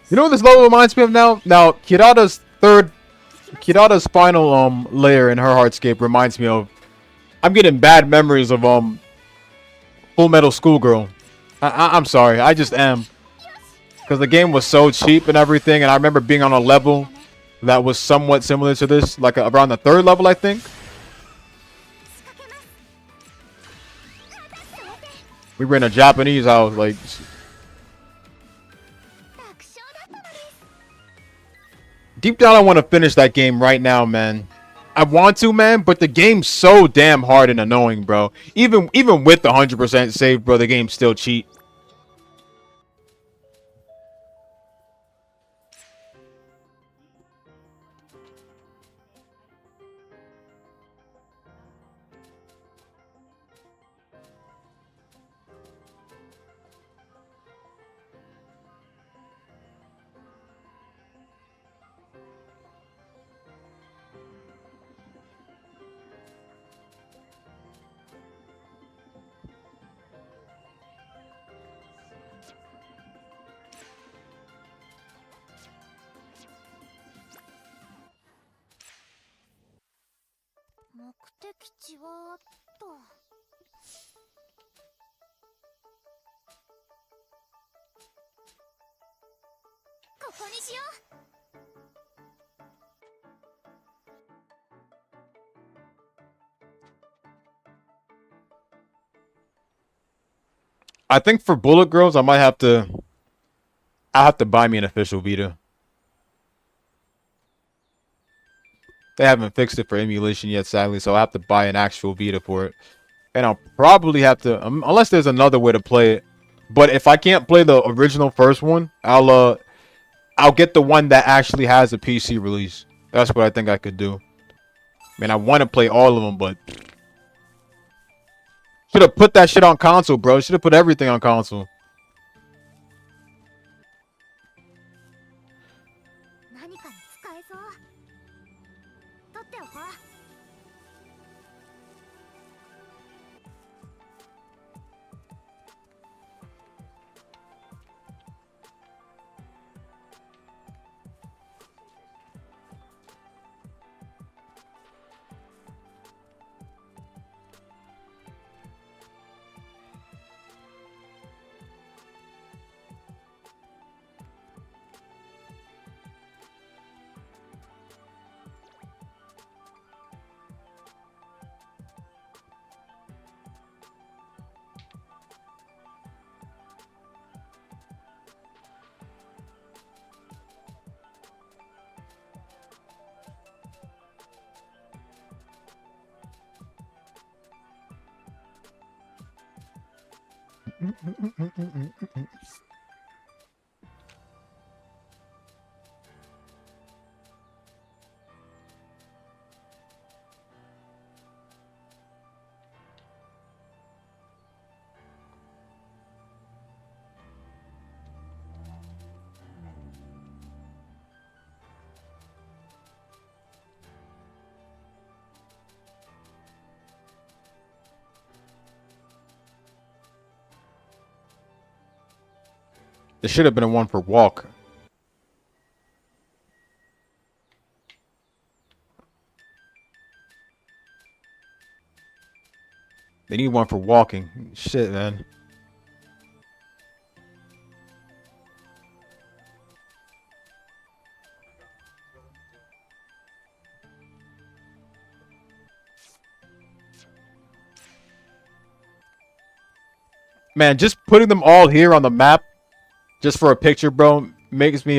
You know what this level reminds me of now? Now, Kirada's final layer in her hardscape reminds me of. I'm getting bad memories of Full Metal Schoolgirl. I'm sorry, I just am. Because the game was so cheap and everything, and I remember being on a level that was somewhat similar to this, like around the 3rd level, I think. We were in a Japanese house, like. Deep down, I want to finish that game right now, man. I want to, man, but the game's so damn hard and annoying, bro. Even with the 100% save, bro, the game's still cheat. I think for Bullet Girls, I have to buy me an official Vita. They haven't fixed it for emulation yet, sadly, so I have to buy an actual Vita for it. And I'll probably have to, unless there's another way to play it. But if I can't play the original first one, I'll get the one that actually has a PC release. That's what I think I could do. I mean, I want to play all of them, but should have put that shit on console, bro. Should have put everything on console. There should have been a one for walk. They need one for walking. Shit, man. Man, just putting them all here on the map just for a picture, bro, makes me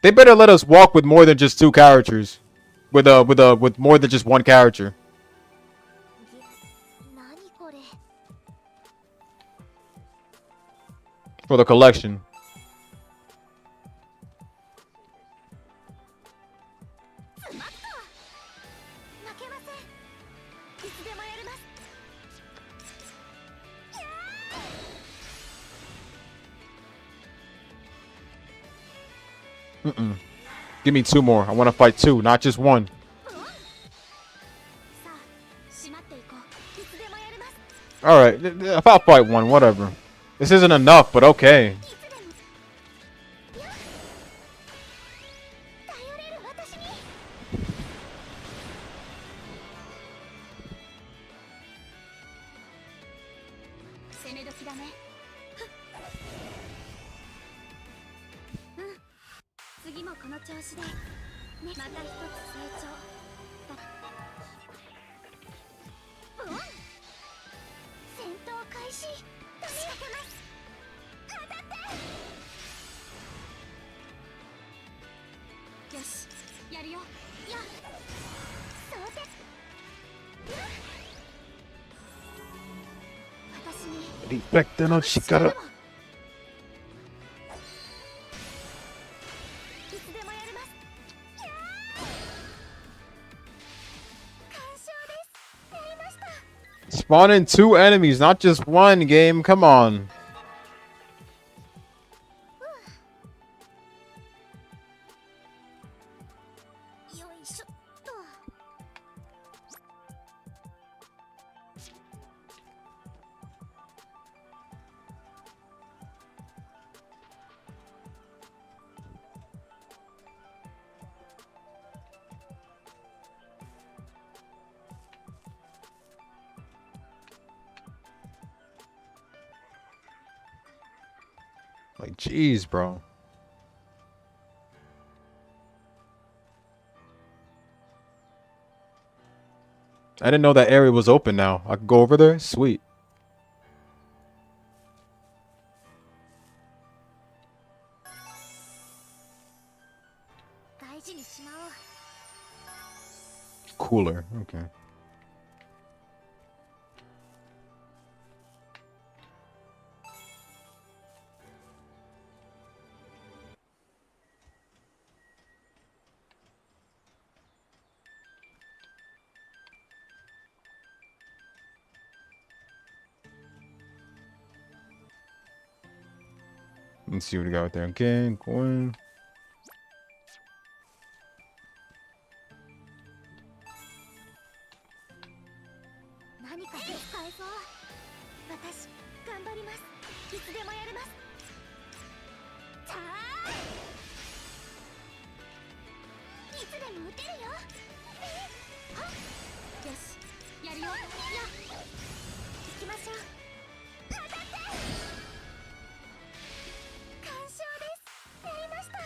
they better let us walk with more than just two characters. With more than just one character. 何これ。 For the collection. 負けません。いつでもやります。 Give me two more. I want to fight two, not just one. さあ、閉まっていこう。いつでもやります。 Alright, if I'll fight one, whatever. This isn't enough, but okay. いつでも。やっ。頼れる私に。攻め時だね。うん。次もこの調子で。ね、また一つ成長。うん。戦闘開始。仕掛けます。当たって。よし、やるよ。や。そうて。私に。 Respecta no chikara. いつでもやります。やー。完勝です。やりました。 Spawning two enemies, not just one game. Come on. よいしょっと。 Like, jeez, bro. I didn't know that area was open now. I could go over there? Sweet. 大事にしまおう。 Cooler. Okay. Let's see what we got right there. Okay, going. 何か手使えそう。私、頑張ります。いつでもやります。さあ。いつでも撃てるよ。はっ。よし、やるよ。や。行きましょう。当たって。完勝です。やりました。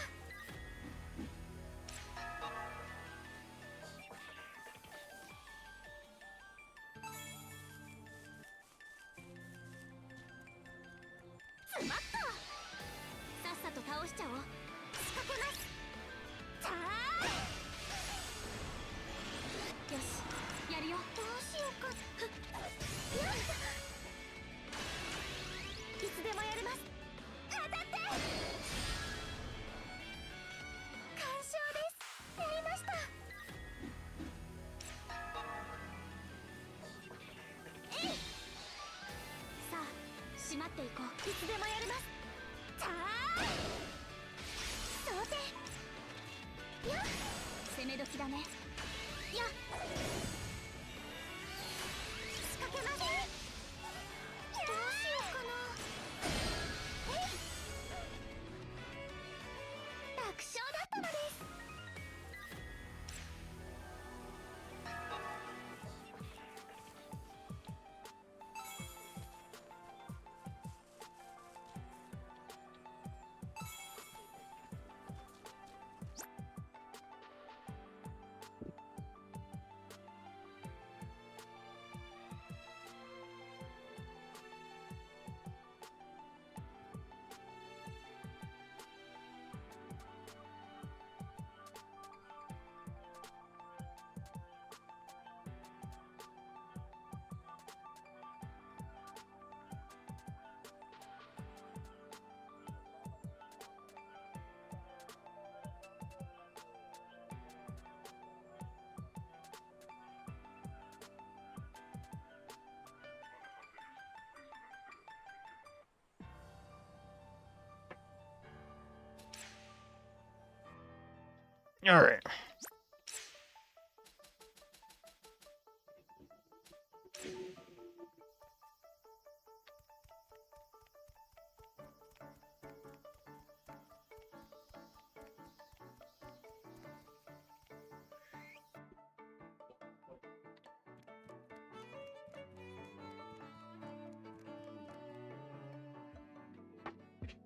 スマッと。さっさと倒しちゃおう。仕掛けます。さあ。よし、やるよ。どうしようか。ふっ。やった。締まっていこう。いつでもやります。さあ想定やっ攻め時だね。やっ仕掛けません。どうしようかな。えい楽勝だったのです。All right.「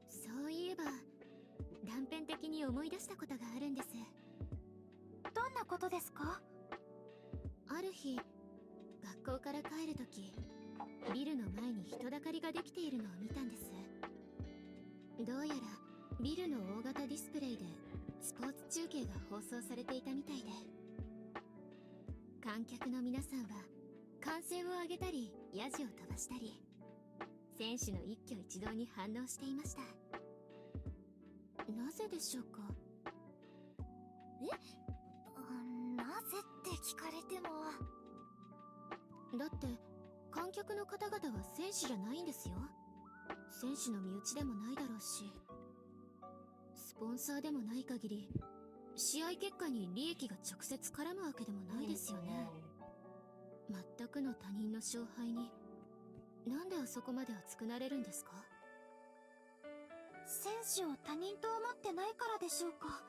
そういえば断片的に思い出したことがあるんです。」どんなことですか？ある日、学校から帰るとき、ビルの前に人だかりができているのを見たんです。どうやらビルの大型ディスプレイでスポーツ中継が放送されていたみたいで、観客の皆さんは歓声を上げたりヤジを飛ばしたり、選手の一挙一動に反応していました。なぜでしょうか？なぜって聞かれても。だって観客の方々は選手じゃないんですよ。選手の身内でもないだろうし、スポンサーでもない限り試合結果に利益が直接絡むわけでもないですよね。全くの他人の勝敗になんであそこまで熱くなれるんですか？選手を他人と思ってないからでしょうか。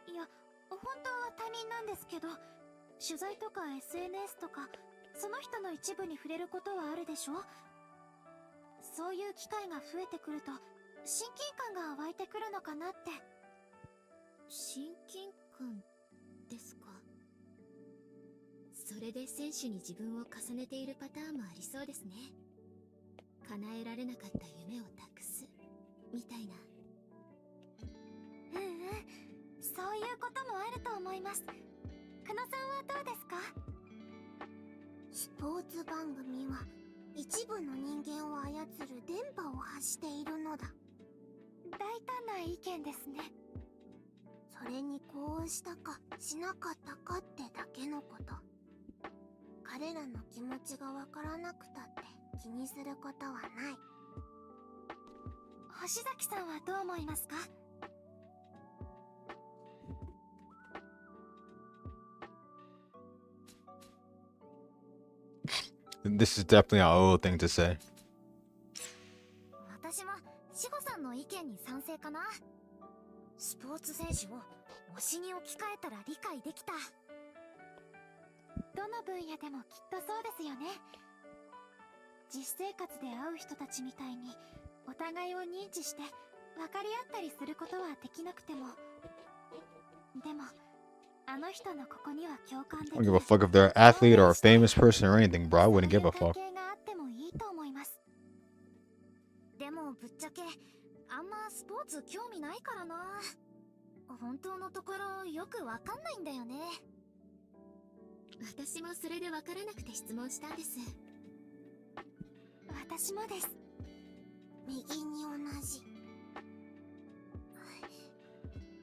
いや、本当は他人なんですけど、取材とか SNS とかその人の一部に触れることはあるでしょ。そういう機会が増えてくると親近感が湧いてくるのかなって。親近感ですか。それで選手に自分を重ねているパターンもありそうですね。叶えられなかった夢を託すみたいな。そういうこともあると思います。久野さんはどうですか？スポーツ番組は一部の人間を操る電波を発しているのだ。大胆な意見ですね。それにこうしたかしなかったかってだけのこと。彼らの気持ちがわからなくたって気にすることはない。星崎さんはどう思いますか？This is definitely an old thing to say. 私も志保さんの意見に賛成かな。スポーツ選手を推しに置き換えたら理解できた。どの分野でもきっとそうですよね。実生活で会う人たちみたいにお互いを認知して分かり合ったりすることはできなくても、でもあの人のここには共感でき I don't る。 give a fuck if they're an athlete or a famous person or anything, bro. I wouldn't give a そういう fuck. 関係があってもいいと思います。でもぶっちゃけあんまスポーツ興味ないからな。本当のところよくわかんないんだよね。私もそれでわからなくて質問したんです。私もです。右に同じ。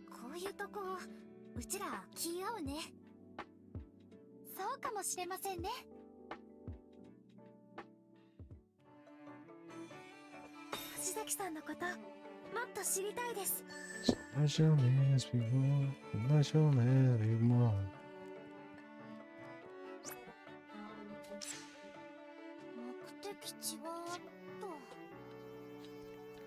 こういうとこうちら気合うね。そうかもしれませんね。吉崎さんのこともっと知りたいです。 Let your hands be warm, let your hands be warm. 目的地はと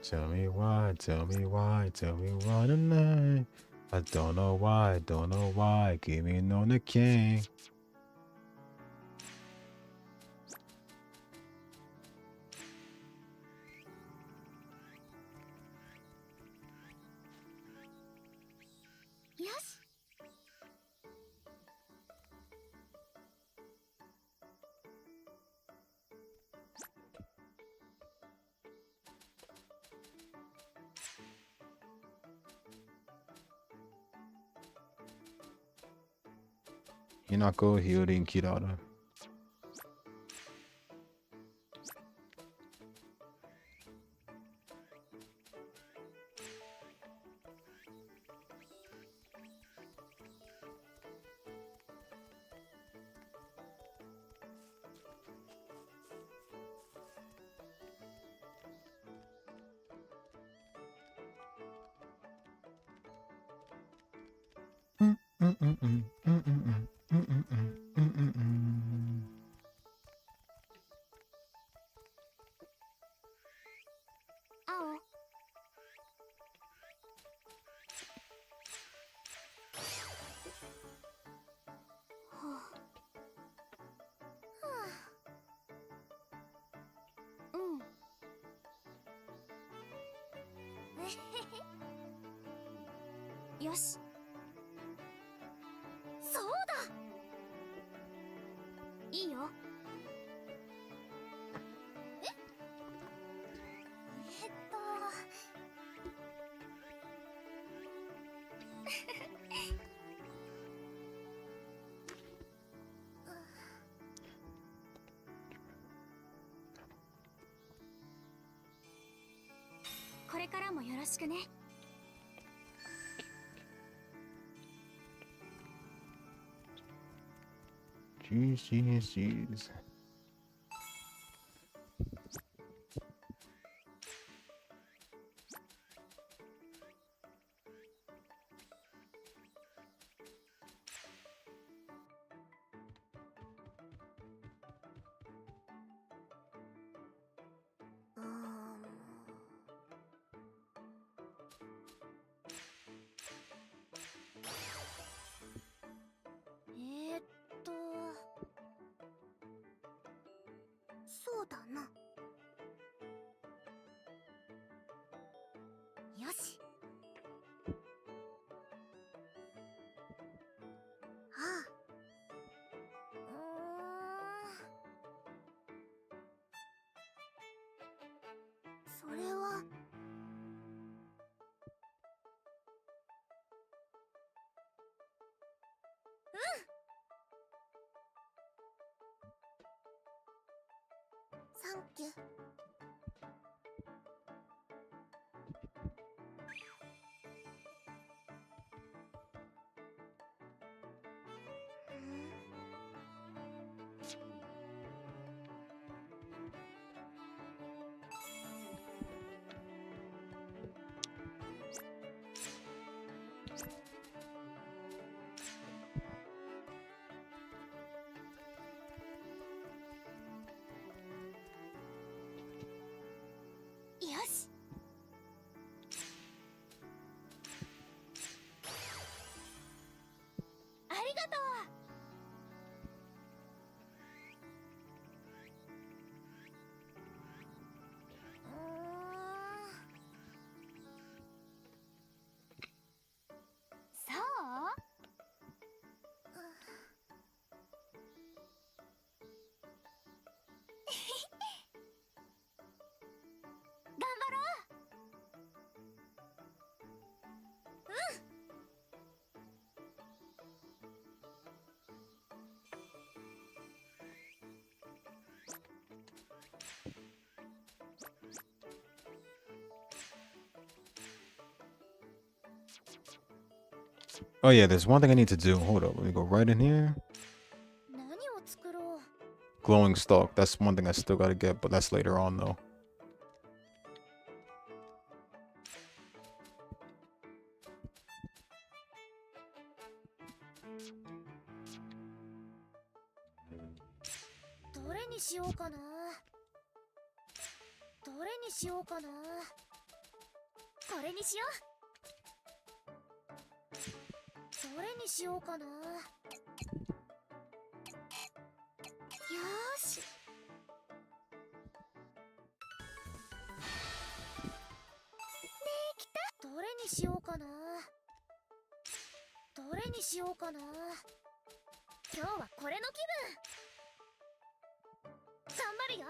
Tell me why, tell me why, tell me why tonight. I don't know why, don't know why, keep me on the king. よし。Hinako, Hyorin, Kirara. Mm-mm-mm. 青。はあ。うん。えへへ。よし。そうだ。いいよ。これからもよろしくね。Jeez.そうだな。よし。ああ。それは。サンキュー。よし。ありがとう。そう？頑張ろう。Oh yeah, there's one thing I need to do. Hold up, let me go right in here. 何を作ろう。 Glowing stalk. That's one thing I still gotta get, but that's later on though. しようかな。どれにしようかな。これにしよう。どれにしようかな。よーし。できた。どれにしようかな。どれにしようかな。今日はこれの気分。頑張るよ。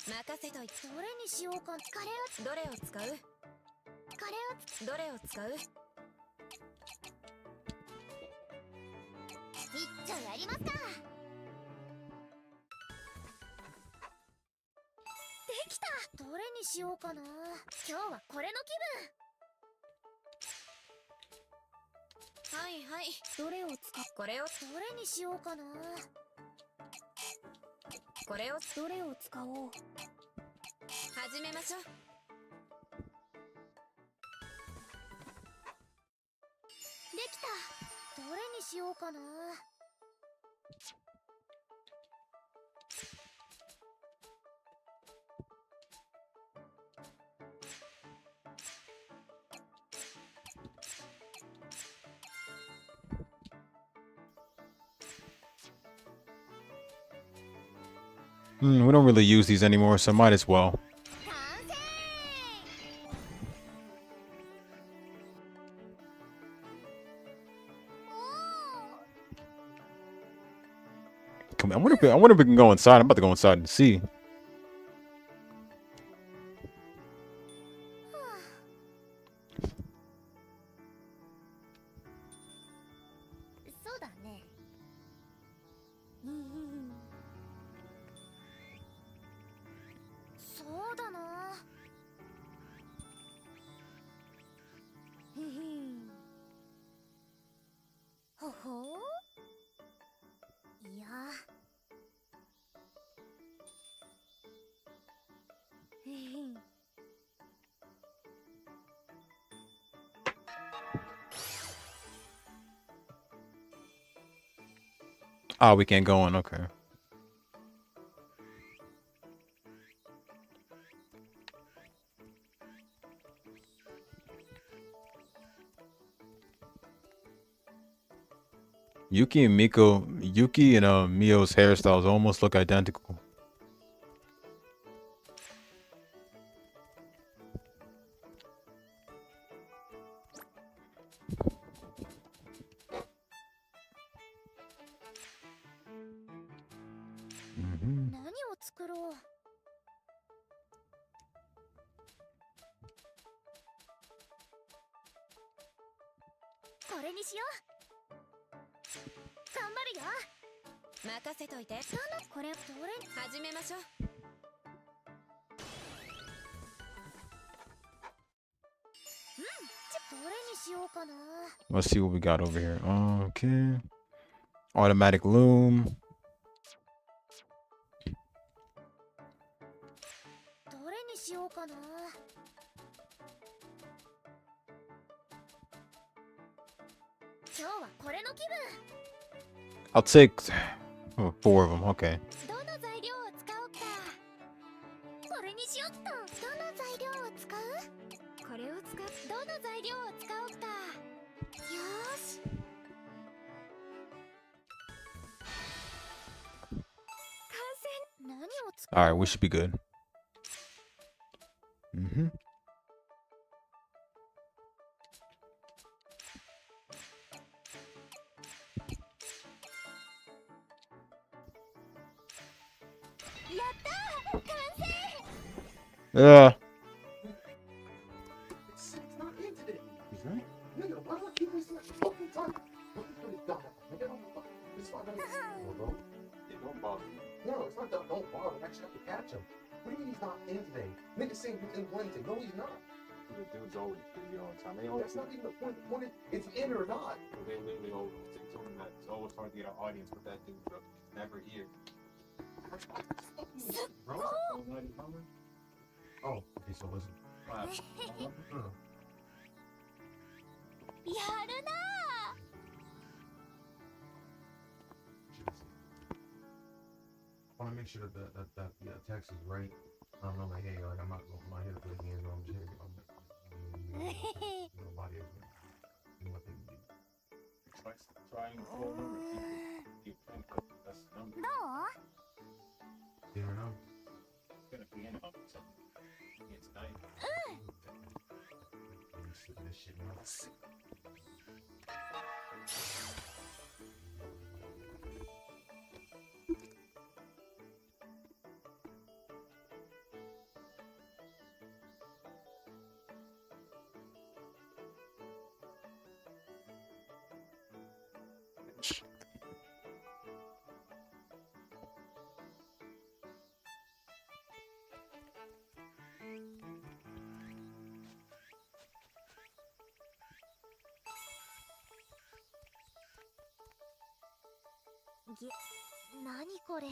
任せといて。どれにしようか。これをどれを使う？どれを使う？一丁やりますか。できた。どれにしようかな。今日はこれの気はいはい。分。どれを使う。これを、どれにしようかな。これをどれを使おう。始めましょう。できた。どれにしようかな。We don't really use these anymore, so might as well. 完成。Come on, I wonder if we can go inside. I'm about to go inside and see. そうだね。うんそうだな。ほほいや。Ah, we can't go in. Okay. Yuki and Mio's hairstyles almost look identical. Mhm. 何を作ろう。これにしよう。頑張るよ。任せといて。これどれ。始めましょう。どれにしようかな。 Let's see what we got over here. Okay. Automatic loom. どれにしようかな。今日はこれの気分。 I'll take 4 of them. Okay. どの材料を使おうか。これにしよっと。どの材料を使う。これを使う。どの材料を使おうか。よーし。完成。何を使う。 All right, we should be good. Mhm. やったー。完成。 Yeah. It's not in today. He's right. Nigga, why do I keep wasting my fucking time? What the fuck is that? Nigga, this is why I gotta. Well, don't bother me. No, it's not that don't bother. I actually have to catch him. What do you mean he's not in today? Nigga saying he's in Wednesday. No, he's not. The dude's always busy all the time. They No, always that's not even the point. The point is in or not. they literally always told him that it's always hard to get an audience with that dude, bro. Never here. Bro, Oh, okay, so listen. やるなー。want to make sure that the text is right. I'm like, hey, like I'm not here to play games. I'm just here. Nobody else. What they can do. Try and call them or keep playing with the best number. どう You never know. It's gonna be in up to it's night. You sit this shit out.何これ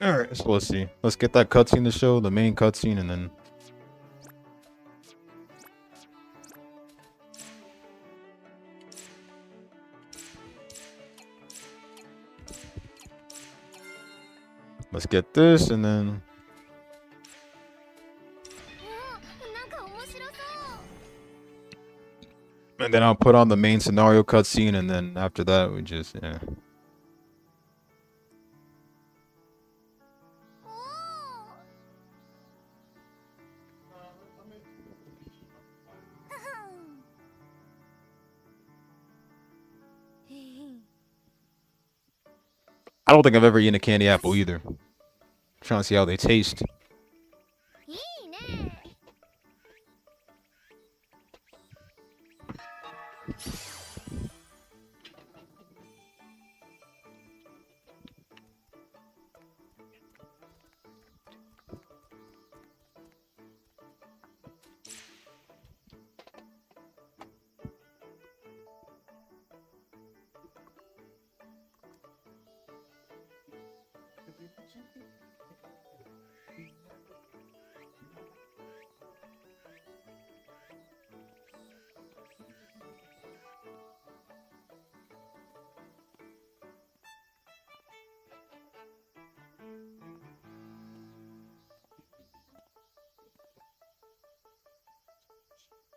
All right, so let's see. Let's get that cutscene to show, the main cutscene, and then. Let's get this, and then. なんか面白そう And then I'll put on the main scenario cutscene, and then after that, we just, yeah. おー I don't think I've ever eaten a candy apple either. Trying to see how they taste. いいね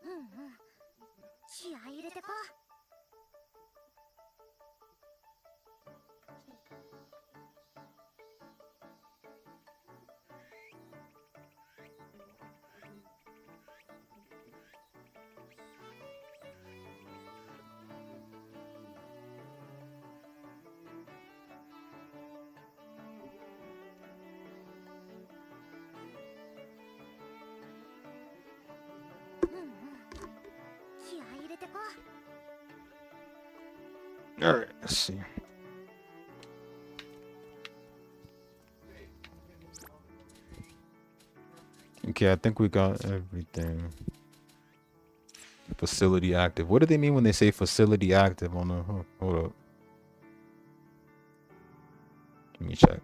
うんうん気合い入れてこ What All right, let's see. Okay, I think we got everything. Facility active. What do they mean when they say facility active on the... Hold up. Let me check.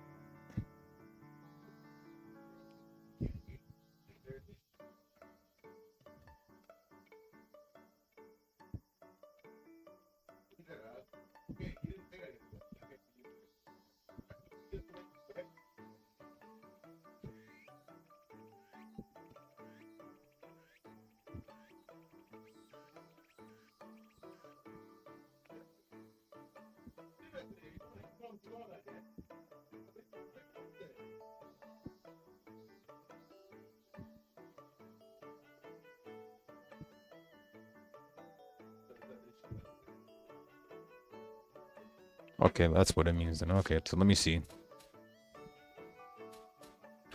Okay, that's what it means then. Okay, so let me see.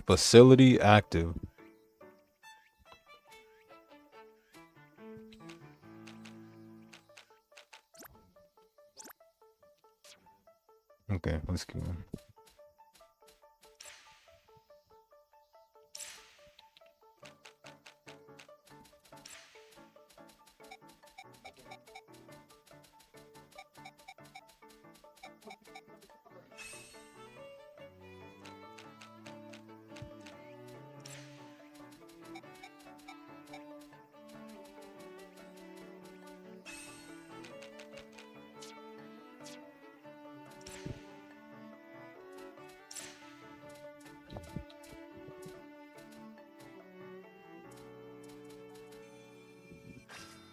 Facility active. Okay, let's keep going.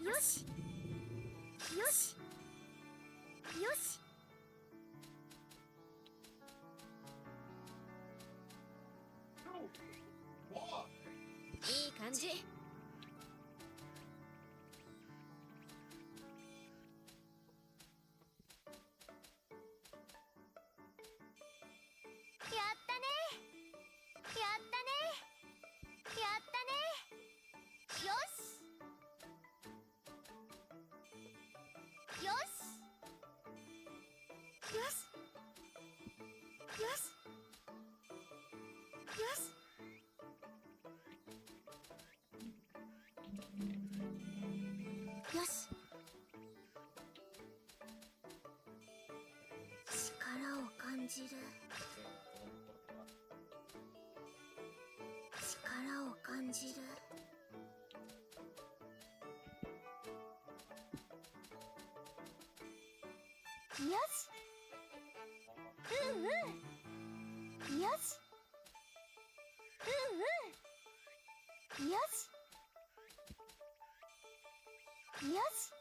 よしよしよし。いい感じ。やったねやったねやったね。よしよしよしよしよし。よし。力を感じる。力を感じる。よし。うんうん。よし。うんうん。よし。よし。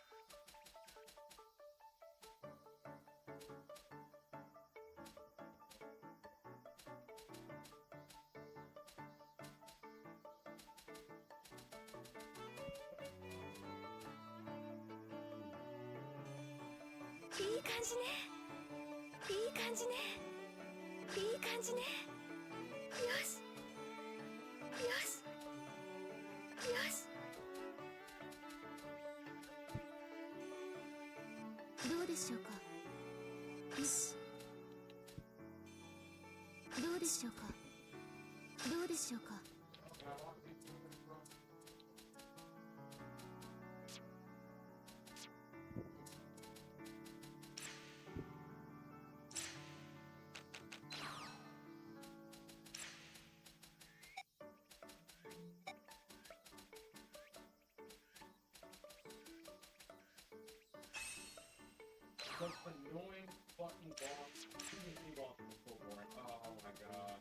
いい感じね。いい感じね。いい感じね。よし。よし。よし。どうでしょうか。よし。どうでしょうか。どうでしょうか。Some annoying fucking boss. Too many bosses so boring. Oh my god.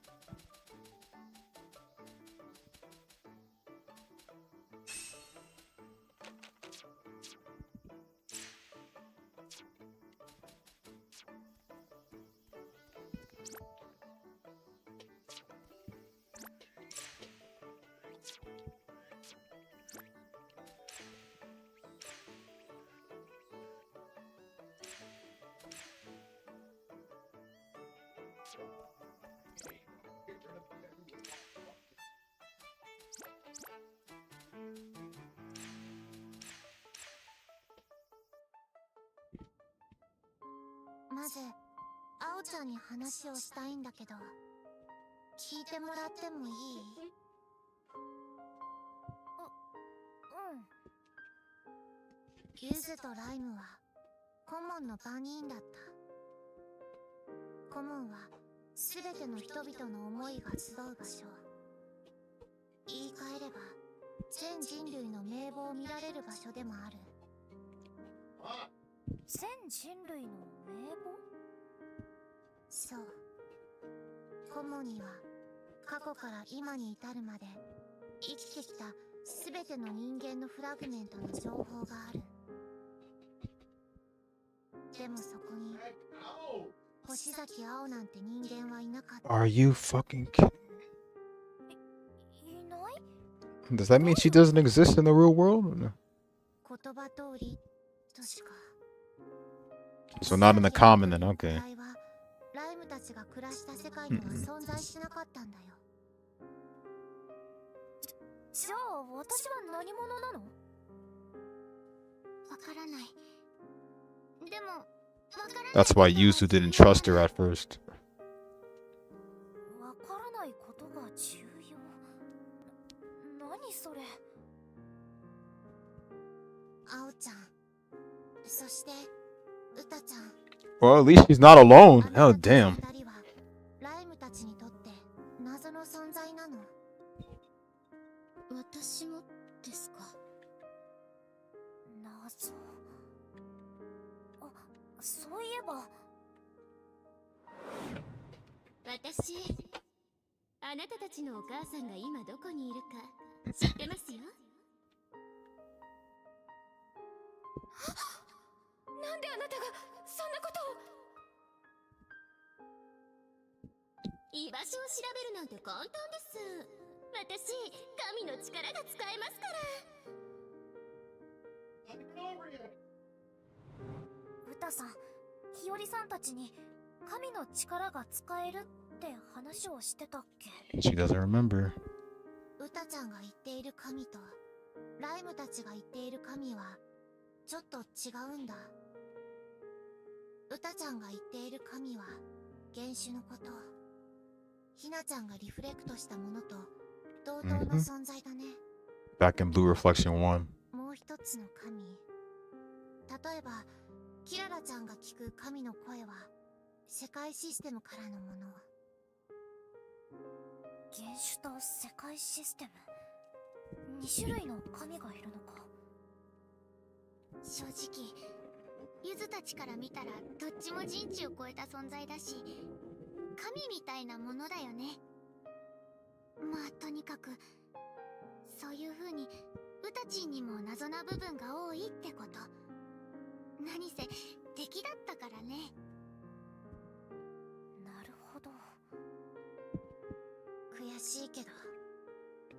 ちゃんに話をしたいんだけど、聞いてもらってもいい？ユズとライムはコモンの番人だった。コモンはすべての人々の思いが集う場所。言い換えれば全人類の名簿を見られる場所でもある。全人類の名簿？そう。コモンには過去から今に至るまで生きてきたすべての人間のフラグメントの情報がある。でもそこに星崎青なんて人間はいなかった。 Are you fucking kidding? いない？ Does that mean she doesn't exist in the real world? No. 言葉通りとしか。 So not in the common then, okay. ライムたちが暮らした世界には存在しなかったんだよ。じゃあ私は何者なの？わからない。でもわからない。 That's why Yuzu didn't trust her at first. わからないことが重要。何それ？青ちゃん、そしてウタちゃん。 Well, at least she's not alone. Hell damn. 二人はライムたちにとって謎の存在なの。私もですか？謎。あ、そういえば。私、あなたたちのお母さんが今どこにいるか知ってますよ。なんであなたがそんなことを？居場所を調べるなんて簡単です。私、神の力が使えますから。ウタさん、日和さんたちに神の力が使えるって話をしてたっけ？ She doesn't remember. ウタちゃんが言っている神とライムたちが言っている神はちょっと違うんだ。ウタちゃんが言っている神は原種のこと。ひなちゃんがリフレクトしたものと同等の存在だね。Back in Blue Reflection 1. もう一つの神。例えば、キララちゃんが聞く神の声は世界システムからのもの。原種と世界システム、2種類の神がいるのか。正直ゆずたちから見たらどっちも人知を超えた存在だし、神みたいなものだよね。まあとにかくそういう風にウタチンにも謎な部分が多いってこと。何せ敵だったからね。なるほど。悔しいけど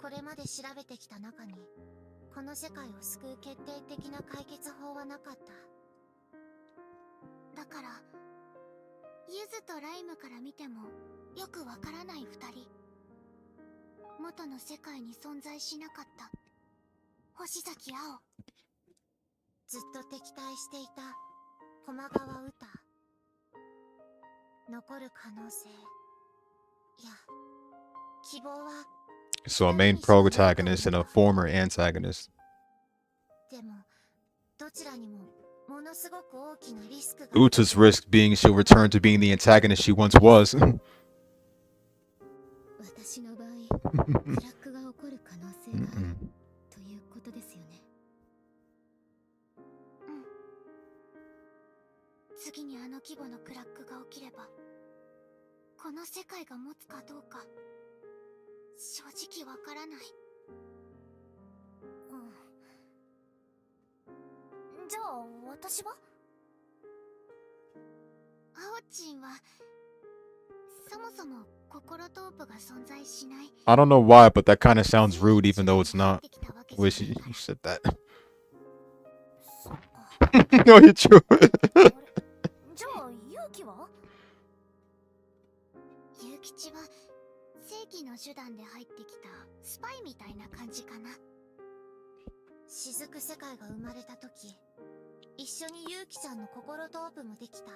これまで調べてきた中にこの世界を救う決定的な解決法はなかった。だからゆずとライムから見てもよくわからない二人。元の世界に存在しなかった星崎青。ずっと敵対していた駒川ウタ。残る可能性、いや希望は。 So a main protagonist and a former antagonist. でもどちらにもものすごく大きなリスクが。 Uta's risk being she'll return to being the antagonist she once was. 私の場合、クラックが起こる可能性があるということですよね。うん。次にあの規模のクラックが起きればこの世界が持つかどうか正直わからない。うん。じゃあ私は？青チンはそもそも心トープが存在しない。 I don't know why, but that kind of sounds rude even though it's not. Wish you said that. そっか。 No, you're true. じゃあ勇気は？勇吉は正義の手段で入ってきたスパイみたいな感じかな。雫世界が生まれた時一緒に勇気ちゃんの心トープもできた。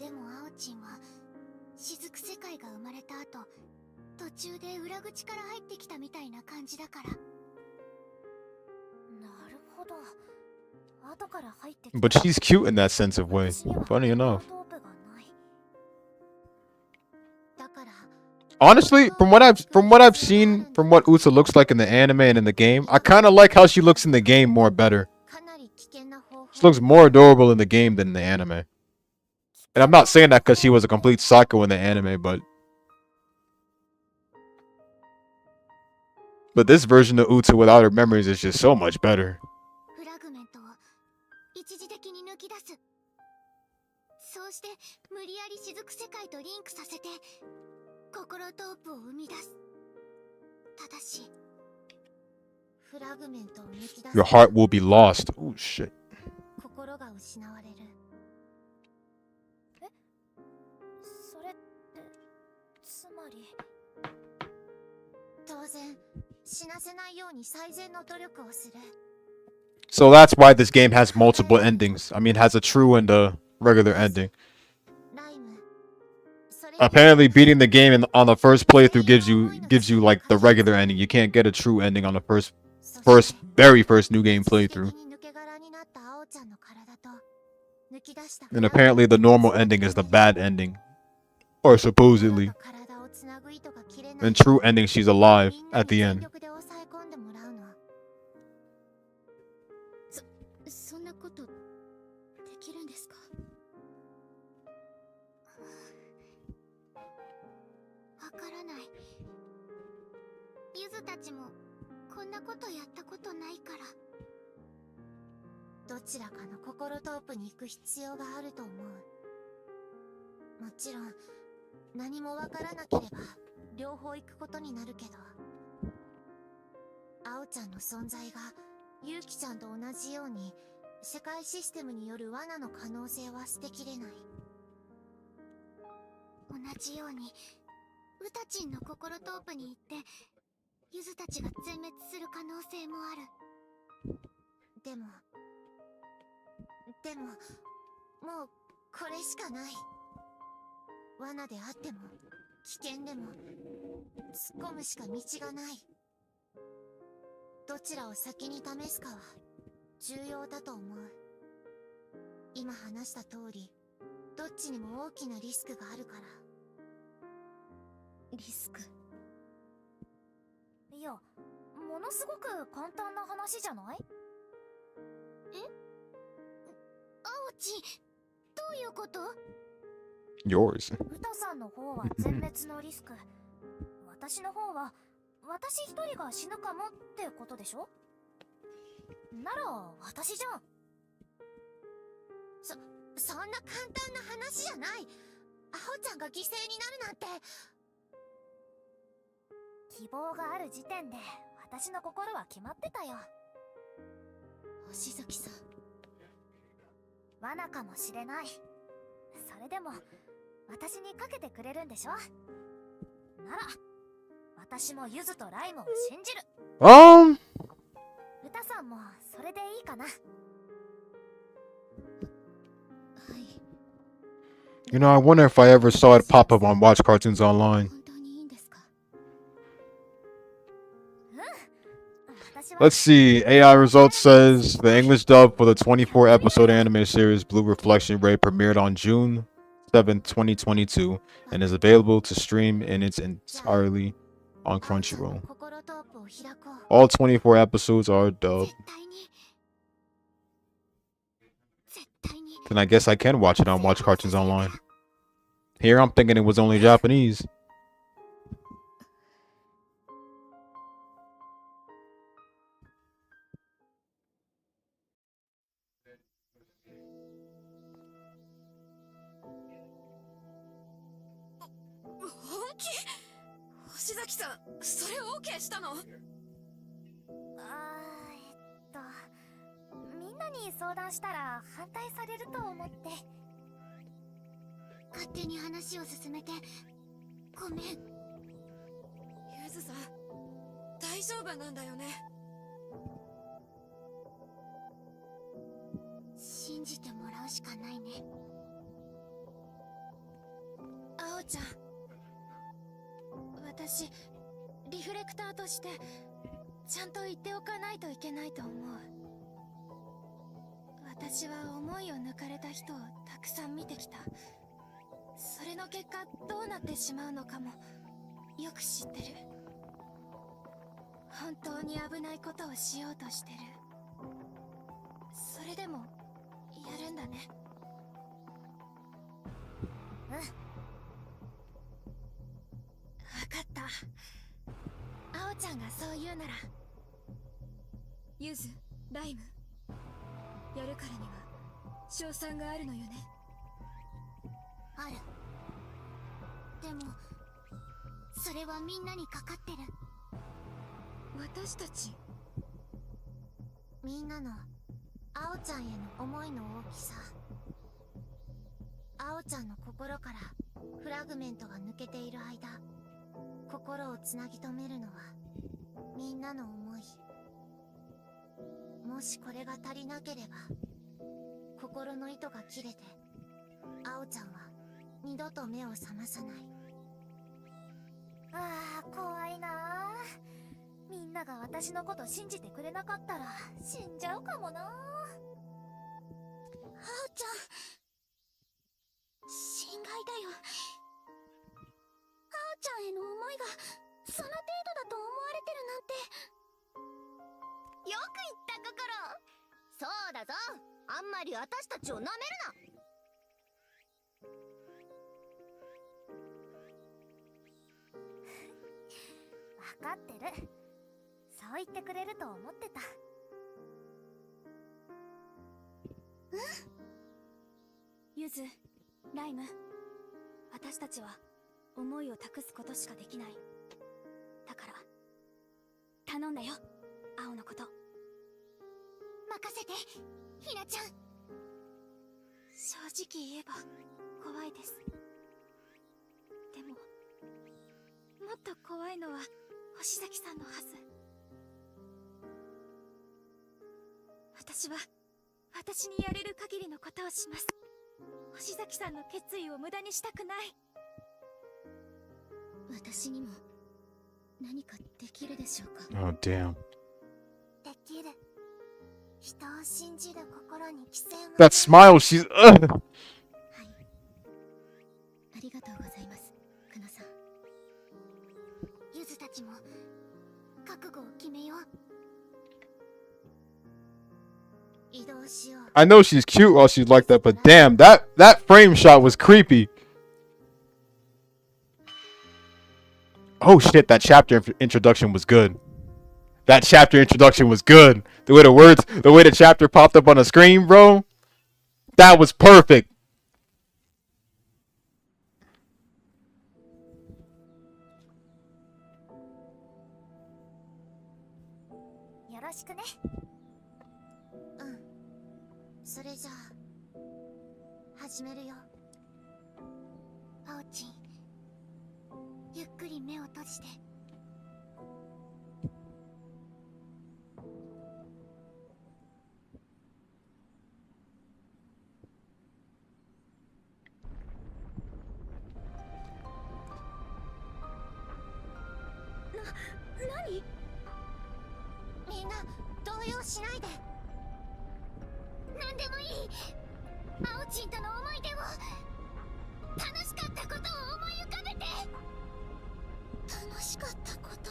でもアオチンは雫世界が生まれた後、途中で裏口から入ってきたみたいな感じだから。なるほど。後から入ってきた。 But she's cute in that sense of way. Funny enough. だから Honestly, from what I've seen, from what Uta looks like in the anime and in the game, I kind of like how she looks in the game more better. かなり危険な方法。 She looks more adorable in the game than in the anime. And I'm not saying that because she was a complete psycho in the anime, but this version of Uta without her memories is just so much better. フラグメントを一時的に抜き出す。そうして無理やり雫世界とリンクさせて心トープを生み出す。ただしフラグメントを抜き出す。 Your heart will be lost. Oh shit. 心が失われる。え、それってつまり当然死なせないように最善の努力をする。 So that's why this game has multiple endings. I mean, has a true and a regular ending. ライム、それ Apparently, beating the game on the first playthrough gives you like the regular ending. You can't get a true ending on the very first new game playthrough. And apparently, the normal ending is the bad ending, or supposedly. And true ending, she's alive at the end. そんなことできるんですか？わからない。ゆずたちもこんなことやったことないから。どちらかの心トープに行く必要があると思う。もちろん何もわからなければ両方行くことになるけど、アオちゃんの存在がユウキちゃんと同じように世界システムによる罠の可能性は捨てきれない。同じようにウタチンの心トープに行ってユズたちが全滅する可能性もある。でももうこれしかない。罠であっても危険でも突っ込むしか道がない。どちらを先に試すかは重要だと思う。今話した通り、どっちにも大きなリスクがあるから。リスク？いや、ものすごく簡単な話じゃない？え？アオチ、どういうこと？ Yours. ウタさんの方は全滅のリスク。私の方は私一人が死ぬかもってことでしょ？なら私じゃん。そんな簡単な話じゃない。アホちゃんが犠牲になるなんて。希望がある時点で私の心は決まってたよ。星崎さん、罠かもしれない。それでも私にかけてくれるんでしょ？なら私もユズとライムを信じる。ウタさんもそれでいいかな。はい。 You know, I wonder if I ever saw it pop up on Watch Cartoons Online. 本当にいいんですか？Let's see. AI results says the English dub for the 24-episode anime series Blue Reflection Ray premiered on June 7th, 2022, and is available to stream in its entirety on Crunchyroll. All 24 episodes are dubbed. Then I guess I can watch it on Watch Cartoons Online. Here I'm thinking it was only Japanese. Ah, みんなに相談したら反対されると思って。勝手に話を進めてごめん。ユズさん、大丈夫なんだよね？信じてもらうしかないね。ちゃん、私リフレクターとしてちゃんと言っておかないといけないと思う。私は思いを抜かれた人をたくさん見てきた。それの結果どうなってしまうのかもよく知ってる。本当に危ないことをしようとしてる。それでもやるんだね。うん。わかった。あおちゃんがそう言うなら。ゆず、ライム、やるからには勝算があるのよね。ある。でもそれはみんなにかかってる。私たち。みんなのあおちゃんへの思いの大きさ。あおちゃんの心からフラグメントが抜けている間、心をつなぎ止めるのはみんなの思い。もしこれが足りなければ、心の糸が切れてあおちゃんは二度と目を覚まさない。ああ、怖いなあ。みんなが私のこと信じてくれなかったら死んじゃうかもな。あおちゃん、心外だよ。あおちゃんへの思いがその程度だと思われてるなんて。よく言った心。そうだぞ、あんまり私たちをなめるな。分かってる。そう言ってくれると思ってた。ゆず、ライム、私たちは思いを託すことしかできない。だから頼んだよ、青のこと。任せて、ひなちゃん。正直言えば怖いです。でももっと怖いのは星崎さんのはず。私は私にやれる限りのことをします。星崎さんの決意を無駄にしたくない。私にも何かできるでしょうか。 Oh, damn. できる。人を信じる心に規制が。 That smile, she's. はい、ありがとうございます、かなさん。ゆずたちも覚悟を決めよう。移動しよう。 I know she's cute while she's like that, but damn, that frame shot was creepy. Oh shit, that chapter introduction was good. That chapter introduction was good. The way the words, the way the chapter popped up on the screen, bro. That was perfect. よろしくね。うん。それじゃあ始めるよ。あおちん、ゆっくり目を閉じて。何？みんな動揺しないで。何でもいい。あおちんとの思い出を、楽しかったことを思い浮かべて。楽しかったこと。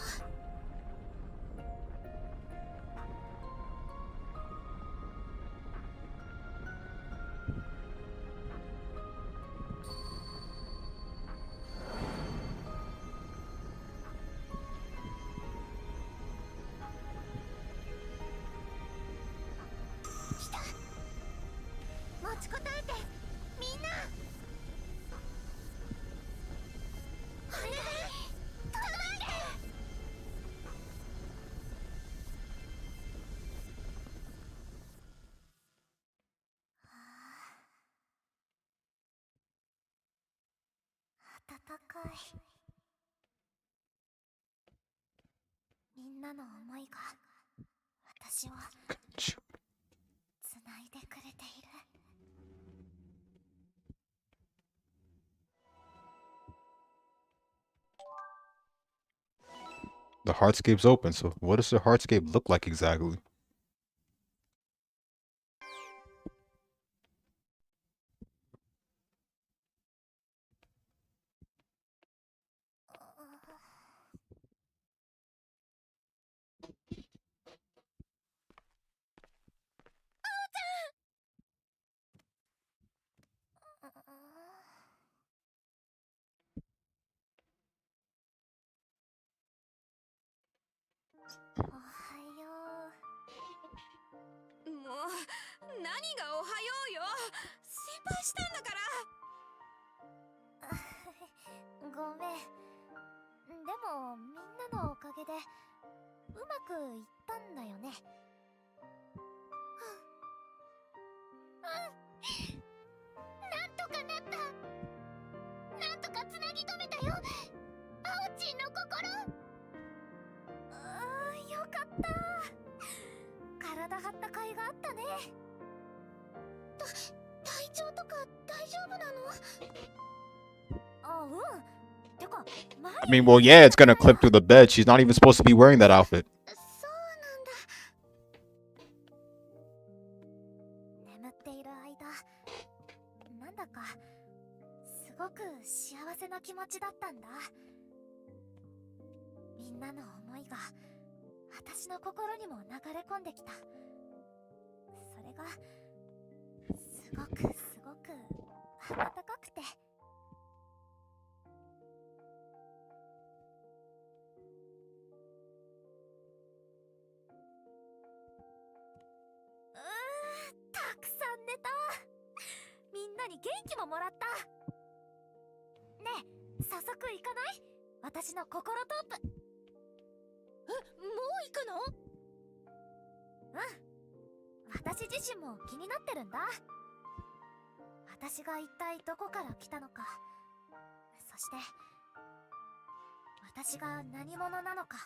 来た。持ちこたえて、みんな。お願い、届いて。暖かい。みんなの思いが私をつないでくれている。The Heartscape's open, so what does the Heartscape look like exactly?もう何がおはようよ。心配したんだから。ごめん。でもみんなのおかげでうまくいったんだよね。なんとかなった。なんとかつなぎ止めたよ。アオチンの心。よかった。体張った甲斐があったね。体調とか大丈夫なの？あ、うん。てか、I mean, well, yeah, it's gonna clip through the bed. She's not even supposed to be wearing that outfit. そうなんだ。眠っている間、なんだかすごく幸せな気持ちだったんだ。みんなの思いが私の心にも流れ込んできた。それがすごく温かくて。たくさん寝た。みんなに元気ももらった。ねえ、早速行かない？私の心トープ。もう行くの？うん。私自身も気になってるんだ。私が一体どこから来たのか、そして私が何者なのか。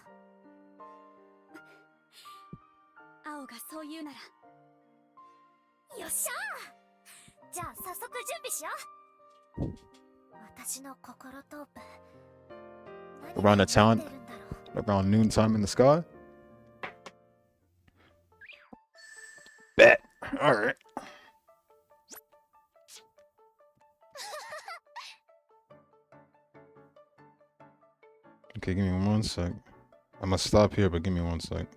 青がそう言うなら。よっしゃー。じゃあ早速準備しよう。私の心トープ。 Around the town, around noontime in the sky. Bet. All right. Okay, give me 1 sec. I'm gonna stop here, but give me 1 sec.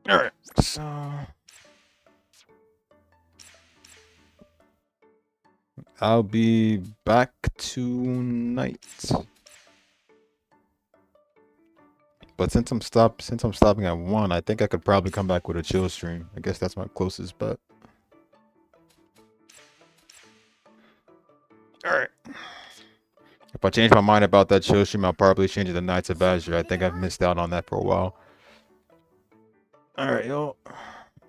All right, so I'll be back tonight. But since I'm stopping at 1, I think I could probably come back with a chill stream. I guess that's my closest bet. All right. If I change my mind about that chill stream, I'll probably change it to Knights of Azure. I think I've missed out on that for a while. All right, yo.